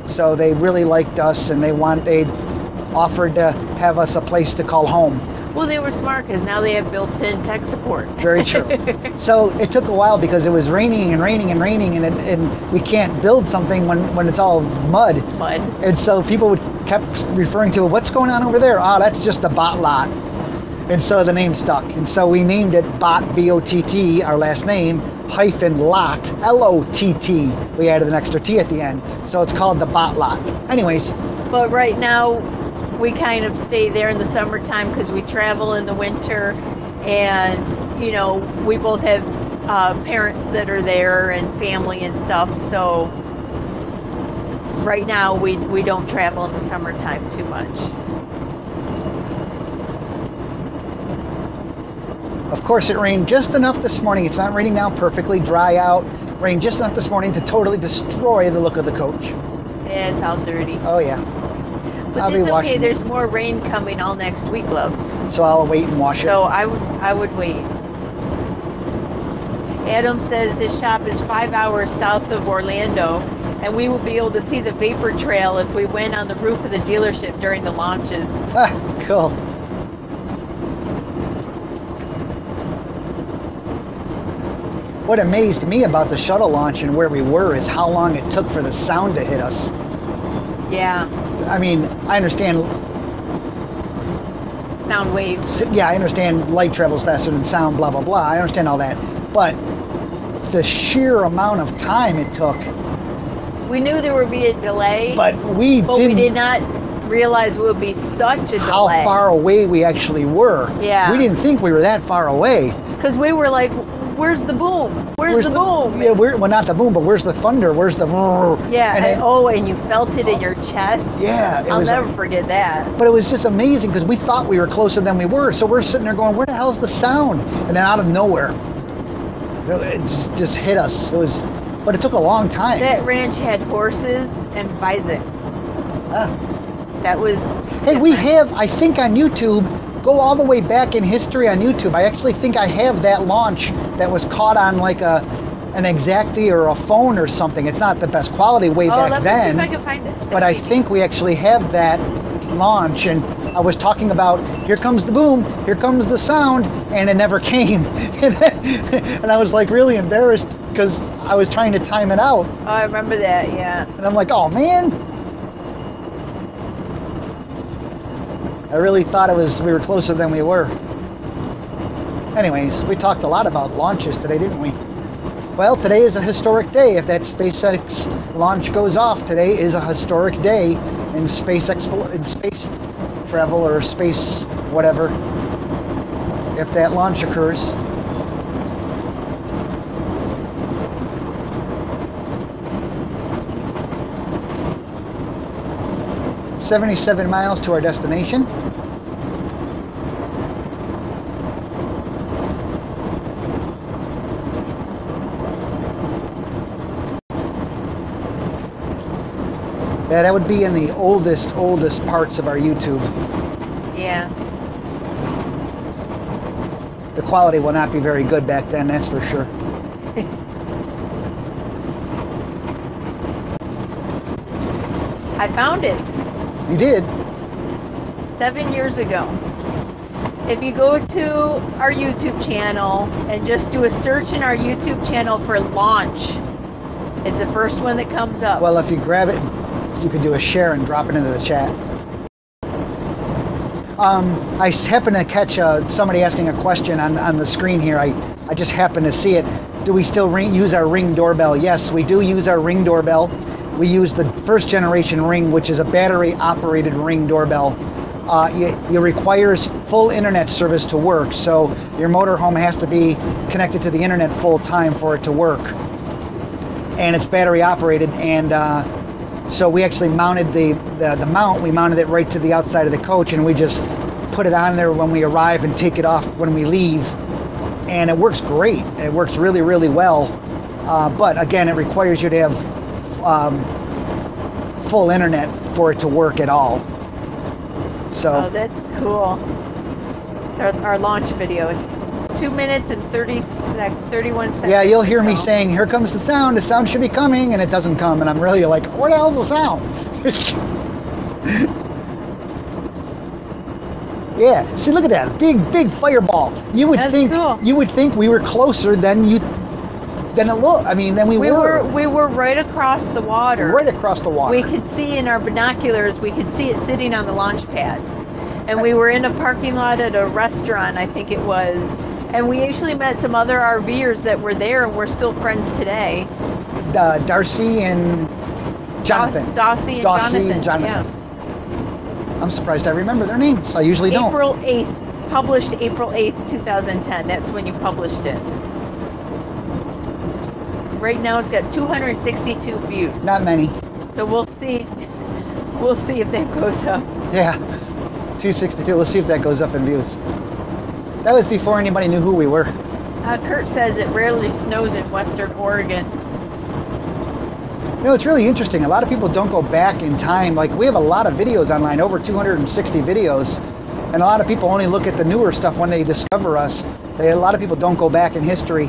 So they really liked us, and they offered to have us a place to call home. Well, they were smart because now they have built-in tech support. Very true. So it took a while because it was raining, and we can't build something when it's all mud. And so people kept referring to, what's going on over there? Oh, that's just the bot lot. And so the name stuck. And so we named it Bot, B-O-T-T, our last name, hyphen lot, L-O-T-T. We added an extra T at the end. So it's called the Bot Lot. Anyways. But right now, we kind of stay there in the summertime because we travel in the winter, and we both have parents that are there and family and stuff, so right now we don't travel in the summertime too much. Of course, it rained just enough this morning. It's not raining now, perfectly dry out. Rained just enough this morning to totally destroy the look of the coach. Yeah, it's all dirty. Oh yeah. But I'll be it's okay. washing it. There's more rain coming all next week, love. So I'll wait and wash it. So I would wait. Adam says his shop is 5 hours south of Orlando, and we will be able to see the vapor trail if we went on the roof of the dealership during the launches. Ah, cool. What amazed me about the shuttle launch and where we were is how long it took for the sound to hit us. Yeah, I mean, I understand. sound waves. Yeah, I understand light travels faster than sound, blah, blah, blah. I understand all that. But the sheer amount of time it took. We knew there would be a delay, But we did not realize it would be such a how delay. far away we actually were. Yeah. We didn't think we were that far away. Because we were like, where's the boom? Where's the boom? Yeah, well, not the boom, but where's the thunder? Where's the... Yeah, and and you felt it in your chest. Yeah, I'll never forget that. But it was just amazing because we thought we were closer than we were. So we're sitting there going, where the hell's the sound? And then out of nowhere, it just hit us. But it took a long time. That ranch had horses and bison. Ah. That was Hey, we different. have, I think on YouTube, go all the way back in history on YouTube. I actually think I have that launch that was caught on like an Exacti or a phone or something. It's not the best quality way back let then. me see if I can find it. But I think we actually have that launch, and I was talking about here comes the boom, here comes the sound, and it never came. And I was like really embarrassed because I was trying to time it out, Oh, I remember that, yeah. and I'm like, oh man. I really thought we were closer than we were. Anyways, we talked a lot about launches today, didn't we? Well, today is a historic day. If that SpaceX launch goes off, today is a historic day in space travel or space whatever. If that launch occurs. "77 miles to our destination." Yeah, that would be in the oldest parts of our YouTube. Yeah. The quality will not be very good back then, that's for sure. I found it You did? 7 years ago. If you go to our YouTube channel and just do a search in our YouTube channel for launch, it's the first one that comes up. Well, if you grab it, you could do a share and drop it into the chat. I happened to catch somebody asking a question on the screen here. I just happened to see it. Do we still use our Ring doorbell? Yes, we do use our Ring doorbell. We use the first generation Ring, which is a battery operated Ring doorbell. It requires full internet service to work, so your motorhome has to be connected to the internet full time for it to work. And it's battery operated, and so we actually mounted the mount. We mounted it right to the outside of the coach, and we just put it on there when we arrive and take it off when we leave. And it works great. It works really, really well. But again, it requires you to have full internet for it to work at all. So. Oh, that's cool. Our launch videos. 2 minutes and 31 seconds. Yeah, you'll hear me so. saying, here comes the sound. The sound should be coming, and it doesn't come. And I'm really like, where the hell's the sound? Yeah, see, look at that big fireball. You would That's think cool. you would think we were closer than it looked. I mean, than we were. We were right across the water. Right across the water. We could see in our binoculars. We could see it sitting on the launch pad, and we were in a parking lot at a restaurant, I think it was. And we actually met some other RVers that were there, and we're still friends today. Darcy and Jonathan. Dossie and Jonathan. Yeah. I'm surprised I remember their names. I usually don't. April 8th, published April 8th, 2010. That's when you published it. Right now it's got 262 views. Not many. So we'll see if that goes up. Yeah, 262. We'll see if that goes up in views. That was before anybody knew who we were. Kurt says it rarely snows in Western Oregon. You know, it's really interesting. A lot of people don't go back in time. Like, we have a lot of videos online, over 260 videos, and a lot of people only look at the newer stuff when they discover us. A lot of people don't go back in history.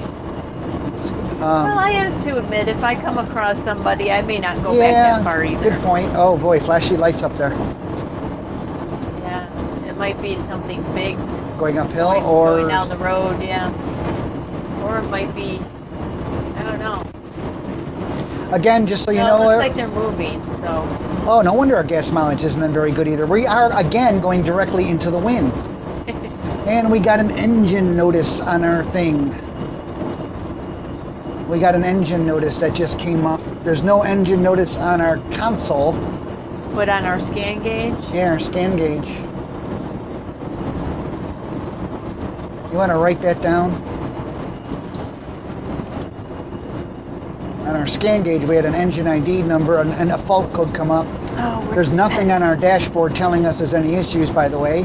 Well, I have to admit, if I come across somebody, I may not go back that far either. Good point. Oh boy, flashy lights up there. Yeah, it might be something big. Going uphill going down the road, yeah. Or it might be, I don't know. Again, just so you know, know, it looks like they're moving, so. Oh, no wonder our gas mileage isn't very good either. We are again going directly into the wind. And we got an engine notice on our thing. We got an engine notice that just came up. There's no engine notice on our console. But on our scan gauge? Yeah, our scan gauge. You want to write that down? On our scan gauge, we had an engine ID number and a fault code come up. Oh, there's nothing on our dashboard telling us there's any issues, by the way.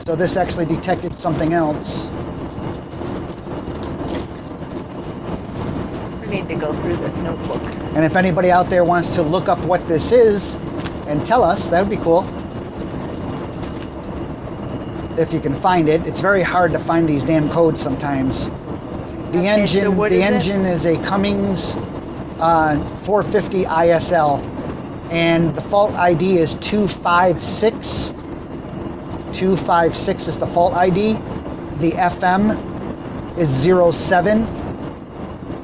So this actually detected something else. We need to go through this notebook. And if anybody out there wants to look up what this is and tell us, that would be cool. If you can find it. It's very hard to find these damn codes sometimes. The engine is a Cummins 450 ISL, and the fault ID is 256. 256 is the fault ID. The FM is 07,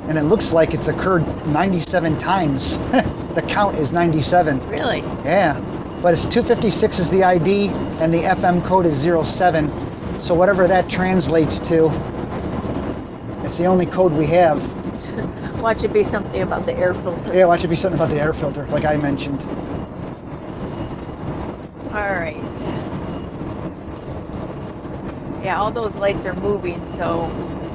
and it looks like it's occurred 97 times. The count is 97. Really? Yeah, but it's 256 is the ID, and the FM code is 07. So whatever that translates to, it's the only code we have. Watch it be something about the air filter. Yeah, watch it be something about the air filter, like I mentioned. All right. Yeah, all those lights are moving, so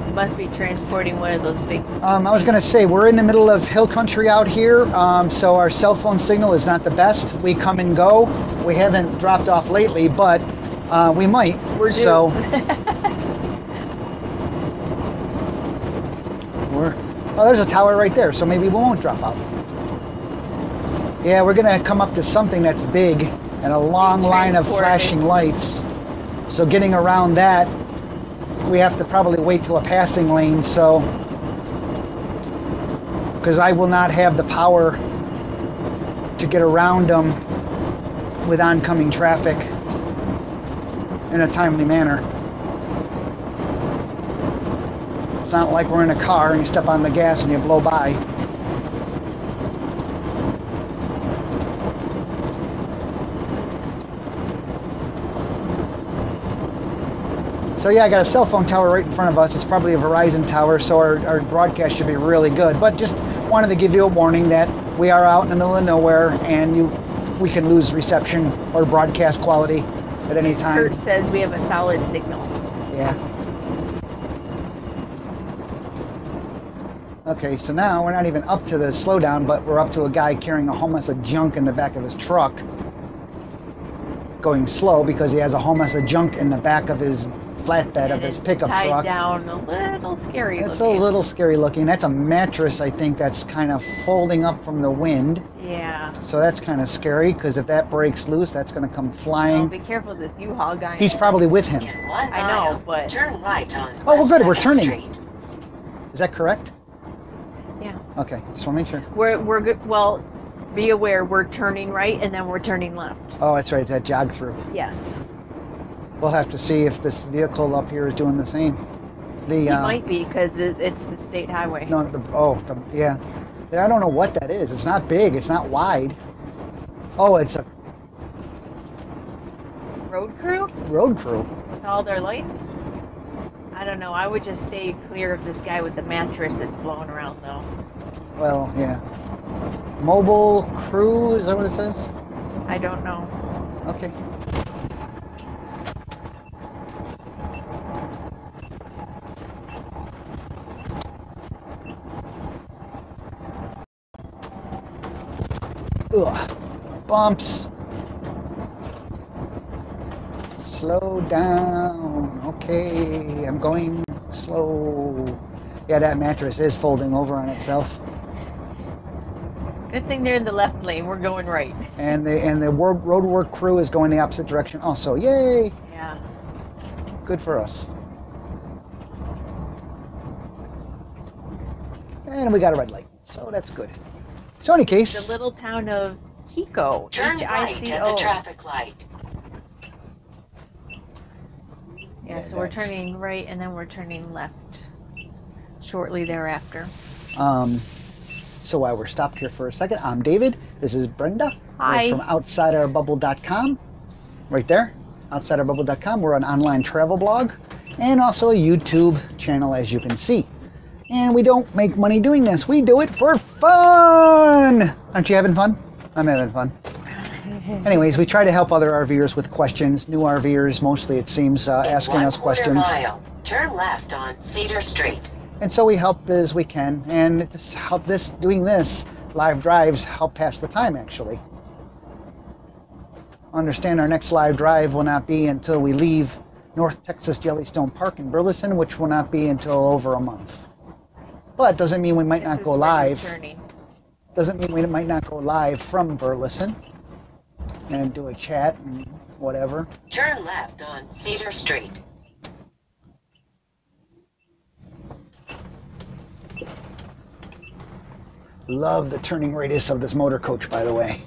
it must be transporting one of those big... I was going to say, we're in the middle of hill country out here, so our cell phone signal is not the best. We come and go. We haven't dropped off lately, but we might. We're due. So oh, there's a tower right there, so maybe we won't drop out. Yeah, we're going to come up to something that's big and a long line of flashing lights. So getting around that, we have to probably wait till a passing lane, so because I will not have the power to get around them with oncoming traffic in a timely manner. It's not like we're in a car and you step on the gas and you blow by. So yeah, I got a cell phone tower right in front of us. It's probably a Verizon tower, so our broadcast should be really good. But just wanted to give you a warning that we are out in the middle of nowhere and we can lose reception or broadcast quality at any time. Kurt says we have a solid signal. Yeah. Okay, so now we're not even up to the slowdown, but we're up to a guy carrying a whole mess of junk in the back of his truck. Going slow because he has a whole mess of junk in the back of his flatbed of his pickup tied truck. Down a little scary It's looking. a little scary looking. That's a mattress, I think, that's kind of folding up from the wind. Yeah. So that's kind of scary because if that breaks loose, that's going to come flying. Oh, be careful of this U-Haul guy. He's probably with him. I know, but turn right on Oh, well, good. We're West turning. 2nd Street. Is that correct? yeah, Okay, just want to make sure. we're good. Well, be aware we're turning right and then we're turning left. Oh, that's right. That jog through. Yes. We'll have to see if this vehicle up here is doing the same. It might be because it's the state highway. No, yeah. I don't know what that is. It's not big. It's not wide. Oh, it's a Road crew? road crew. With all their lights? I don't know. I would just stay clear of this guy with the mattress that's blowing around, though. Well, yeah. Mobile crew, is that what it says? I don't know. Okay. Ugh. Bumps. Slow down. Okay, I'm going slow. Yeah, that mattress is folding over on itself. Good thing they're in the left lane. We're going right. And the road work crew is going the opposite direction also. Yay! Yeah. Good for us. And we got a red light, so that's good. So in any case, The little town of Hico. Turn right at the H-I-C-O. traffic light. Yeah, so we're turning right and then we're turning left shortly thereafter. So while we're stopped here for a second, I'm David. This is Brenda. Hi. We're from OutsideOurBubble.com. Right there, OutsideOurBubble.com. We're an online travel blog and also a YouTube channel, as you can see. And we don't make money doing this. We do it for fun. Aren't you having fun? I'm having fun. Anyways, we try to help other RVers with questions. New RVers, mostly it seems, asking us questions. Mile. Turn left on Cedar Street. And so we help as we can, and doing this live drives help pass the time, actually. Understand our next live drive will not be until we leave North Texas Jellystone Park in Burleson, which will not be until over a month. But doesn't mean we might not go live. Doesn't mean we might not go live from Burleson and do a chat and whatever. Turn left on Cedar Street. Love the turning radius of this motor coach, by the way.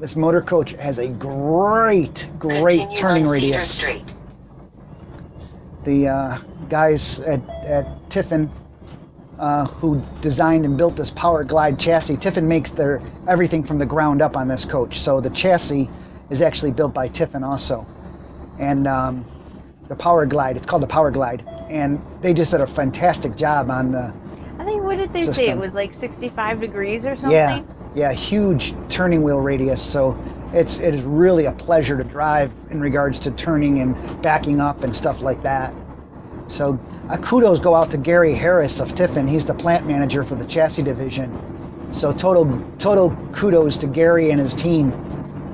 This motor coach has a great Continue turning on radius. Cedar Street. The guys at Tiffin who designed and built this Power Glide chassis. Tiffin makes everything from the ground up on this coach, so the chassis is actually built by Tiffin also. And the Power Glide, it's called the Power Glide, and they just did a fantastic job on the I think, what did they say? It was like 65 degrees or something? Yeah, huge turning wheel radius, so it is really a pleasure to drive in regards to turning and backing up and stuff like that. So kudos go out to Gary Harris of Tiffin. He's the plant manager for the chassis division. So total kudos to Gary and his team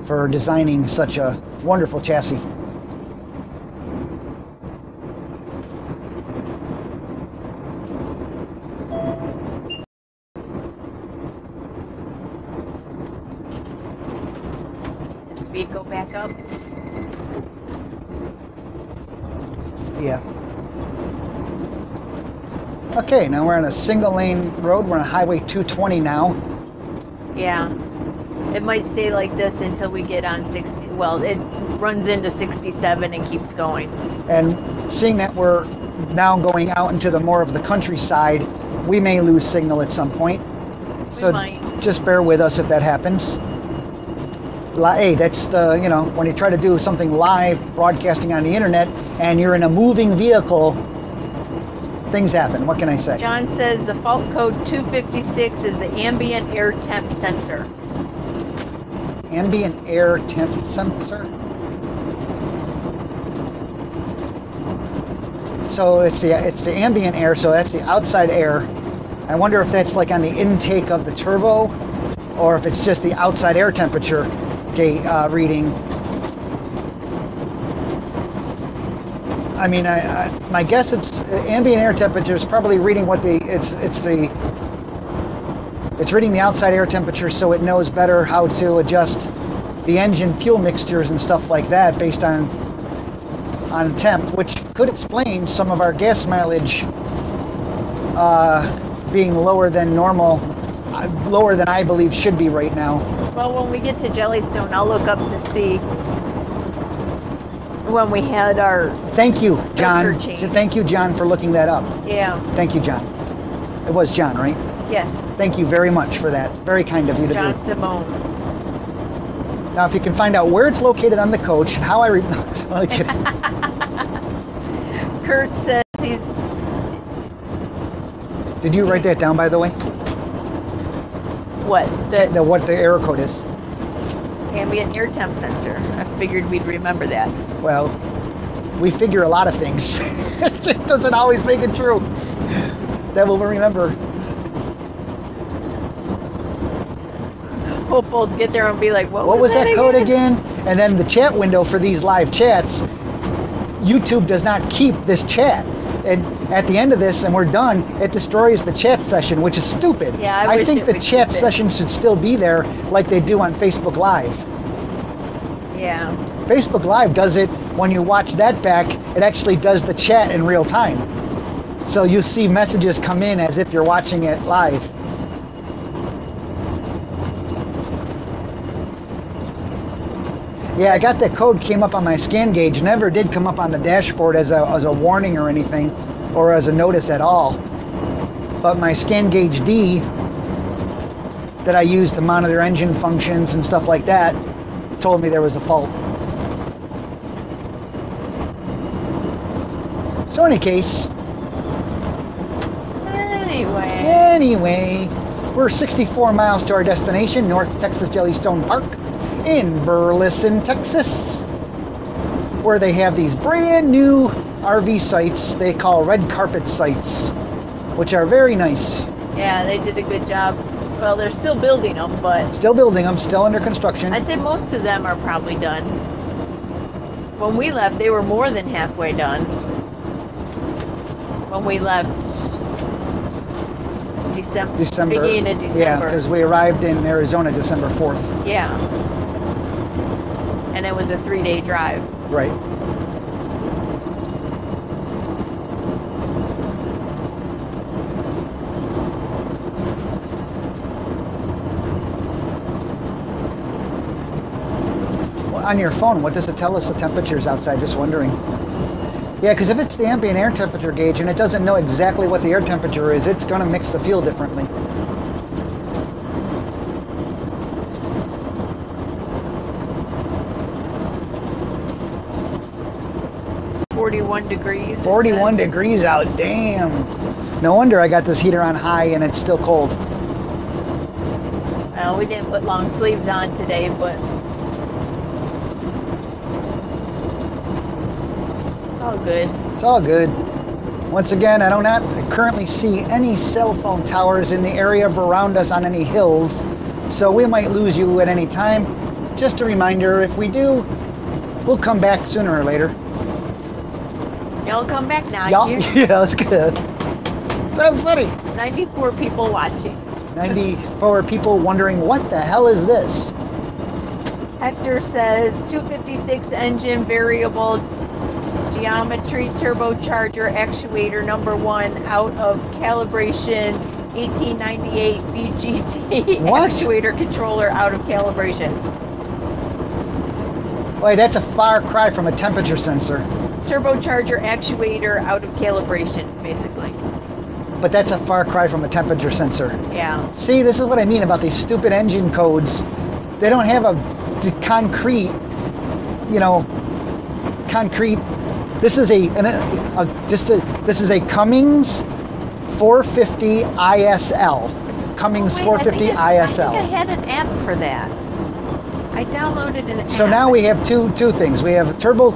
for designing such a wonderful chassis. Did speed go back up? Yeah. Okay, now we're on a single lane road. We're on Highway 220 now. Yeah. It might stay like this until we get on 60. Well, it runs into 67 and keeps going. And seeing that we're now going out into the more of the countryside, we may lose signal at some point. So just bear with us if that happens. Hey, that's when you try to do something live, broadcasting on the internet, and you're in a moving vehicle, things happen. What can I say? John says the fault code 256 is the ambient air temp sensor. Ambient air temp sensor? So it's the ambient air, so that's the outside air. I wonder if that's like on the intake of the turbo, or if it's just the outside air temperature gauge reading. I mean, my guess it's ambient air temperature is probably reading what it's reading the outside air temperature, so it knows better how to adjust the engine fuel mixtures and stuff like that based on temp, which could explain some of our gas mileage being lower than normal, lower than I believe should be right now. Well, when we get to Jellystone, I'll look up to see when we had our Thank you, John. change. Thank you, John, for looking that up. Yeah. Thank you, John. It was John, right? Yes. Thank you very much for that. Very kind of you to John do. Simone. Now, if you can find out where it's located on the coach, how I Kurt says he's... Did you write that down, by the way? What? What the error code is? Ambient air temp sensor. I figured we'd remember that. Well, we figure a lot of things. It doesn't always make it true. That we'll remember. Hope we'll get there and be like, what was that code again? And then the chat window for these live chats, YouTube does not keep this chat. And at the end of this and we're done, it destroys the chat session, which is stupid. Yeah, I wish think it the would chat keep it. session should still be there like they do on Facebook Live. Yeah. Facebook Live does it when you watch that back, it actually does the chat in real time. So you see messages come in as if you're watching it live. Yeah, I got that code came up on my scan gauge. Never did come up on the dashboard as a warning or anything, or as a notice at all. But my scan gauge D that I use to monitor engine functions and stuff like that told me there was a fault. So in any case, anyway, we're 64 miles to our destination, North Texas Jellystone Park in Burleson, Texas, where they have these brand new RV sites they call red carpet sites, which are very nice. Yeah, they did a good job. Well, they're still building them, but Still building them, still under construction. I'd say most of them are probably done. When we left, they were more than halfway done. When we left December. Beginning of December. Yeah, because we arrived in Arizona December 4th. Yeah. And it was a 3-day drive. Right. Well, on your phone, what does it tell us the temperatures outside? Just wondering. Yeah, because if it's the ambient air temperature gauge and it doesn't know exactly what the air temperature is, it's going to mix the fuel differently. Degrees. 41 degrees out, damn. No wonder I got this heater on high and it's still cold. Well, we didn't put long sleeves on today, but it's all good. It's all good. Once again, I do not currently see any cell phone towers in the area around us on any hills, so we might lose you at any time. Just a reminder, if we do, we'll come back sooner or later. Y'all come back now. Yeah, yeah, that's good. That's funny. 94 people watching. 94 people wondering, what the hell is this? Hector says 256 engine variable geometry turbocharger actuator number 1 out of calibration 1898 VGT What? actuator controller out of calibration. Wait, that's a far cry from a temperature sensor. Turbocharger actuator out of calibration, basically. But that's a far cry from a temperature sensor. Yeah. See, this is what I mean about these stupid engine codes. They don't have a concrete, you know, concrete. This is this is a Cummins 450 ISL. Cummins 450 ISL. I think I had an app for that. I downloaded an app. So now we have two things. We have a turbo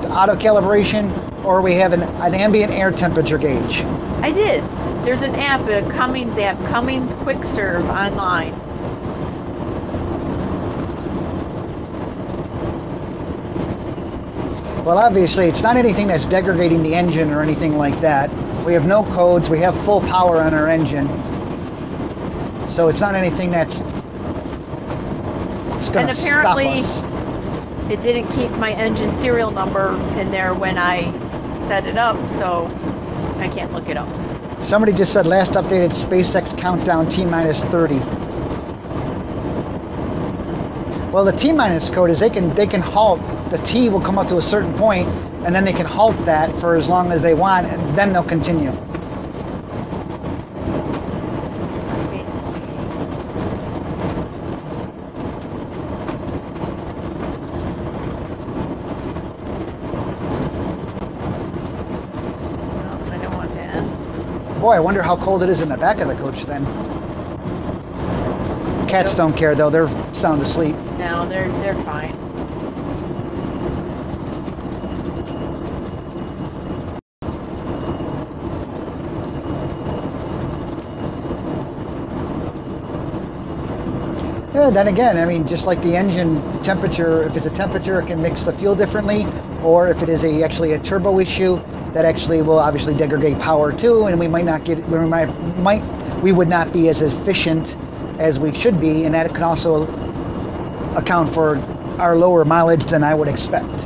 auto calibration, or we have an ambient air temperature gauge. I did. There's an app, a Cummins app, Cummins Quick Serve online. Well, obviously, it's not anything that's degrading the engine or anything like that. We have no codes. We have full power on our engine. So it's not anything that's going to stop us. It didn't keep my engine serial number in there when I set it up, so I can't look it up. Somebody just said last updated SpaceX countdown T-minus 30. Well, the T-minus code is they can halt. The T will come up to a certain point, and then they can halt that for as long as they want, and then they'll continue. Boy, I wonder how cold it is in the back of the coach then. Cats don't care though, they're sound asleep. No, they're fine. Yeah, then again, I mean, just like the engine temperature, if it's a temperature, it can mix the fuel differently, or if it is actually a turbo issue, that actually will obviously degrade power too, and we might not get, we would not be as efficient as we should be, and that can also account for our lower mileage than I would expect.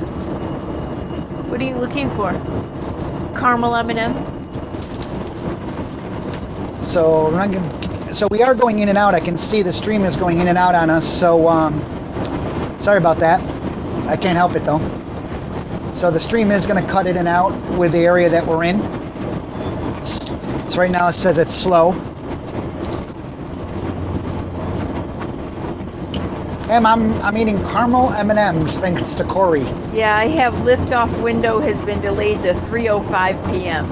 What are you looking for? Caramel M&Ms? So we are going in and out. I can see the stream is going in and out on us. So sorry about that. I can't help it though. So the stream is going to cut in and out with the area that we're in. So right now it says it's slow. I'm eating caramel M&Ms thanks to Corey. Yeah, I have liftoff window has been delayed to 3:05 p.m.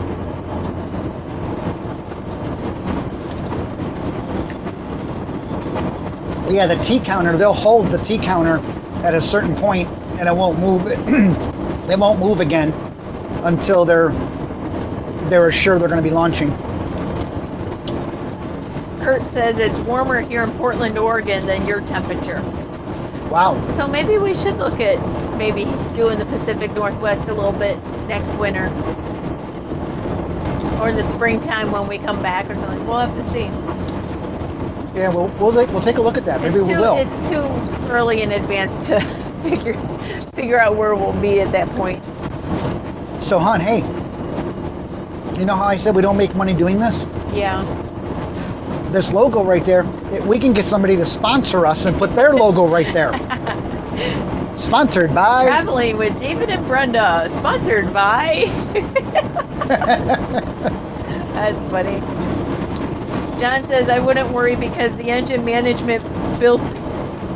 Yeah, the T counter, they'll hold the T counter at a certain point and it won't move. They won't move again until they're sure they're going to be launching. Kurt says it's warmer here in Portland, Oregon than your temperature. Wow. So maybe we should look at maybe doing the Pacific Northwest a little bit next winter. Or in the springtime when we come back or something. We'll have to see. Yeah, we'll take a look at that. Maybe we will. It's too early in advance to figure out where we'll be at that point. So, hon, hey, you know how I said we don't make money doing this? Yeah. This logo right there, we can get somebody to sponsor us and put their logo right there. Sponsored by... Traveling with David and Brenda. Sponsored by... That's funny. John says, I wouldn't worry because the engine management built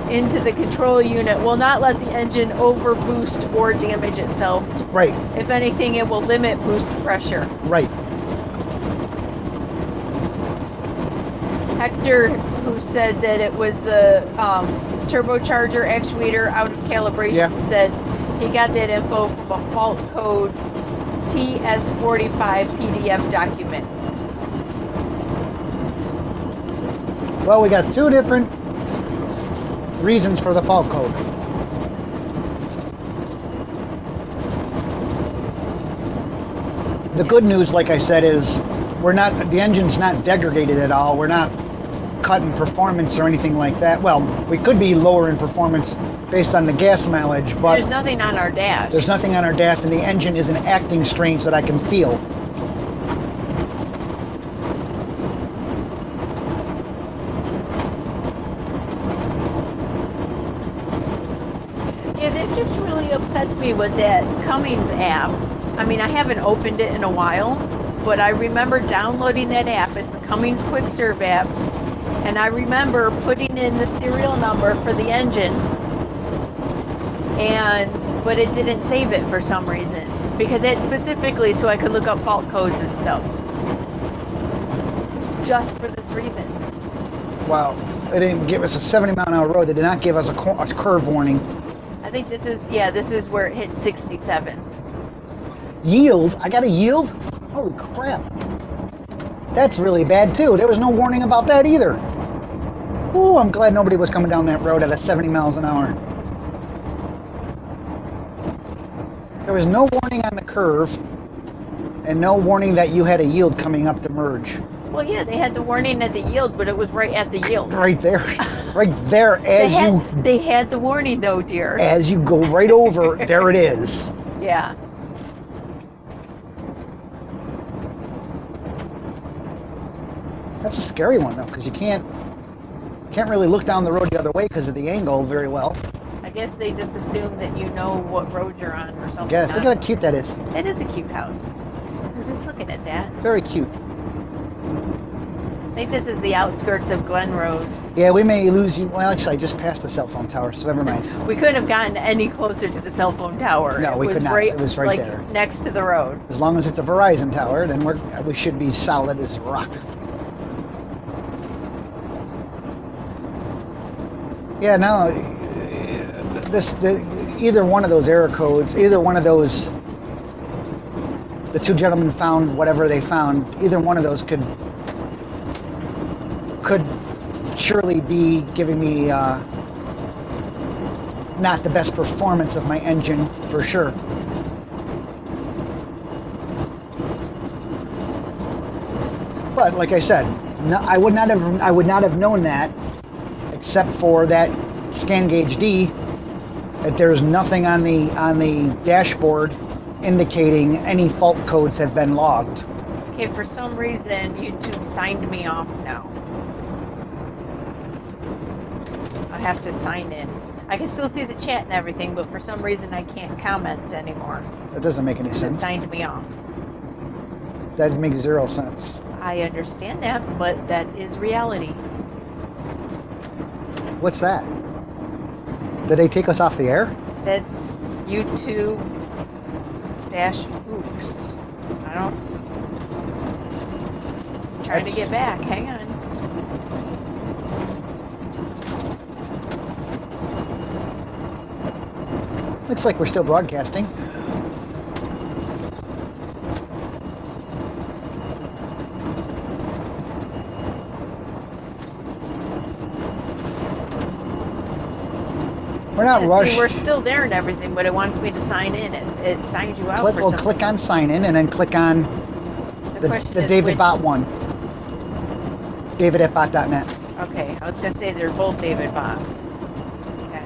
into the control unit will not let the engine over boost or damage itself. Right. If anything, it will limit boost pressure. Right. Hector, who said that it was the turbocharger actuator out of calibration, said he got that info from a fault code TS45 PDF document. Well, we got two different reasons for the fault code. The good news, like I said, is the engine's not degraded at all. We're not cutting performance or anything like that. Well, we could be lower in performance based on the gas mileage, but there's nothing on our dash. There's nothing on our dash, and the engine isn't acting strange that I can feel. Yeah, that just really upsets me with that Cummins app. I mean, I haven't opened it in a while, but I remember downloading that app. It's the Cummins Quick Serve app. And I remember putting in the serial number for the engine, but it didn't save it for some reason. Because it's specifically so I could look up fault codes and stuff. Just for this reason. Wow. They didn't give us a 70-mile-an-hour road. They did not give us a curve warning. I think this is where it hit 67. Yield? I got a yield? Holy crap. That's really bad too. There was no warning about that either. Ooh, I'm glad nobody was coming down that road at a 70 miles an hour. There was no warning on the curve and no warning that you had a yield coming up to merge. Well, yeah, they had the warning at the yield, but it was right at the yield. Right there. Right there They had the warning though, dear. As you go right over, there it is. Yeah. That's a scary one though, because you can't really look down the road the other way because of the angle very well. I guess they just assume that you know what road you're on or something. Yes, look how cute that is. It is a cute house. I was just looking at that. Very cute. I think this is the outskirts of Glen Rose. Yeah, we may lose you. Well, actually, I just passed the cell phone tower, so never mind. We couldn't have gotten any closer to the cell phone tower. No, we could not. It was right there. Next to the road. As long as it's a Verizon tower, then we should be solid as rock. Yeah, no, either one of those error codes, either one of those, the two gentlemen found whatever they found, either one of those could surely be giving me not the best performance of my engine for sure. But like I said, no, I would not have known that except for that scan gauge D, that there's nothing on the dashboard indicating any fault codes have been logged. Okay, for some reason YouTube signed me off now. I have to sign in. I can still see the chat and everything, but for some reason I can't comment anymore. That doesn't make any sense. It signed me off. That makes zero sense. I understand that, but that is reality. What's that? Did they take us off the air? That's YouTube dash oops. I don't. Trying to get back. Hang on. Looks like we're still broadcasting. We're not rushed. See, we're still there and everything, but it wants me to sign in. It signs you out. Click on sign in and then click on the David Bot one. David at bot.net. Okay, I was gonna say they're both David Bot. Okay.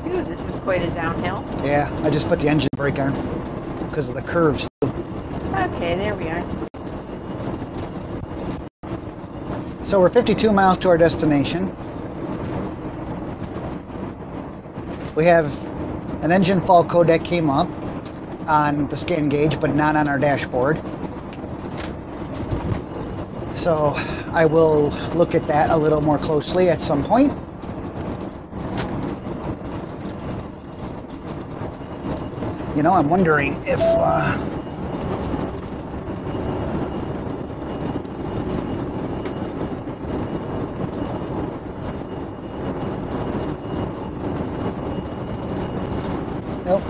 Ooh, this is quite a downhill. Yeah, I just put the engine brake on because of the curves. Okay, there we are. So we're 52 miles to our destination. We have an engine fault code that came up on the scan gauge, but not on our dashboard. So I will look at that a little more closely at some point. You know, I'm wondering if nope.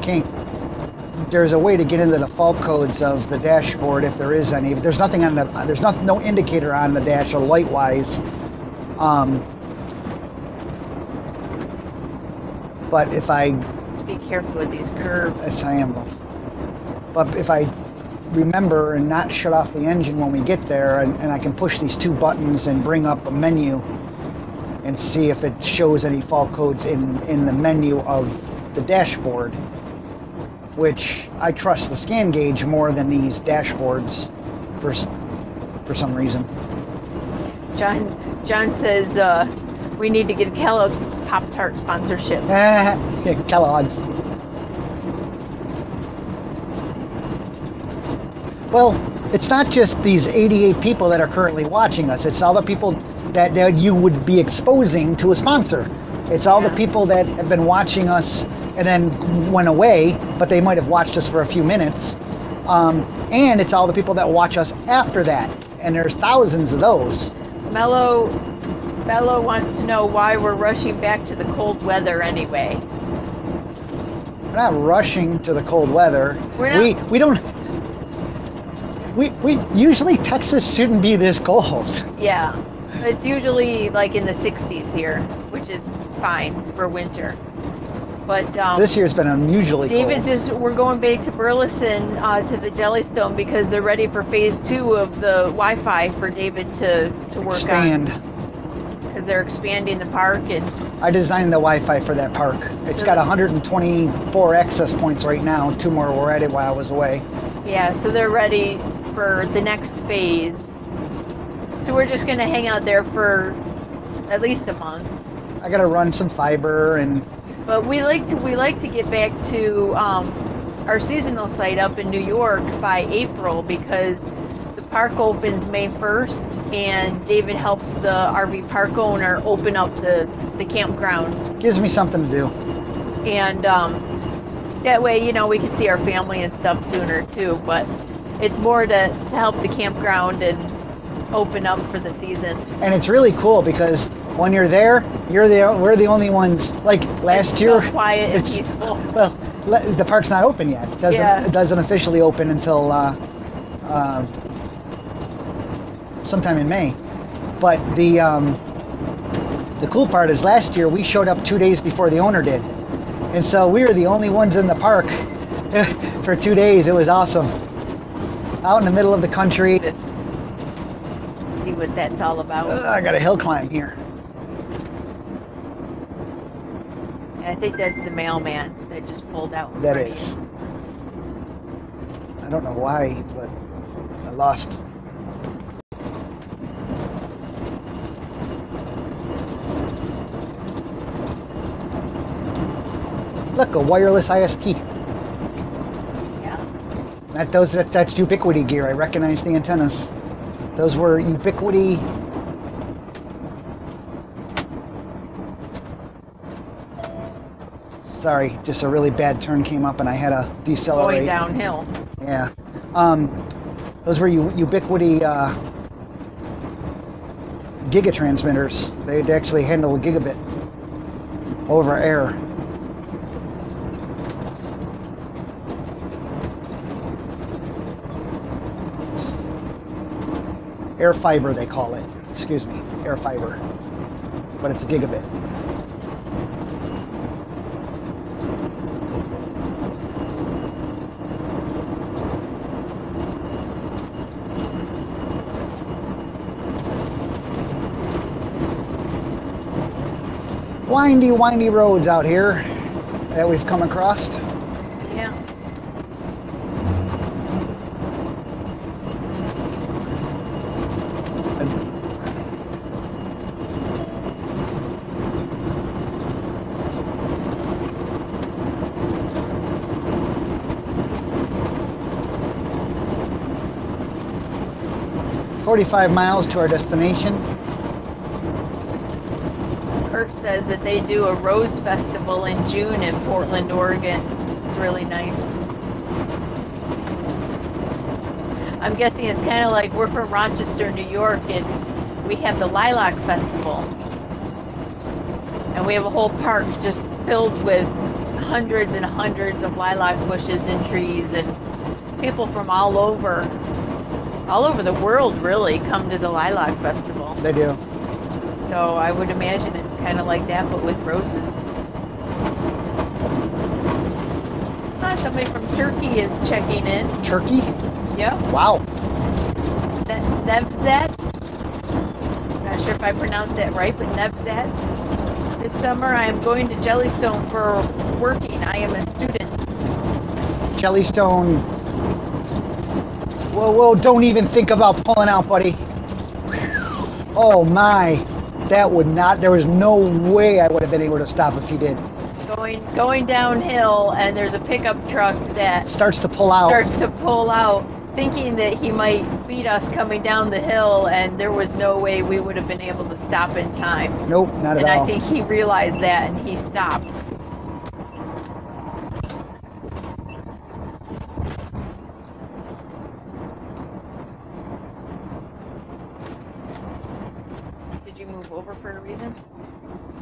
Can't. There's a way to get into the fault codes of the dashboard if there is any. But there's nothing on the. There's no indicator on the dash or light-wise. But if I. Just be careful with these curves. Yes, I am. But if I remember and not shut off the engine when we get there, and I can push these two buttons and bring up a menu and see if it shows any fault codes in the menu of the dashboard, which I trust the scan gauge more than these dashboards for some reason. John says we need to get Kellogg's Pop-Tart sponsorship. Yeah, Kellogg's. Well, it's not just these 88 people that are currently watching us. It's all the people that you would be exposing to a sponsor. It's all the people that have been watching us and then went away, but they might have watched us for a few minutes. And it's all the people that watch us after that. And there's thousands of those. Mello wants to know why we're rushing back to the cold weather anyway. We're not rushing to the cold weather. We don't. We usually Texas shouldn't be this cold. Yeah, it's usually like in the 60s here, which is fine for winter. But this year's been unusually David's cold. we're going back to Burleson to the Jellystone because they're ready for phase 2 of the Wi-Fi for David to work on. Because they're expanding the park. And I designed the Wi-Fi for that park. It's got 124 access points right now. 2 more were added while I was away. Yeah, so they're ready for the next phase. So we're just going to hang out there for at least a month. I got to run some fiber and. But we like to get back to our seasonal site up in New York by April because the park opens May 1st and David helps the RV park owner open up the campground. Gives me something to do. And that way, you know, we can see our family and stuff sooner too. But it's more to help the campground and open up for the season. And it's really cool because when you're there, we're the only ones. Like last year, so quiet and peaceful. Well, the park's not open yet. It doesn't officially open until sometime in May. But the cool part is last year we showed up 2 days before the owner did. And so we were the only ones in the park for 2 days. It was awesome. Out in the middle of the country. See what that's all about. I got a hill climb here. I think that's the mailman that just pulled out. That is. I don't know why, but I lost. Look, a wireless ISP. Yeah. That's Ubiquiti gear. I recognize the antennas. Those were Ubiquiti. Sorry, just a really bad turn came up and I had to decelerate. Going downhill. Yeah. Those were Ubiquiti gigatransmitters. They'd actually handle a gigabit over air. Air fiber, they call it. Excuse me, air fiber. But it's a gigabit. Windy roads out here that we've come across. Yeah. "45 miles to our destination." Kurt says that they do a rose festival in June in Portland, Oregon. It's really nice. I'm guessing it's kind of like we're from Rochester, New York, and we have the Lilac Festival. And we have a whole park just filled with hundreds and hundreds of lilac bushes and trees, and people from all over the world really come to the Lilac Festival. They do. So I would imagine it's kind of like that, but with roses. Somebody from Turkey is checking in. Turkey? Yep. Wow. Nevzat. Not sure if I pronounced that right, but Nevzat. This summer I am going to Jellystone for working. I am a student. Jellystone. Whoa, don't even think about pulling out, buddy. Oh my. That would not, there was no way I would have been able to stop if he did. Going downhill, and there's a pickup truck that starts to pull out, thinking that he might beat us coming down the hill, and there was no way we would have been able to stop in time. Nope, not at all. And I think he realized that, and he stopped. Over for a reason?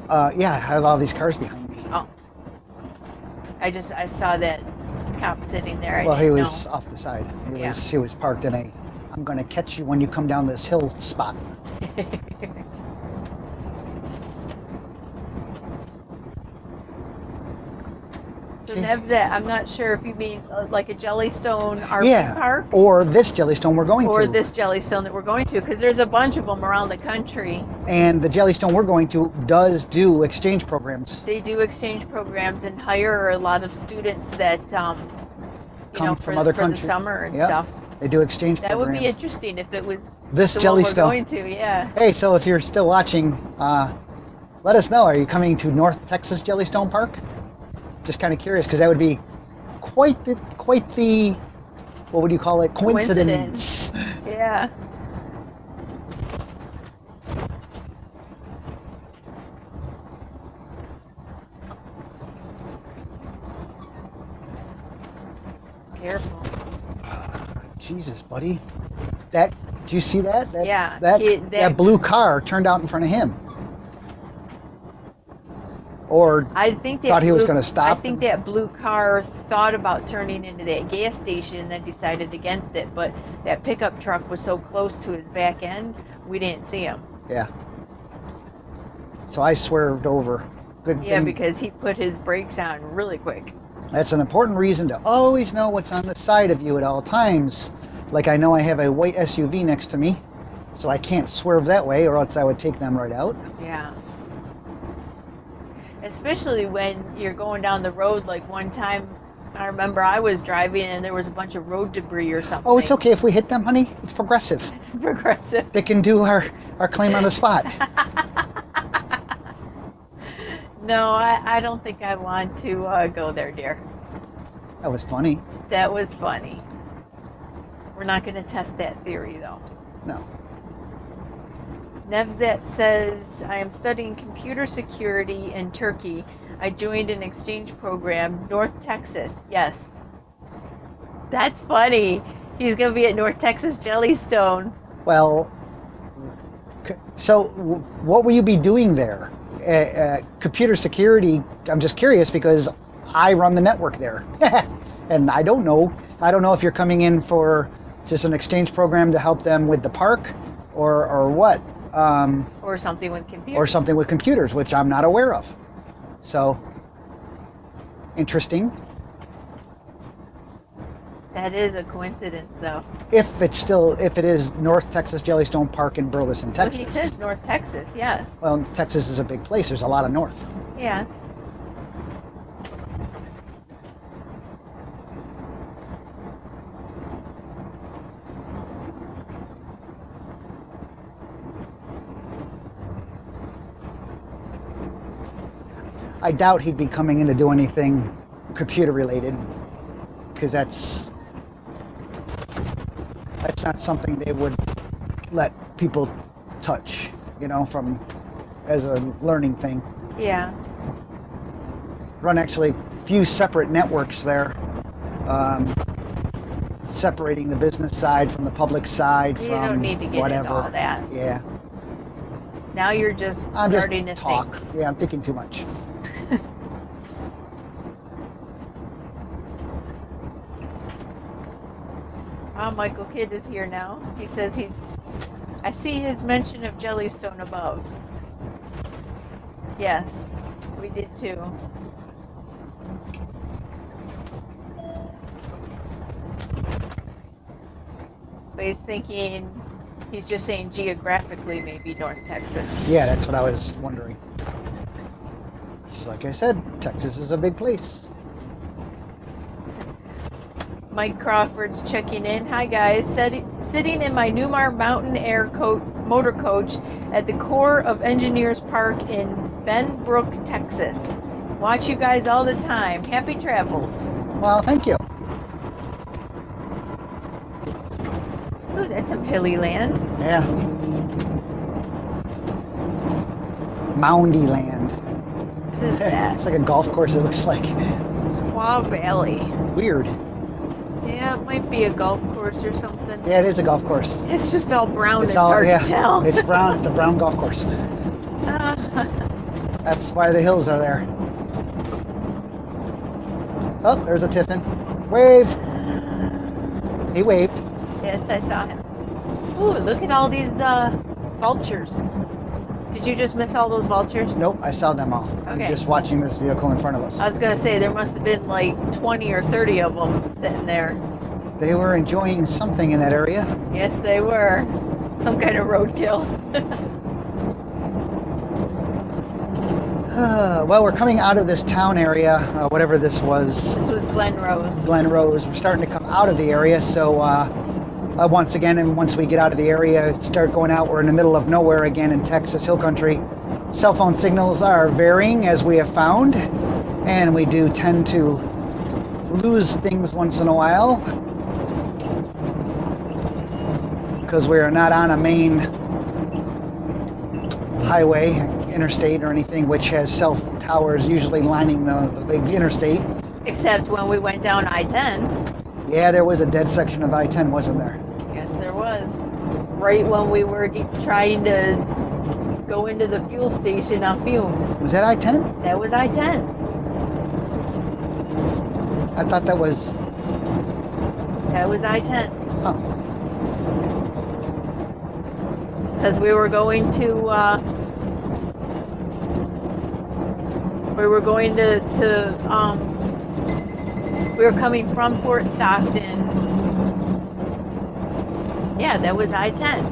Yeah, I had all these cars behind me. Oh. I saw that cop sitting there. Well, he was off the side. He was parked in a, "I'm going to catch you when you come down this hill" spot. So Nevzat, I'm not sure if you mean like a Jellystone RV park? Or this Jellystone we're going to. Or this Jellystone that we're going to, because there's a bunch of them around the country. And the Jellystone we're going to does do exchange programs. They do exchange programs and hire a lot of students that come from other countries for the summer and stuff. They do exchange programs. That would be interesting if it was this the Jellystone. one we're going to, yeah. Hey, so if you're still watching, let us know. Are you coming to North Texas Jellystone Park? Just kind of curious, because that would be quite the what would you call it? Coincidence. Yeah. Careful. Jesus, buddy. Did you see that? Yeah. That blue car turned out in front of him. Or I think thought he was going to stop. I think that blue car thought about turning into that gas station and then decided against it. But that pickup truck was so close to his back end, we didn't see him. Yeah. So I swerved over. Good Yeah, thing. because he put his brakes on really quick. That's an important reason to always know what's on the side of you at all times. Like I know I have a white SUV next to me, so I can't swerve that way or else I would take them right out. Yeah. Especially when you're going down the road. Like one time, I remember I was driving and there was a bunch of road debris or something. Oh, it's okay if we hit them, honey. It's progressive. It's progressive. They can do our claim on the spot. No, I don't think I want to go there, dear. That was funny. That was funny. We're not going to test that theory, though. No. Nevzat says, I am studying computer security in Turkey. I joined an exchange program, North Texas. Yes. That's funny. He's going to be at North Texas Jellystone. Well, so what will you be doing there? Computer security, I'm just curious because I run the network there. And I don't know if you're coming in for just an exchange program to help them with the park or what. Or something with computers. Or something with computers, which I'm not aware of. So, interesting. That is a coincidence, though. If it is North Texas Jellystone Park in Burleson, Texas. Well, he says North Texas, yes. Well, Texas is a big place. There's a lot of north. Yes. I doubt he'd be coming in to do anything computer related, because that's not something they would let people touch, from as a learning thing. Yeah. Run actually a few separate networks there, separating the business side from the public side. You from don't need to get whatever. into all that. Yeah. Now you're just I'm starting just to talk. think. Yeah, I'm thinking too much. Michael Kidd is here now. He says I see his mention of Jellystone above. Yes, we did too. But he's just saying geographically maybe North Texas. Yeah, that's what I was wondering. Just like I said, Texas is a big place. Mike Crawford's checking in. Hi guys, sitting in my Newmar Mountain Air motor coach at the Corps of Engineers Park in Benbrook, Texas. Watch you guys all the time. Happy travels. Well, thank you. Ooh, that's some hilly land. Yeah. Moundy land. What is that? It's like a golf course, it looks like. Squaw Valley. Weird. Yeah, it might be a golf course or something. Yeah, it is a golf course. It's just all brown. It's hard to tell. It's brown. It's a brown golf course. That's why the hills are there. Oh, there's a Tiffin. Wave. He waved. Yes, I saw him. Ooh, look at all these vultures. Did you just miss all those vultures? Nope, I saw them all. Okay. I'm just watching this vehicle in front of us. I was going to say, there must have been like 20 or 30 of them sitting there. They were enjoying something in that area. Yes, they were. Some kind of roadkill. Well, we're coming out of this town area, whatever this was. This was Glen Rose. Glen Rose. We're starting to come out of the area, so once again, and once we get out of the area, start going out, we're in the middle of nowhere again in Texas Hill Country. Cell phone signals are varying, as we have found, and we do tend to lose things once in a while because we are not on a main highway, interstate or anything, which has cell towers usually lining the interstate. Except when we went down I-10. Yeah, there was a dead section of I-10, wasn't there? Yes, there was. Right when we were trying to go into the fuel station on fumes. Was that I-10? That was I-10. I thought that was... That was I-10. Oh. As we were going to we were coming from Fort Stockton. Yeah, that was I-10.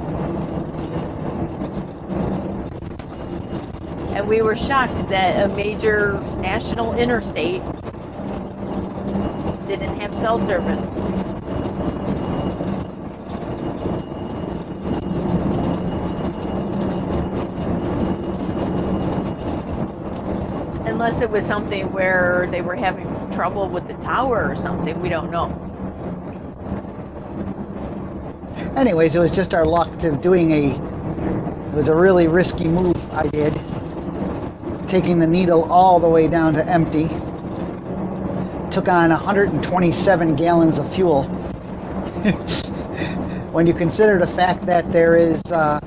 And we were shocked that a major national interstate didn't have cell service. Unless it was something where they were having trouble with the tower or something, we don't know. Anyways, it was just our luck to doing it was a really risky move I did. Taking the needle all the way down to empty. Took on 127 gallons of fuel. When you consider the fact that there is the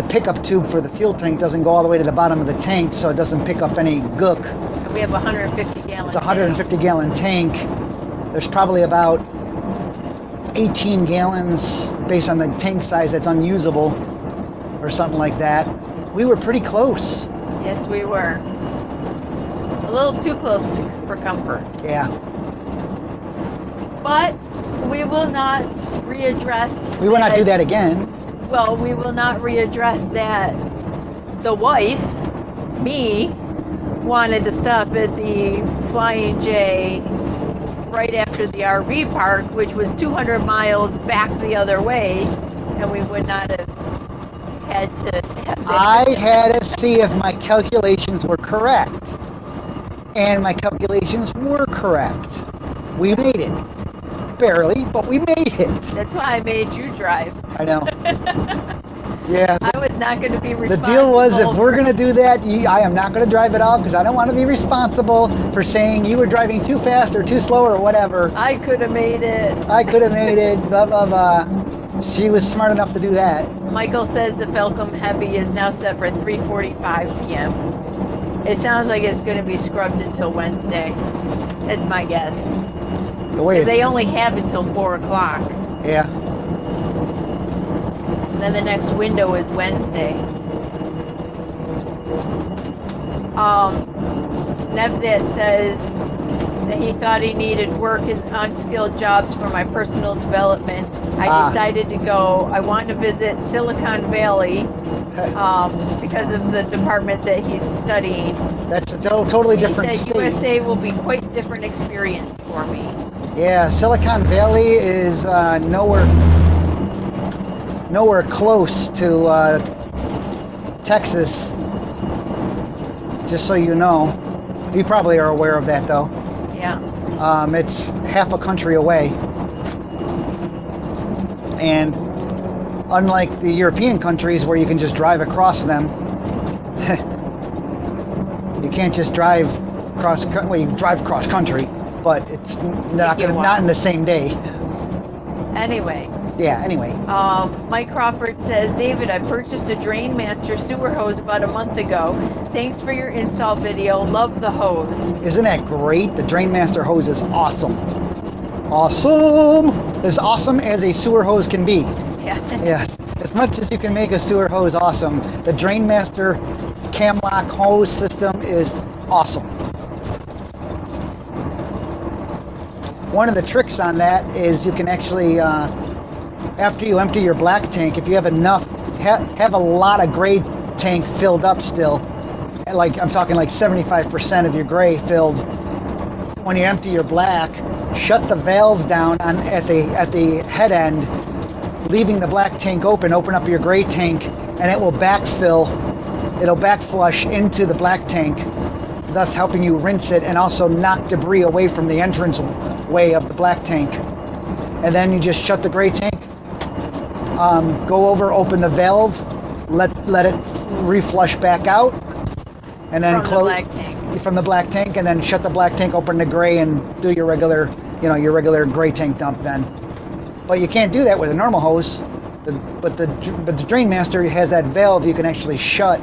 pickup tube for the fuel tank doesn't go all the way to the bottom of the tank, so it doesn't pick up any gook. And we have a 150 gallon It's a 150 gallon tank. There's probably about 18 gallons based on the tank size that's unusable or something like that. We were pretty close. Yes, we were. A little too close for comfort. Yeah. But we will not readdress. We will not do that again. Well, we will not readdress that. The wife, me, wanted to stop at the Flying J right after the RV park, which was 200 miles back the other way, and we would not have had to have that. I had to see if my calculations were correct. And my calculations were correct. We made it. Barely, but we made it. That's why I made you drive. I know. Yeah. I was not going to be responsible. The deal was, if we're going to do that, I am not going to drive it off because I don't want to be responsible for saying you were driving too fast or too slow or whatever. I could have made it. I could have made it, blah, blah, blah. She was smart enough to do that. Michael says the Falcon Heavy is now set for 3:45 p.m. It sounds like it's going to be scrubbed until Wednesday. That's my guess. The way Because they only have until 4 o'clock. Yeah. Then the next window is Wednesday. Nevzat says that he thought he needed work in unskilled jobs for my personal development. I decided to go. I want to visit Silicon Valley because of the department that he's studying. That's a totally different He said state. USA will be quite a different experience for me. Yeah, Silicon Valley is nowhere close to Texas, just so you know. You probably are aware of that, though. Yeah. It's half a country away. And unlike the European countries where you can just drive across them, you can't just drive cross, well, you can drive cross country, but it's not in the same day. Anyway. Yeah, anyway. Mike Crawford says, David, I purchased a Drain Master sewer hose about a month ago. Thanks for your install video. Love the hose. Isn't that great? The Drain Master hose is awesome. Awesome! As awesome as a sewer hose can be. Yeah. Yes. As much as you can make a sewer hose awesome, the Drain Master cam lock hose system is awesome. One of the tricks on that is you can actually, after you empty your black tank, if you have enough, have a lot of gray tank filled up still, like I'm talking like 75% of your gray filled. When you empty your black, shut the valve down at the head end, leaving the black tank open up your gray tank, and it will backfill. It'll backflush into the black tank, thus helping you rinse it and also knock debris away from the entrance way of the black tank. And then you just shut the gray tank, go over, open the valve, let it reflush back out, and then From close the black tank. From the black tank, and then shut the black tank, open the gray, and do your regular gray tank dump then. But you can't do that with a normal hose. But the Drain Master has that valve you can actually shut.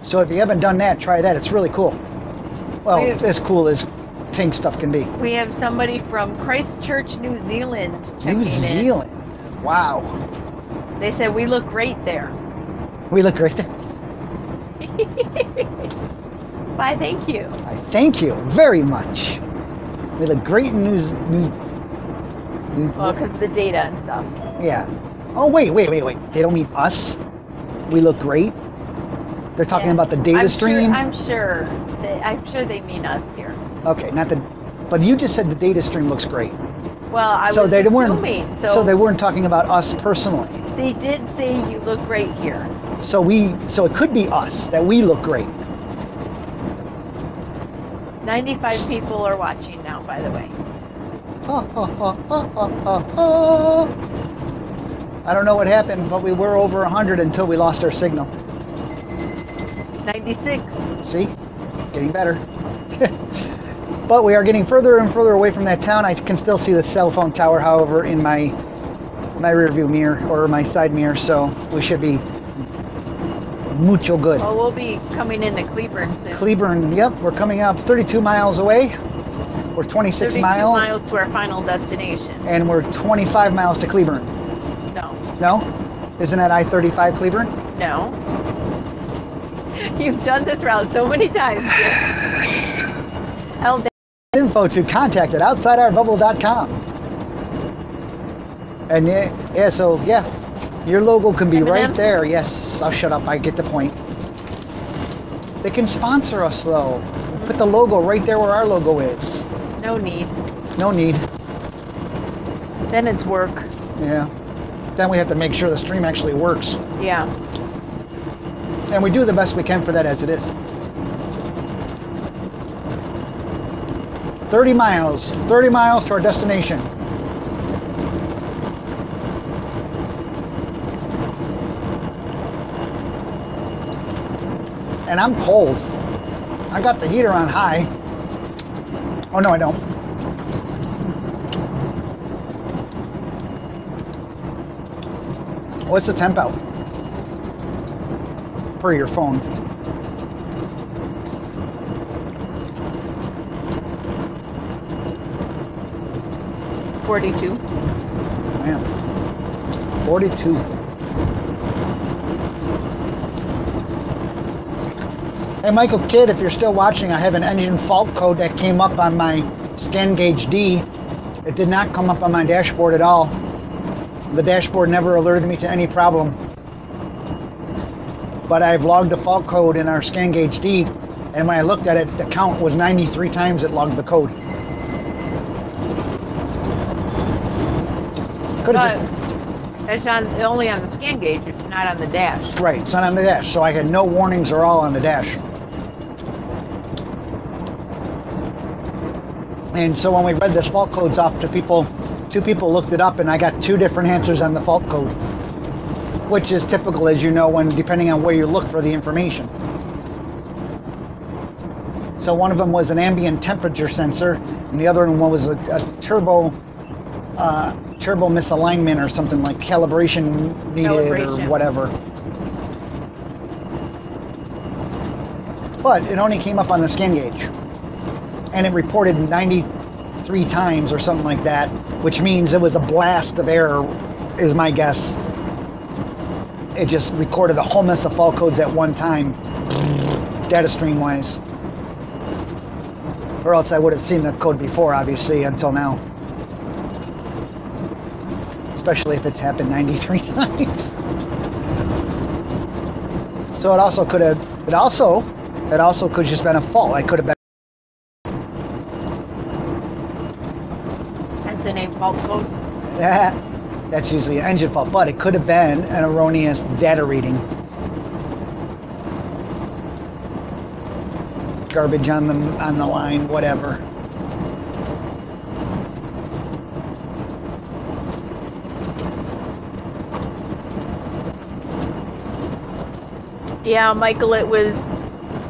So if you haven't done that, try that. It's really cool. Well, as cool as tank stuff can be. We have somebody from Christchurch, New Zealand checking New Zealand. Wow. in. They said we look great there. We look great there. Why, thank you. I thank you very much. We look great in news. Well, because of the data and stuff. Yeah. Oh, wait. They don't mean us? We look great? They're talking about the data stream? I'm sure they mean us, dear. Okay, but you just said the data stream looks great. Well, I was assuming. So they weren't talking about us personally. They did say you look great here. So it could be us, that we look great. 95 people are watching now, by the way. I don't know what happened, but we were over 100 until we lost our signal. 96. See? Getting better. But we are getting further and further away from that town. I can still see the cell phone tower, however, in my rear view mirror or my side mirror, so we should be mucho good. Well, we'll be coming into Cleburne soon. Cleburne, yep, we're coming up 32 miles away. We're 26 miles. 32 miles to our final destination. And we're 25 miles to Cleburne. No. No? Isn't that I-35 Cleburne? No. You've done this route so many times. Info to contact at outsideourbubble.com. And yeah, your logo can be M&M? right there. Yes, I'll shut up. I get the point. They can sponsor us though. Put the logo right there where our logo is. No need. No need. Then it's work. Yeah. Then we have to make sure the stream actually works. Yeah. And we do the best we can for that as it is. 30 miles to our destination. And I'm cold. I got the heater on high. Oh no, I don't. What's the temp out? Per your phone. $42. Man. 42. Hey Michael Kidd, if you're still watching, I have an engine fault code that came up on my scan gauge D. It did not come up on my dashboard at all. The dashboard never alerted me to any problem. But I've logged the fault code in our scan gauge D, and when I looked at it, the count was 93 times it logged the code. It's only on the scan gauge, it's not on the dash. Right, it's not on the dash, so I had no warnings or all on the dash. And so when we read the fault codes off to people, two people looked it up and I got two different answers on the fault code, which is typical, as you know, when depending on where you look for the information. So one of them was an ambient temperature sensor and the other one was a turbo misalignment or something, like calibration needed or whatever. But it only came up on the scan gauge. And it reported 93 times or something like that, which means it was a blast of error, is my guess. It just recorded a whole mess of fault codes at one time, data stream wise. Or else I would have seen the code before, obviously, until now. Especially if it's happened 93 times. So it also could have, it also could just been a fault. I could have been. Hence the name fault code. That's usually an engine fault, but it could have been an erroneous data reading. Garbage on the line, whatever. Yeah, Michael, it was,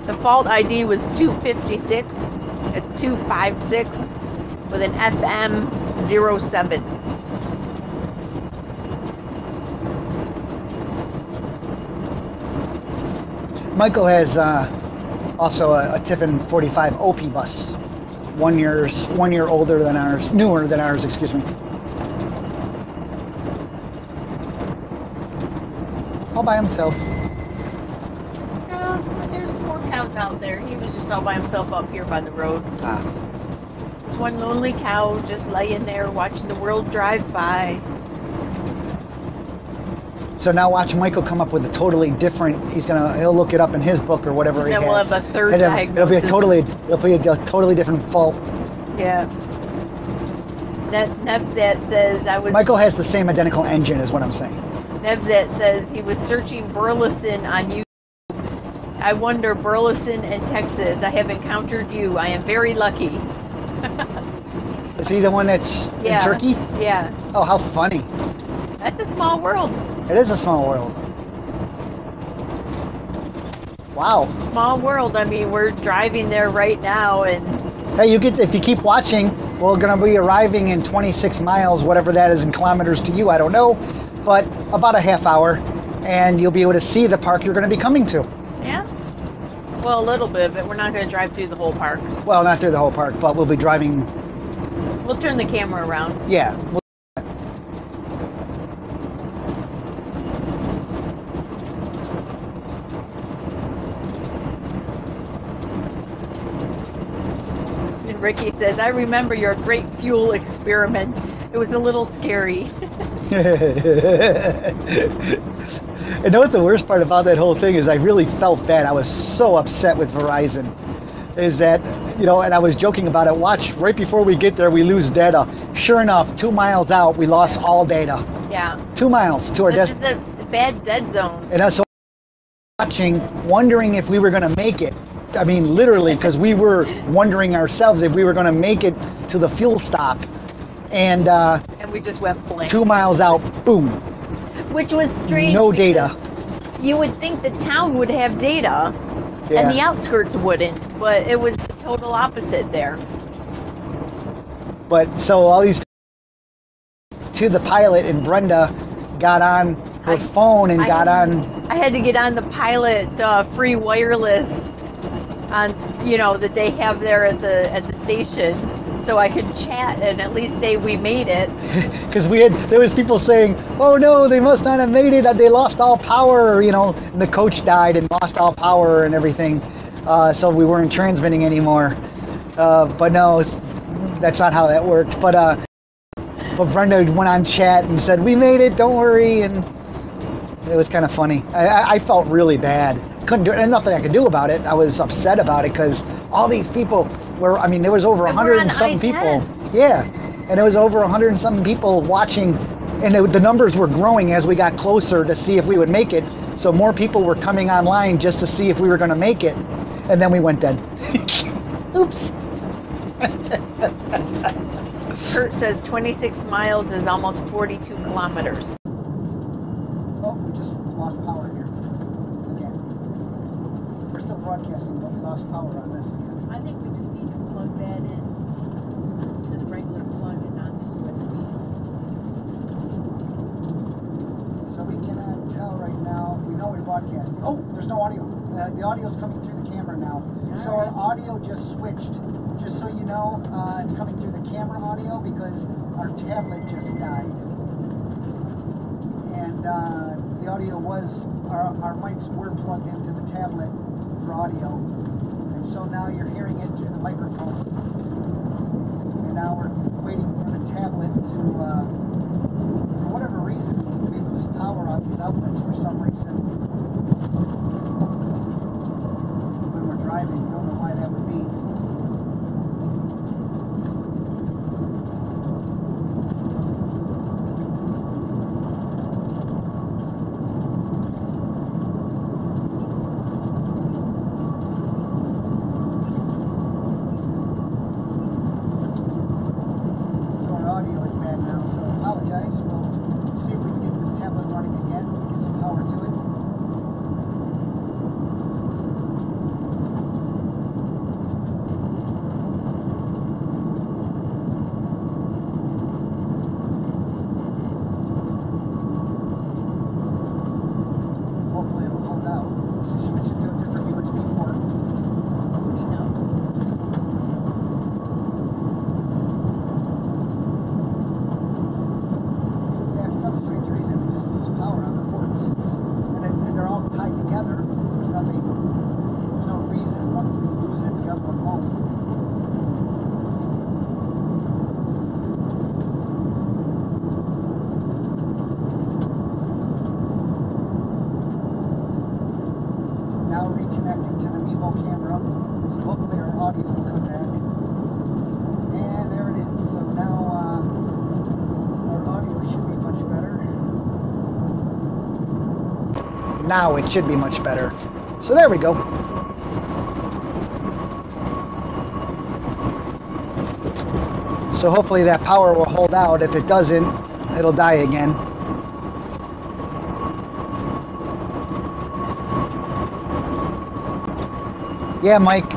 the fault ID was 256. It's 256 with an FM07. Michael has also a Tiffin 45 OP bus, 1 year older than ours, newer than ours, excuse me. All by himself. was out there. He was just all by himself up here by the road. Ah. It's one lonely cow just laying there watching the world drive by. So now watch Michael come up with a totally different. He'll look it up in his book or whatever he Then has. we'll have a third It'll be diagnosis. it'll be a totally different fault. Yeah. Nebzat says Michael has the same identical engine, is what I'm saying. Nebzat says he was searching Burleson on YouTube. I wonder, Burleson in Texas. I have encountered you. I am very lucky. Is he the one that's in Turkey? Yeah. Oh, how funny. That's a small world. It is a small world. Wow. Small world. I mean, we're driving there right now, and Hey, if you keep watching, we're going to be arriving in 26 miles, whatever that is in kilometers to you, I don't know, but about a half hour, and you'll be able to see the park you're going to be coming to. yeah. Well, a little bit, but we're not going to drive through the whole park. Well, not through the whole park, but we'll be driving. We'll turn the camera around. Yeah. And Ricky says, I remember your great fuel experiment. It was a little scary. And know what the worst part about that whole thing is? I really felt bad. I was so upset with Verizon. Is that, and I was joking about it. Watch, right before we get there, we lose data. Sure enough, 2 miles out, we lost all data. Yeah. 2 miles to our This destination. is a bad dead zone. And us watching, wondering if we were going to make it. I mean, literally, because we were wondering ourselves if we were going to make it to the fuel stop. And we just went blank. 2 miles out, boom. Which was strange. No data. You would think the town would have data, Yeah. and the outskirts wouldn't, but it was the total opposite there. But so all these to the pilot, and Brenda got on her phone and got on. I had to get on the pilot free wireless on that they have there at the station, so I could chat and at least say we made it. Because there was people saying, oh no, they must not have made it, they lost all power, and the coach died and lost all power and everything, so we weren't transmitting anymore. But no, that's not how that worked. But Brenda went on chat and said, we made it, don't worry, and it was kind of funny. I felt really bad. Couldn't do it, and nothing I could do about it. I was upset about it because all these people there was over 100 and something people. Yeah, and there was over 100 and something people watching, and the numbers were growing as we got closer to see if we would make it. So more people were coming online just to see if we were going to make it, and then we went dead. Oops. Kurt says 26 miles is almost 42 kilometers. Oh, we just lost power here again. We're still broadcasting, but we lost power on this again. I think we just need to plug that in to the regular plug and not the USBs. So we cannot tell right now. We know we're broadcasting. Oh, there's no audio. The audio's coming through the camera now. So our audio just switched. Just so you know, it's coming through the camera audio because our tablet just died. And the audio was, our mics were plugged into the tablet for audio. And so now you're hearing it through the microphone. And now we're waiting for the tablet to, for whatever reason, we lose power on the outlets for some reason. When we're driving, don't know why that would be. reconnecting to the Mevo camera. So hopefully our audio will come back. And there it is. So now our audio should be much better. Now it should be much better. So there we go. So hopefully that power will hold out. If it doesn't, it'll die again. Yeah, Mike,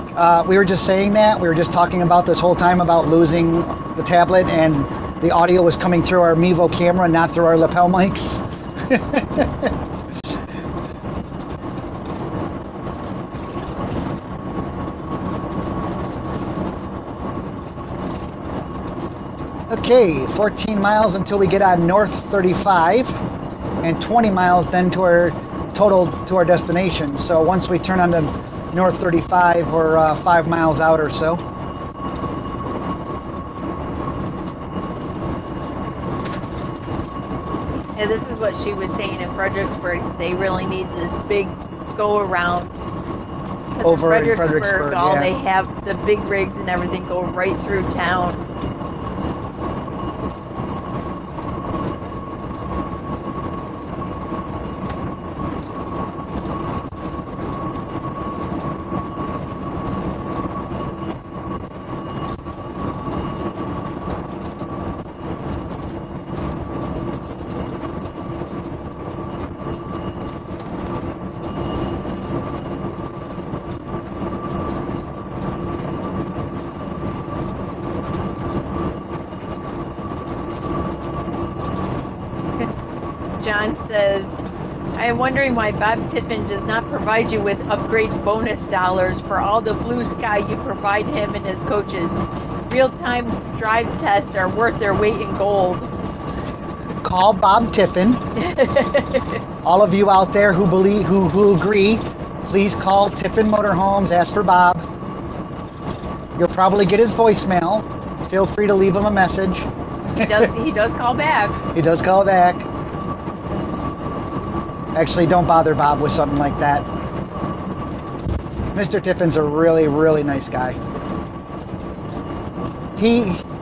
we were just saying that. We were just talking about this whole time about losing the tablet, and the audio was coming through our Mevo camera, not through our lapel mics. Okay, 14 miles until we get on North 35, and 20 miles then to our destination. So once we turn on the North 35, we're 5 miles out or so. Yeah, this is what she was saying in Fredericksburg. They really need this big go around. Over in Fredericksburg, all yeah. they have, the big rigs and everything go right through town. John says, I am wondering why Bob Tiffin does not provide you with upgrade bonus dollars for all the blue sky you provide him and his coaches. Real-time drive tests are worth their weight in gold. Call Bob Tiffin. All of you out there who believe, who agree, please call Tiffin Motorhomes. Ask for Bob. You'll probably get his voicemail. Feel free to leave him a message. He does call back. He does call back. Actually, don't bother Bob with something like that. Mr. Tiffin's a really, really nice guy.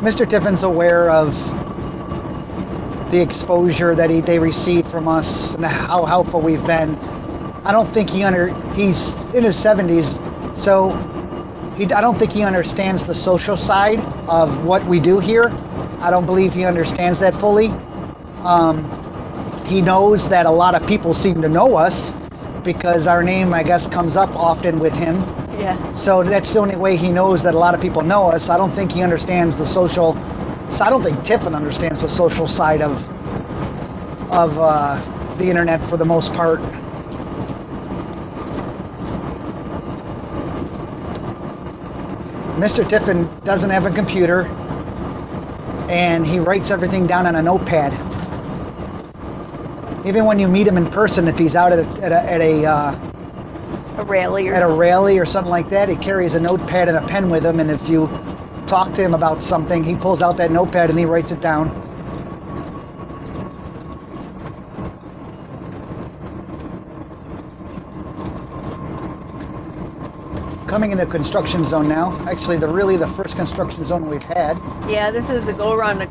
Mr. Tiffin's aware of the exposure that they receive from us and how helpful we've been. I don't think he's in his 70s, so I don't think he understands the social side of what we do here. I don't believe he understands that fully. He knows that a lot of people seem to know us because our name, I guess, comes up often with him. Yeah. So that's the only way he knows that a lot of people know us. I don't think he understands the social. I don't think Tiffin understands the social side of the internet for the most part. Mr. Tiffin doesn't have a computer, and he writes everything down on a notepad. Even when you meet him in person, if he's out at a rally or something like that, he carries a notepad and a pen with him, and if you talk to him about something, he pulls out that notepad and he writes it down. Coming in the construction zone now. Actually, the first construction zone we've had. Yeah, this is the go around to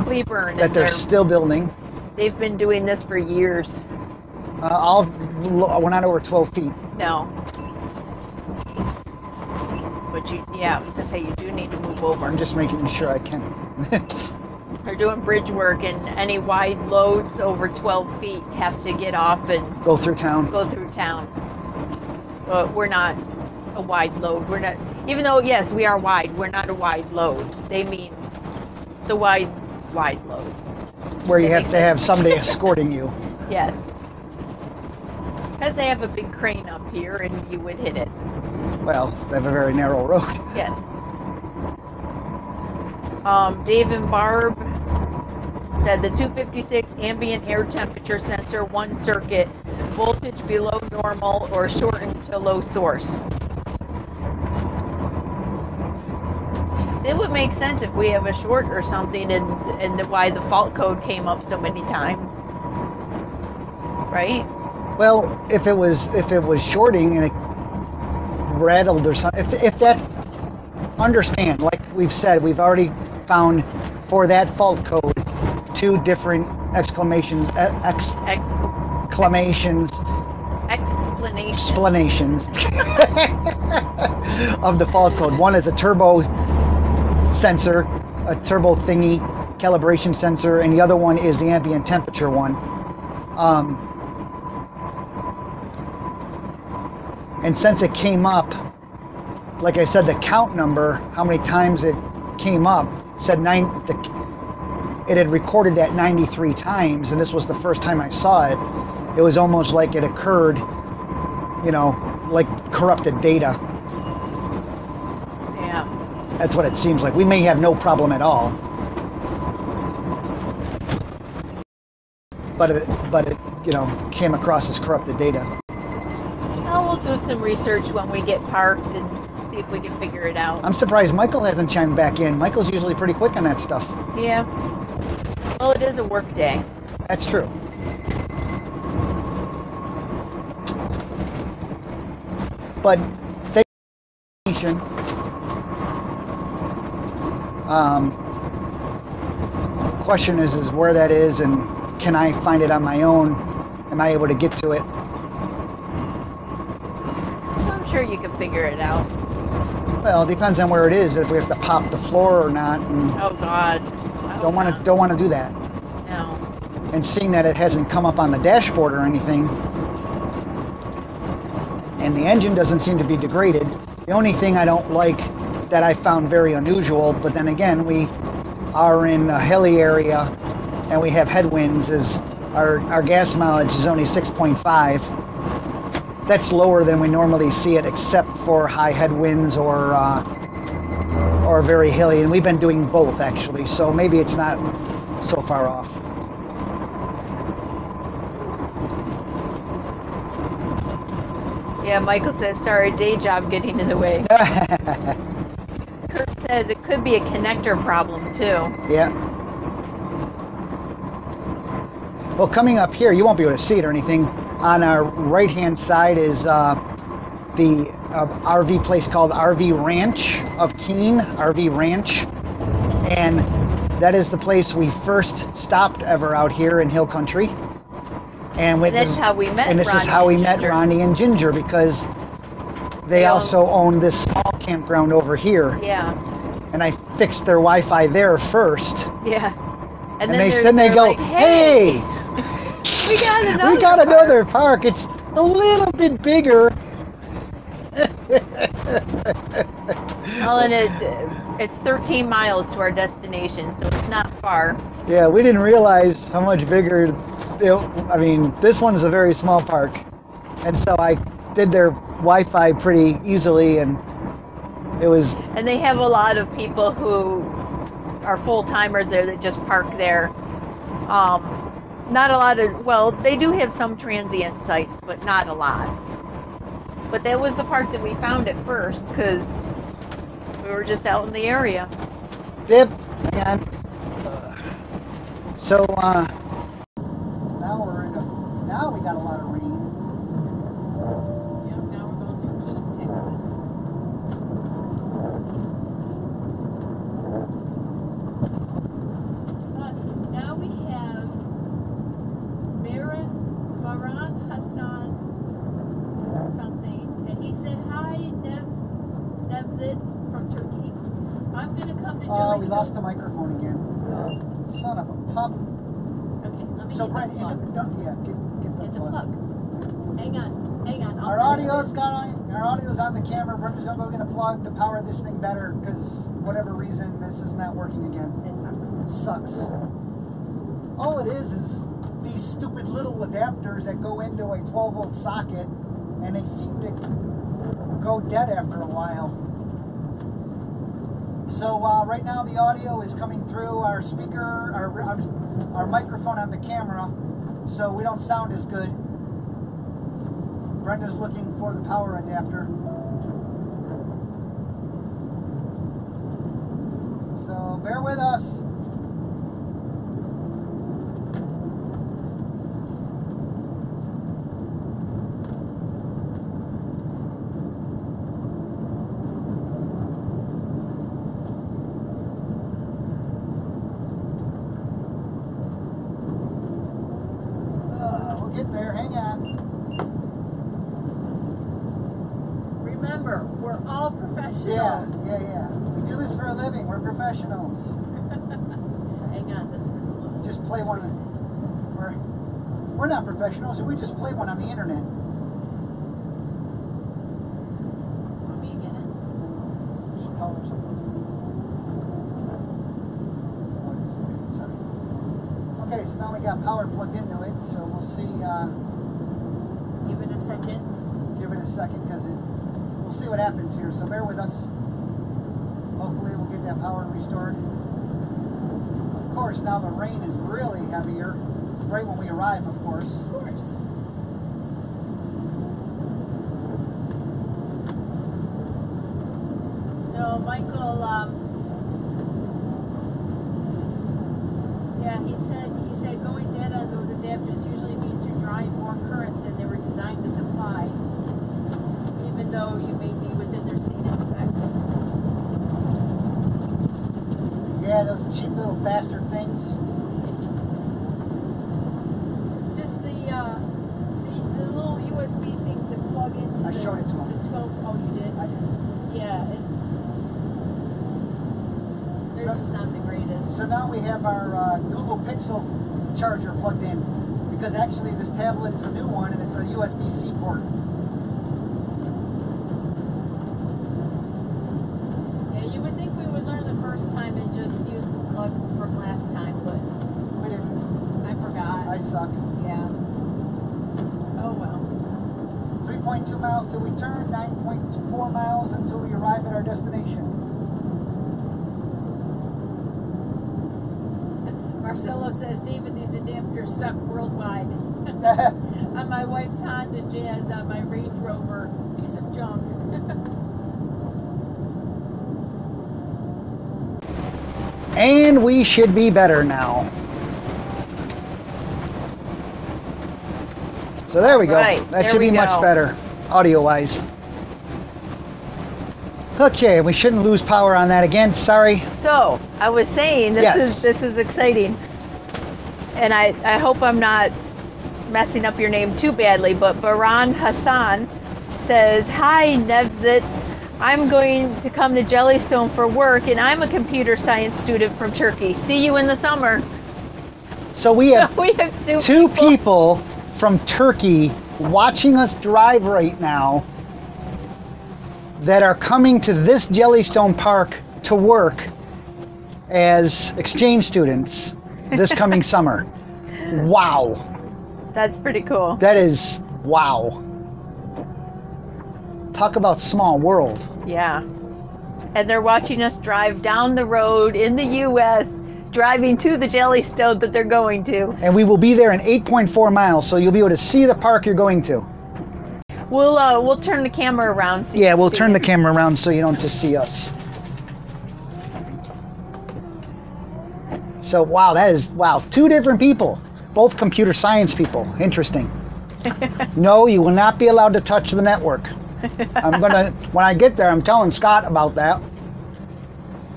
Cleburne. That they're still building. They've been doing this for years. We're not over 12 feet. No. But I was gonna say you do need to move over. I'm just making sure I can. They're doing bridge work, and any wide loads over 12 feet have to get off and go through town. But we're not a wide load. We're not, even though yes, we are wide. We're not a wide load. They mean the wide loads. Where you have to have somebody escorting you. Yes. Because they have a big crane up here and you would hit it. Well, they have a very narrow road. Yes. Dave and Barb said the 256 ambient air temperature sensor, one circuit, voltage below normal or shortened to low source. It would make sense if we have a short or something and why the fault code came up so many times. Right? Well, if it was shorting and rattled or something. If that, understand, like we've said, we've already found for that fault code 2 different explanations of the fault code. One is a turbo sensor, a turbo thingy, calibration sensor, and the other one is the ambient temperature one. And since it came up, like I said, the count number, how many times it came up, said it had recorded that 93 times, and this was the first time I saw it. It was almost like it occurred, you know, like corrupted data. Yeah. That's what it seems like. We may have no problem at all. But it, you know, came across as corrupted data. Well, we'll do some research when we get parked and see if we can figure it out. I'm surprised Michael hasn't chimed back in. Michael's usually pretty quick on that stuff. Yeah. Well, it is a work day. That's true. But station. Question is where that is, and can I find it on my own? Am I able to get to it? I'm sure you can figure it out. Well, it depends on where it is. If we have to pop the floor or not. And oh God. Don't want to do that. No. And seeing that it hasn't come up on the dashboard or anything, and the engine doesn't seem to be degraded. The only thing I don't like that I found very unusual, but then again, we are in a hilly area and we have headwinds, is our gas mileage is only 6.5. That's lower than we normally see it, except for high headwinds or very hilly, and we've been doing both actually, so maybe it's not so far off. Yeah, Michael says, sorry, day job getting in the way. Kurt says it could be a connector problem too. Yeah. Well, coming up here, you won't be able to see it or anything. On our right-hand side is the RV place called RV Ranch of Keene, RV Ranch. And that is the place we first stopped ever out here in Hill Country. And that's how we met. And this is how we met Ronnie and Ginger, because they also own this small campground over here. Yeah. And I fixed their Wi-Fi there first. Yeah. And then they go, like, hey, we got another park. It's a little bit bigger. Well, and it's 13 miles to our destination, so it's not far. Yeah, we didn't realize how much bigger. I mean, this one is a very small park, and so I did their Wi-Fi pretty easily, and it was. And they have a lot of people who are full-timers there that just park there. Not a lot of, well, they do have some transient sites, but not a lot. But that was the park that we found at first, because we were just out in the area. Yep. And so now we got a lot of rain. Yep, now we're going to Keene, Texas. Now we have Baran Hassan something, and he said, hi, Nevzit from Turkey. I'm going to come to Jellystone. Oh, we lost the microphone again. Son of a pup. Okay, let me So, get Brent, the plug. get the plug. Hang on. Our audio's on the camera. Brent's going to go get a plug to power this thing better, because whatever reason, this is not working again. It Sucks. All it is these stupid little adapters that go into a 12-volt socket, and they seem to go dead after a while. So right now the audio is coming through our speaker, our microphone on the camera, so we don't sound as good. Brenda's looking for the power adapter. So bear with us. Remember, we're all professionals. Yeah. We do this for a living. We're professionals. Hang on, this was a little. Just play one. We're not professionals. We just play one on the internet. Want me again? Just power something. Okay, so now we got power plugged into it. So we'll see. Give it a second. Give it a second because we'll see what happens here. So bear with us. Hopefully we'll get that power restored. Of course, now the rain is really heavier. Right when we arrive, of course. Of course. No, Michael, yeah, he said going dead on those adapters usually means you're drawing more current than they were designed to supply, even though you may be within their stated specs. Yeah, those cheap little bastard things. It's just the little USB things that plug into I showed it to him. the 12. Oh, you did? I did. Yeah. They're So- just not the greatest. So now we have our Google Pixel charger plugged in because actually this tablet is a new one and it's a USB-C port. Yeah, you would think we would learn the first time and just use the plug from last time, but We didn't. I forgot. I suck. Yeah. Oh well. 3.2 miles till we turn, 9.4 miles until we arrive at our destination. Marcelo says, David, these adapters suck worldwide. On my wife's Honda Jazz, on my Range Rover, piece of junk. And we should be better now. So there we go. Right, That there should be we much go. better, audio-wise. Okay, we shouldn't lose power on that again. Sorry. So, I was saying, Yes. this is exciting. And I hope I'm not messing up your name too badly, but Baran Hassan says, hi, Nevzit. I'm going to come to Jellystone for work, and I'm a computer science student from Turkey. See you in the summer. So we have So we have two people from Turkey watching us drive right now that are coming to this Jellystone Park to work as exchange students this coming summer. Wow. That's pretty cool. That is, wow. Talk about small world. Yeah. And they're watching us drive down the road in the U.S., driving to the Jellystone that they're going to. And we will be there in 8.4 miles, so you'll be able to see the park you're going to. We'll turn the camera around. So Yeah, we'll see turn the it. camera around so you don't just see us. So, wow, that is, wow, two different people. Both computer science people. Interesting. No, you will not be allowed to touch the network. I'm gonna, when I get there, I'm telling Scott about that.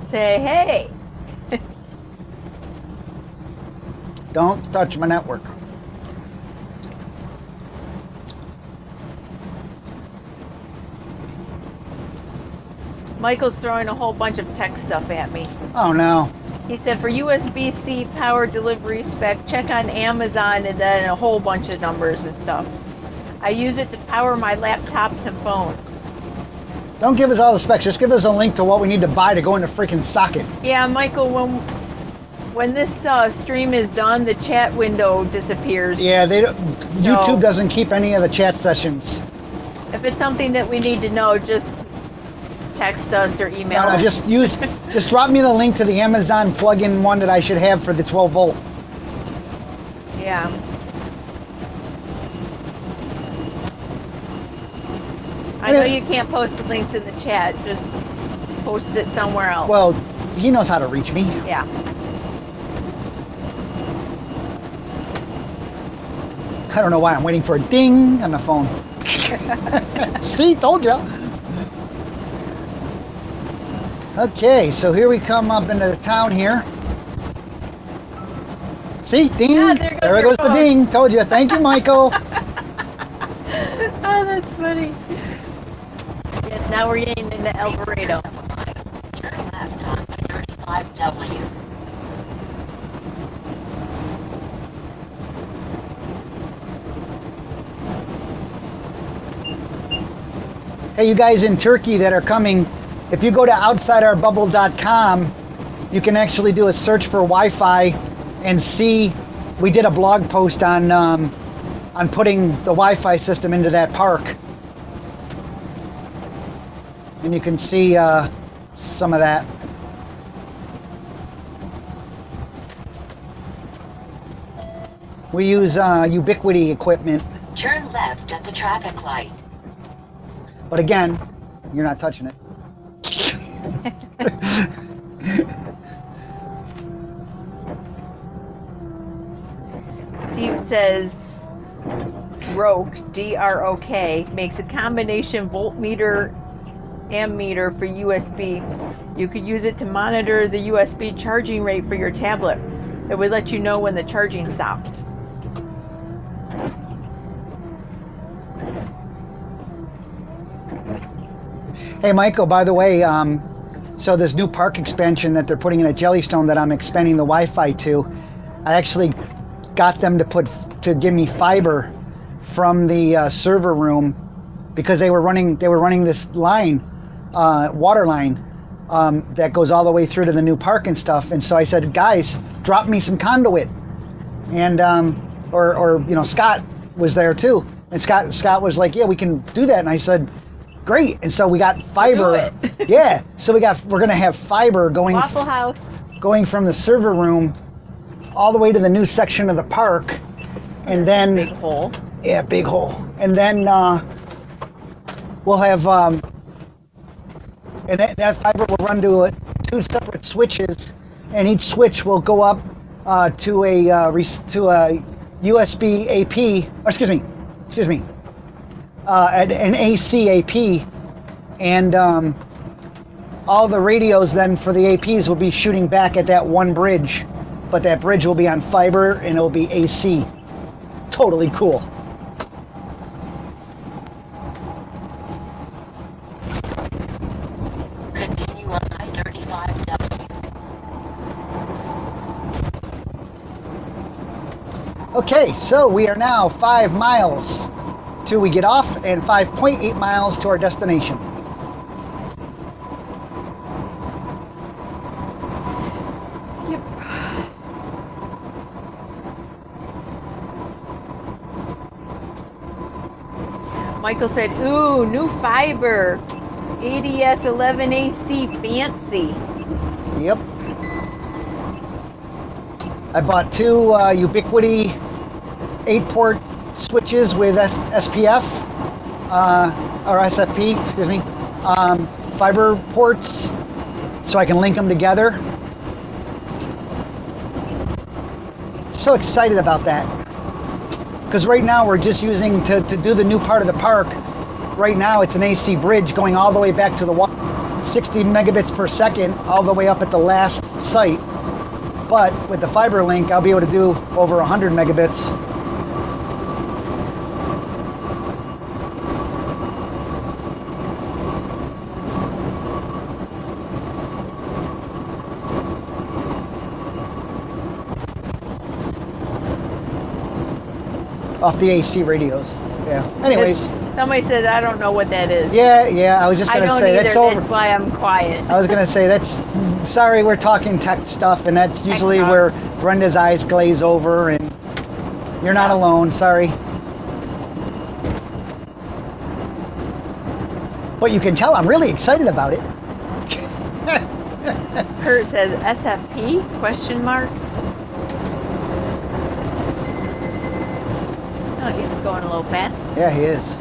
Say, hey. Don't touch my network. Michael's throwing a whole bunch of tech stuff at me. Oh no. He said for USB-C power delivery spec, check on Amazon, and then a whole bunch of numbers and stuff. I use it to power my laptops and phones. Don't give us all the specs. Just give us a link to what we need to buy to go in the freaking socket. Yeah, Michael, when this stream is done, the chat window disappears. Yeah, they don't, YouTube doesn't keep any of the chat sessions. If it's something that we need to know, just text us or email No, us. just drop me the link to the Amazon plug-in one that I should have for the 12 volt. Yeah. I know you can't post the links in the chat. Just post it somewhere else. Well, he knows how to reach me. Yeah. I don't know why I'm waiting for a ding on the phone. See, told ya. Okay, so here we come up into the town here. See, ding. Yeah, there goes the ding. Told you. Thank you, Michael. Oh, that's funny. Yes, now we're getting into Alvarado. Turn left on 35W. Hey, you guys in Turkey that are coming, if you go to outsideourbubble.com, you can actually do a search for Wi-Fi and see. We did a blog post on putting the Wi-Fi system into that park, and you can see some of that. We use Ubiquiti equipment, Turn left at the traffic light. but again, you're not touching it. Steve says DROK, D-R-O-K, makes a combination voltmeter ammeter for USB. You could use it to monitor the USB charging rate for your tablet. It would let you know when the charging stops. Hey, Michael, by the way, so this new park expansion that they're putting in at Jellystone that I'm expanding the Wi-Fi to, I actually got them to give me fiber from the server room because they were running this line, water line, that goes all the way through to the new park and stuff. And so I said, guys, drop me some conduit. And or you know, Scott was there too. And Scott was like, yeah, we can do that. And I said, great. And so we got fiber. Yeah. So we're gonna have fiber going Waffle House. Going from the server room all the way to the new section of the park. And then Big hole. Yeah, big hole. And then we'll have and that fiber will run to two separate switches, and each switch will go up to a USB AP, or excuse me, an AC AP, and all the radios then for the APs will be shooting back at that one bridge, but that bridge will be on fiber and it will be AC. Totally cool. Continue on I-35W. Okay, so we are now 5 miles till we get off and 5.8 miles to our destination. Yep. Michael said, ooh, new fiber. ADS 11AC fancy. Yep. I bought two Ubiquiti 8-port switches with SPF, or SFP, excuse me, fiber ports, so I can link them together. So excited about that. Because right now we're just using, to do the new part of the park, right now it's an AC bridge going all the way back to the 60 megabits per second, all the way up at the last site. But with the fiber link, I'll be able to do over 100 megabits. Off the AC radios. Yeah. Anyways. Somebody said, I don't know what that is. Yeah, I was just going to say, that's over. That's why I'm quiet. I was going to say, sorry, we're talking tech stuff, and that's usually where Brenda's eyes glaze over, and you're not alone, sorry. But you can tell I'm really excited about it. Kurt says, SFP, question mark? Oh, he's going a little fast. Yeah, he is.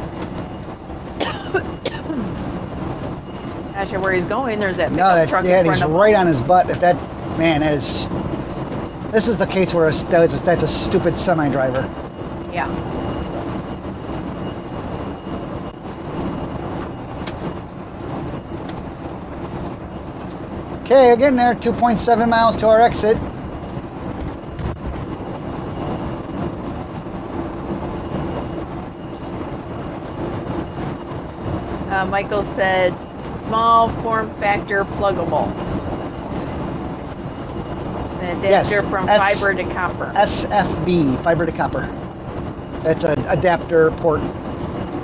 Not sure where he's going. There's that pickup truck yeah, in front he's of him. right on his butt. If that, man, that is. This is the case where that's a stupid semi-driver. Yeah. Okay, getting there. 2.7 miles to our exit. Michael said, small form factor pluggable. It's an adapter from fiber to copper. SFB, fiber to copper. That's an adapter port.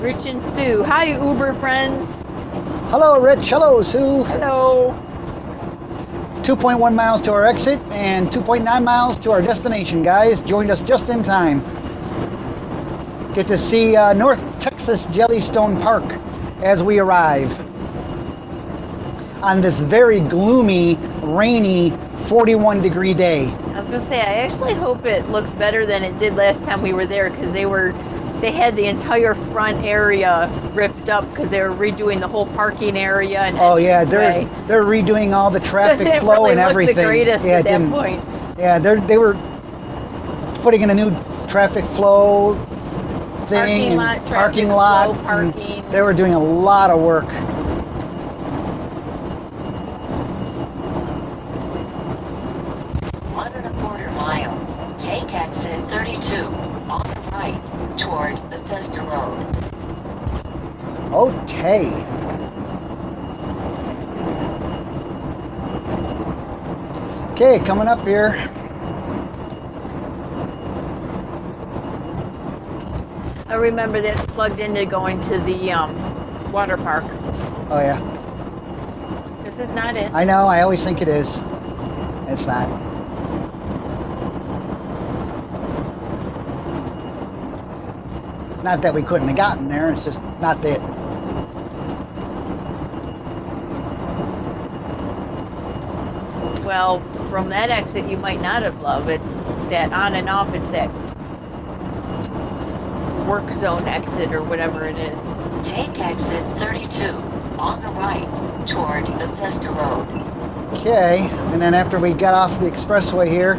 Rich and Sue. Hi, Uber friends. Hello, Rich. Hello, Sue. Hello. 2.1 miles to our exit and 2.9 miles to our destination, guys. Joined us just in time. Get to see North Texas Jellystone Park as we arrive on this very gloomy, rainy, 41-degree day. I was gonna say, I actually hope it looks better than it did last time we were there, because they had the entire front area ripped up because they were redoing the whole parking area and oh yeah, they're redoing all the traffic so flow really and everything. The greatest yeah, at that point. Yeah, they were putting in a new traffic flow thing, parking lot. Parking. They were doing a lot of work. 1.25 miles. Take exit 32 on the right toward the Vista Road. Okay. Okay, coming up here. I remember that's plugged into going to the water park. Oh yeah. This is not it. I know, I always think it is. It's not. Not that we couldn't have gotten there, it's just not it. Well, from that exit you might not have loved. It's that on and off, it's that work zone exit or whatever it is. Take exit 32 on the right toward the Vista Road. Okay, and then after we got off the expressway here,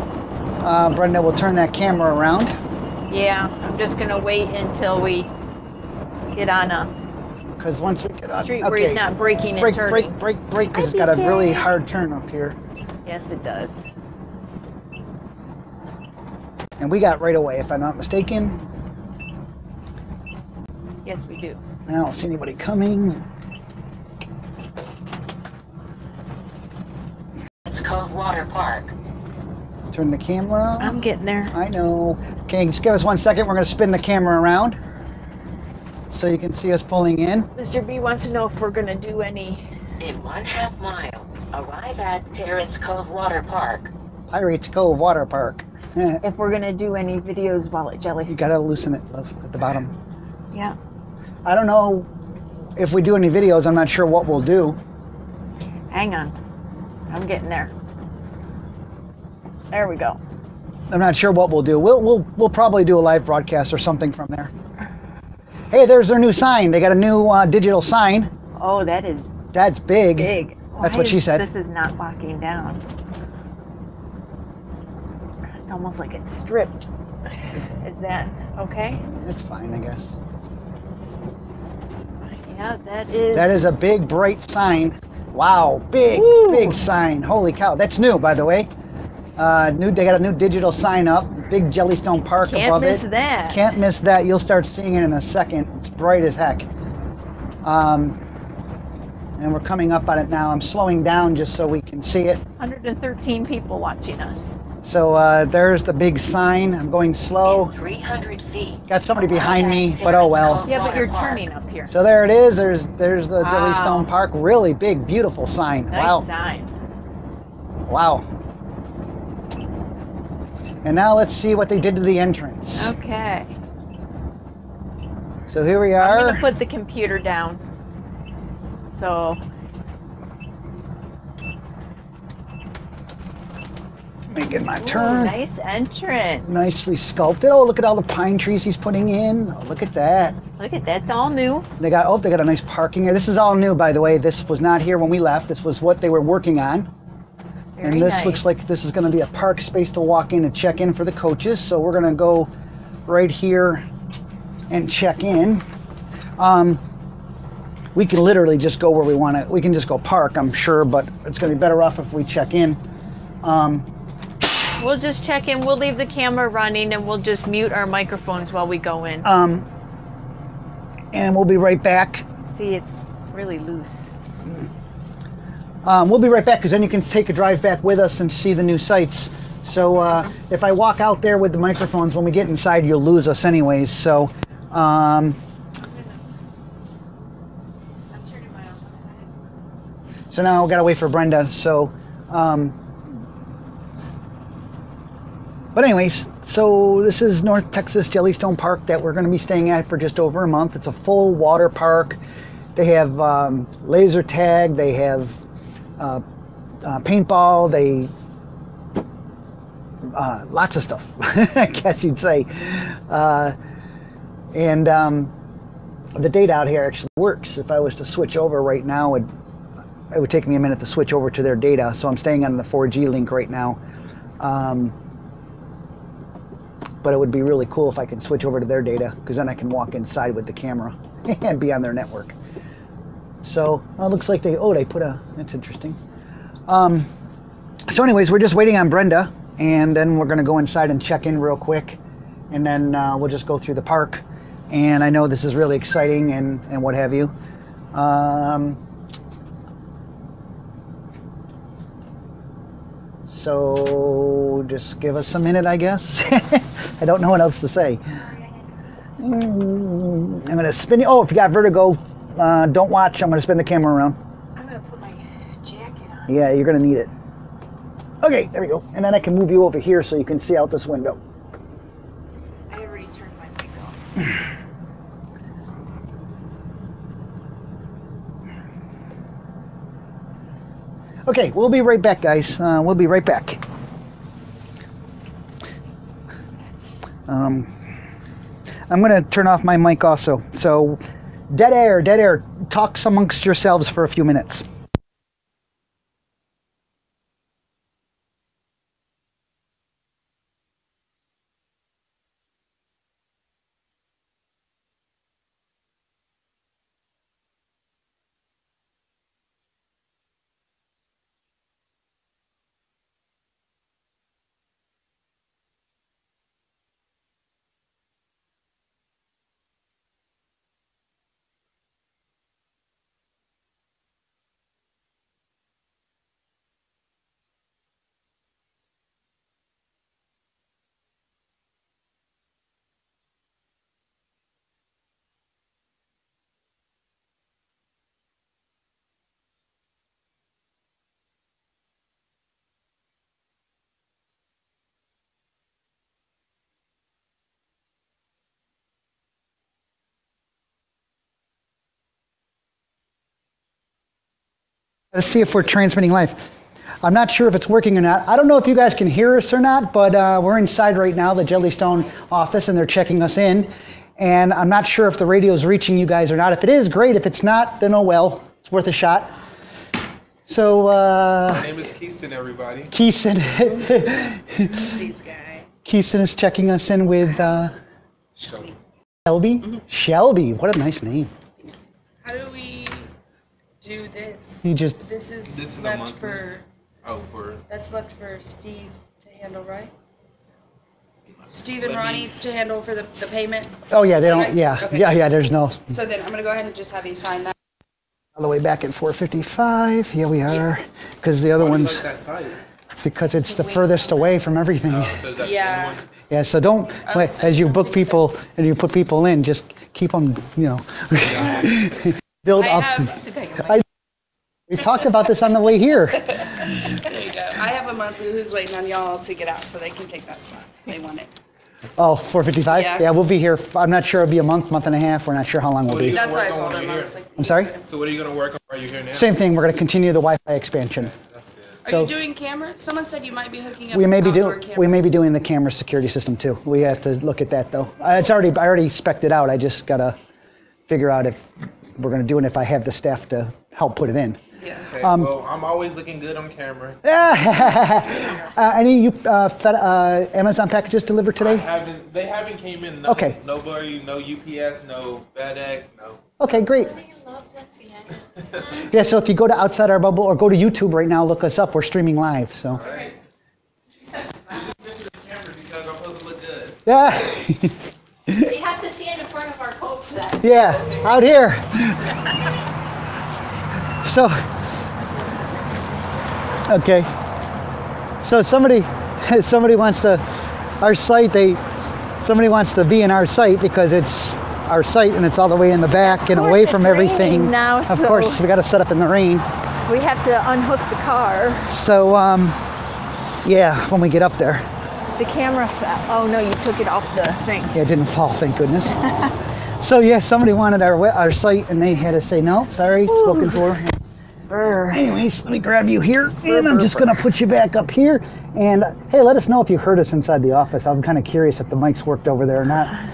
Brenda will turn that camera around. Yeah, I'm just gonna wait until we get on a Because once we get on street where he's not braking and brake, turning. brake, because it's got a really hard turn up here. Yes, it does. And we got right away, if I'm not mistaken. Yes, we do. I don't see anybody coming. It's Cove Water Park. Turn the camera. I'm getting there. I know. Okay, just give us 1 second. We're going to spin the camera around so you can see us pulling in. Mr. B wants to know if we're gonna do any. In 1/2 mile, arrive at Pirates Cove Water Park. Pirates Cove Water Park. You If we're gonna do any videos while at Jellystone. got to loosen it, love, at the bottom. Yeah. I don't know if we do any videos. I'm not sure what we'll do. Hang on. I'm getting there. There we go. I'm not sure what we'll do. We'll probably do a live broadcast or something from there. Hey, there's their new sign. They got a new digital sign. Oh, that is That's big. big. That's Why what she is- said. This is not locking down. It's almost like it's stripped. Is that okay? It's fine, I guess. Yeah, that is. That is a big, bright sign. Wow, big, Woo. big sign. Holy cow. That's new, by the way. They got a new digital sign up. Big Jellystone Park Can't above miss it. that. Can't miss that. You'll start seeing it in a second. It's bright as heck. And we're coming up on it now. I'm slowing down just so we can see it. 113 people watching us. So there's the big sign. I'm going slow. In 300 feet. Got somebody behind me, but oh well. Yeah, but you're turning up here. So there it is. There's the Wow. Jellystone Park. Really big, beautiful sign. Nice Wow. sign. Wow. And now let's see what they did to the entrance. Okay. So here we I'm are. gonna put the computer down. So Making my ooh, turn. nice entrance. Nicely sculpted. Oh, look at all the pine trees he's putting in. Oh, look at that. Look at that's all new. They got a nice parking area. This is all new, by the way. This was not here when we left. This was what they were working on. Very And this nice. looks like this is going to be a park space to walk in and check in for the coaches. So we're going to go right here and check in. We can literally just go where we want to. We can just go park, I'm sure, but it's going to be better off if we check in. We'll just check in. We'll leave the camera running and we'll just mute our microphones while we go in. And we'll be right back. See, it's really loose. We'll be right back, because then you can take a drive back with us and see the new sights. So if I walk out there with the microphones, when we get inside, you'll lose us anyways. So so now I've got to wait for Brenda. So but anyways, so this is North Texas Jellystone Park that we're going to be staying at for just over a month. It's a full water park. They have laser tag. They have paintball. They lots of stuff, I guess you'd say. And the data out here actually works. If I was to switch over right now, it would take me a minute to switch over to their data. So I'm staying on the 4G link right now. But it would be really cool if I could switch over to their data, because then I can walk inside with the camera and be on their network. So it looks like they put that's interesting. So anyways, we're just waiting on Brenda, and then we're going to go inside and check in real quick, and then we'll just go through the park. And I know this is really exciting and what have you. So just give us a minute, I guess. I don't know what else to say. I'm going to spin you. Oh, if you got vertigo, don't watch. I'm going to spin the camera around. I'm going to put my jacket on. Yeah, you're going to need it. Okay, there we go. And then I can move you over here so you can see out this window. I already turned my mic off. Okay, we'll be right back, guys. We'll be right back. I'm going to turn off my mic also. So, dead air. Talk amongst yourselves for a few minutes. Let's see if we're transmitting live. I'm not sure if it's working or not. I don't know if you guys can hear us or not, but we're inside right now, the Jellystone office, and they're checking us in. And I'm not sure if the radio is reaching you guys or not. If it is, great. If it's not, then oh well. It's worth a shot. So, my name is Keeson, everybody. Keeson. This guy. Keeson is checking us in with Shelby. Shelby? Mm-hmm. Shelby. What a nice name. How do we do this? You just. This is a left monthly. That's left for Steve to handle, right? Steve and Ronnie to handle for the payment. Oh yeah, they don't. Okay. Yeah, Okay. yeah. There's no. So then I'm gonna go ahead and just have you sign that. All the way back at 4:55. Here we are. Because the other ones. Like that site? Because it's the furthest away from everything. So is that Yeah. one? Yeah, so don't, as you book people and you put people in, just keep them, build up. We talked about this on the way here. There you go. I have a monthly who's waiting on y'all to get out so they can take that spot. They want it. Oh, 4:55? Yeah. We'll be here. I'm not sure it'll be a month and a half. We're not sure how long we'll be. That's what I Work on told when him. you're I was here. like, I'm sorry? So what are you going to work on? Are you here now? Same thing. We're going to continue the Wi-Fi expansion. That's good. Are So- you doing cameras? Someone said you might be hooking up We may be outdoor cameras. doing the camera security system too. We have to look at that though. I already spec'd it out. I just gotta figure out if we're gonna do it, and if I have the staff to help put it in. Yeah. Okay, well, I'm always looking good on camera. Any Amazon packages delivered today? They haven't came in. No, Okay. Nobody, no UPS, no FedEx, no. Okay, great. Loves us, yes. Yeah, so if you go to Outside Our Bubble or go to YouTube right now, look us up. We're streaming live. So. All right. This is the camera because I'm supposed to look good. Yeah. You have to stand in front of our coat for that. Yeah, out here. So, okay. So somebody wants to, somebody wants to be in our site because it's our site and it's all the way in the back and away from everything. Now, of course, we got to set up in the rain. We have to unhook the car. So, yeah, when we get up there. The camera fell. Oh no, you took it off the thing. Yeah, it didn't fall, thank goodness. So yeah, somebody wanted our site and they had to say, no, sorry, spoken for. Brr. Anyways, let me grab you here, and I'm just gonna put you back up here. And hey, let us know if you heard us inside the office. I'm kind of curious if the mics worked over there or not,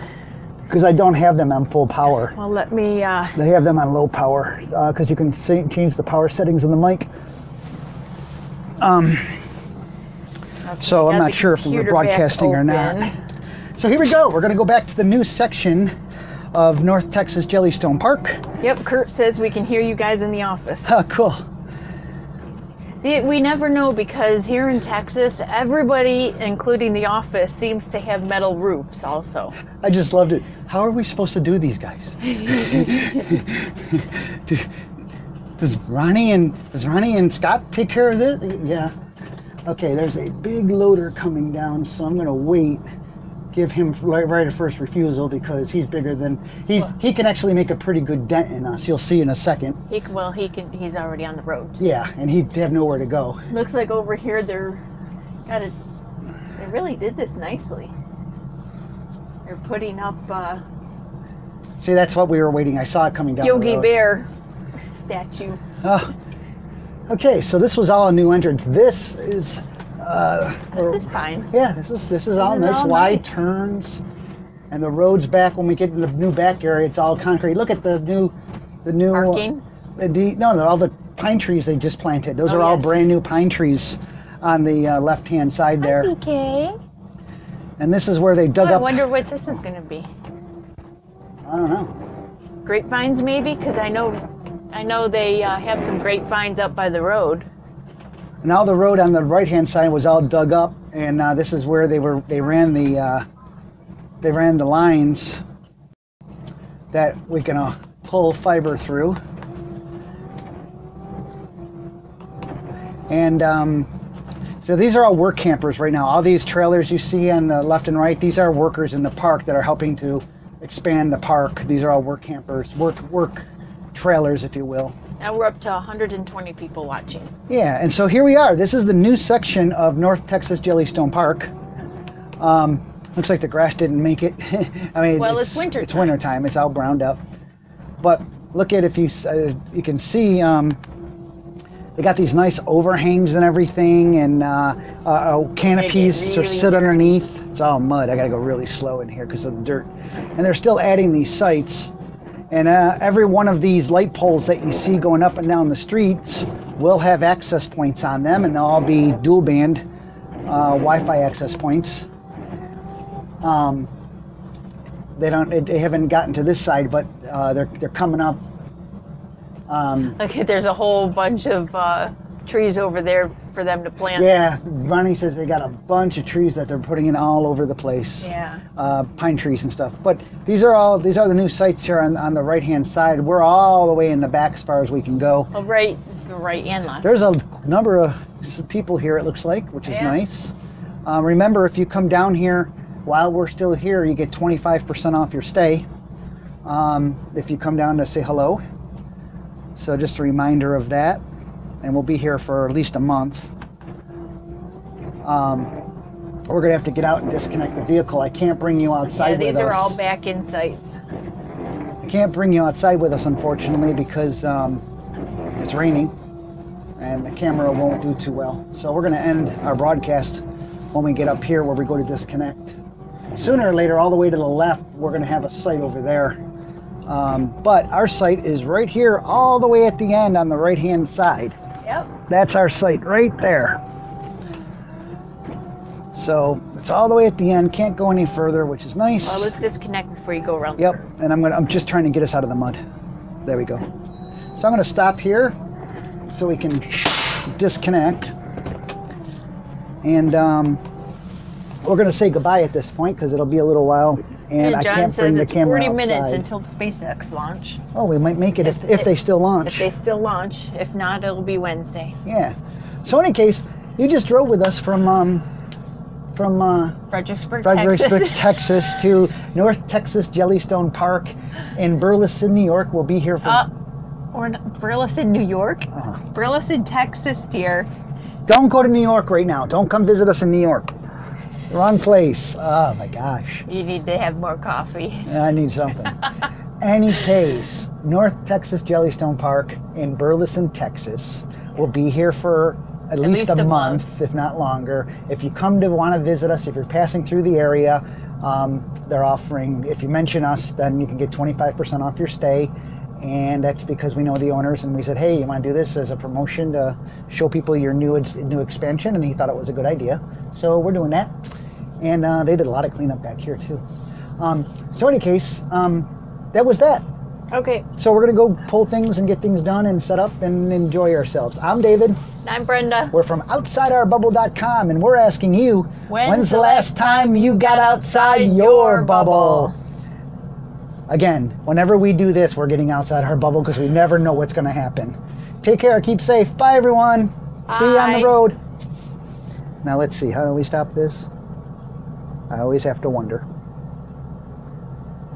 because I don't have them on full power. Well, let me. They have them on low power, because you can change the power settings of the mic. Okay, so I'm got not the sure if we were computer back broadcasting or not. open. So here we go. We're gonna go back to the new section of North Texas Jellystone Park. Yep, Kurt says we can hear you guys in the office. Oh, cool. We never know, because here in Texas, everybody, including the office, seems to have metal roofs also. I just loved it. How are we supposed to do these guys? Does Ronnie and Scott take care of this? Yeah. Okay, there's a big loader coming down, so I'm gonna wait. Give him right of first refusal because he's bigger than he can actually make a pretty good dent in us. You'll see in a second. He's already on the road. Yeah, and he'd have nowhere to go. Looks like over here they really did this nicely. They're putting up See, that's what we were waiting. I saw it coming down. Yogi the road. Bear statue. Oh. Okay, so this was all a new entrance. This is This is fine. Yeah, this is all nice, all wide nice. turns, and the road's back. When we get to the new back area, it's all concrete. Look at the new Parking? All the pine trees they just planted. Those Oh, are all yes. brand new pine trees on the left-hand side there. Okay. And this is where they dug I up. wonder what this is going to be. I don't know. Grapevines, maybe, because I know they have some grapevines up by the road. Now the road on the right-hand side was all dug up, and this is where they ran the lines that we can pull fiber through. And so these are all work campers right now. All these trailers you see on the left and right, these are workers in the park that are helping to expand the park. These are all work campers, work trailers, if you will. Now we're up to 120 people watching. Yeah, and so here we are. This is the new section of North Texas Jellystone Park. Looks like the grass didn't make it. I mean, Well, it's winter It's time. winter time. It's all browned up. But look at, if you can see, they got these nice overhangs and everything, and canopies to really sit underneath. It's all mud. I got to go really slow in here because of the dirt. And they're still adding these sites. And every one of these light poles that you see going up and down the streets will have access points on them, and they'll all be dual band Wi-Fi access points. They haven't gotten to this side, but they're coming up. Okay, there's a whole bunch of trees over there for them to plant. Yeah, Ronnie says they got a bunch of trees that they're putting in all over the place. Yeah. Pine trees and stuff. But these are the new sites here on the right-hand side. We're all the way in the back as far as we can go. Oh, right, the right and left. There's a number of people here, it looks like, which is Yeah. nice. Remember, if you come down here while we're still here, you get 25% off your stay if you come down to say hello. So just a reminder of that. And we'll be here for at least a month. We're gonna have to get out and disconnect the vehicle. I can't bring you outside with us. These are all back in sites. I can't bring you outside with us, unfortunately, because it's raining and the camera won't do too well. So we're gonna end our broadcast when we get up here where we go to disconnect. Sooner or later, all the way to the left, we're gonna have a site over there. But our site is right here, all the way at the end on the right-hand side. Yep. That's our site right there. So it's all the way at the end, can't go any further, which is nice. Well, let's disconnect before you go around. Yep, and I'm just trying to get us out of the mud. There we go. So I'm gonna stop here so we can disconnect. And we're going to say goodbye at this point because it'll be a little while. And I John can't bring says the it's camera 40 minutes outside. until SpaceX launch. Oh, we might make it if they still launch. If they still launch. If not, it'll be Wednesday. Yeah. So in any case, you just drove with us from Fredericksburg, Fredericksburg, Texas to North Texas Jellystone Park in Burleson, New York. We'll be here for... Or not, Burleson, New York? Burleson, Texas, dear. Don't go to New York right now. Don't come visit us in New York. Wrong place. Oh my gosh. You need to have more coffee. I need something. Any case, North Texas Jellystone Park in Burleson, Texas. We'll be here for at least a month, if not longer. If you come to want to visit us, if you're passing through the area, they're offering, if you mention us, then you can get 25% off your stay. And that's because we know the owners, and we said, hey, you want to do this as a promotion to show people your new expansion? And he thought it was a good idea. So we're doing that. And they did a lot of cleanup back here, too. So in any case, that was that. Okay. So we're going to go pull things and get things done and set up and enjoy ourselves. I'm David. I'm Brenda. We're from OutsideOurBubble.com, and we're asking you, when's the last time you got outside your bubble? Again, whenever we do this, we're getting outside our bubble because we never know what's going to happen. Take care. Keep safe. Bye, everyone. See you on the road. Now, let's see. How do we stop this? I always have to wonder.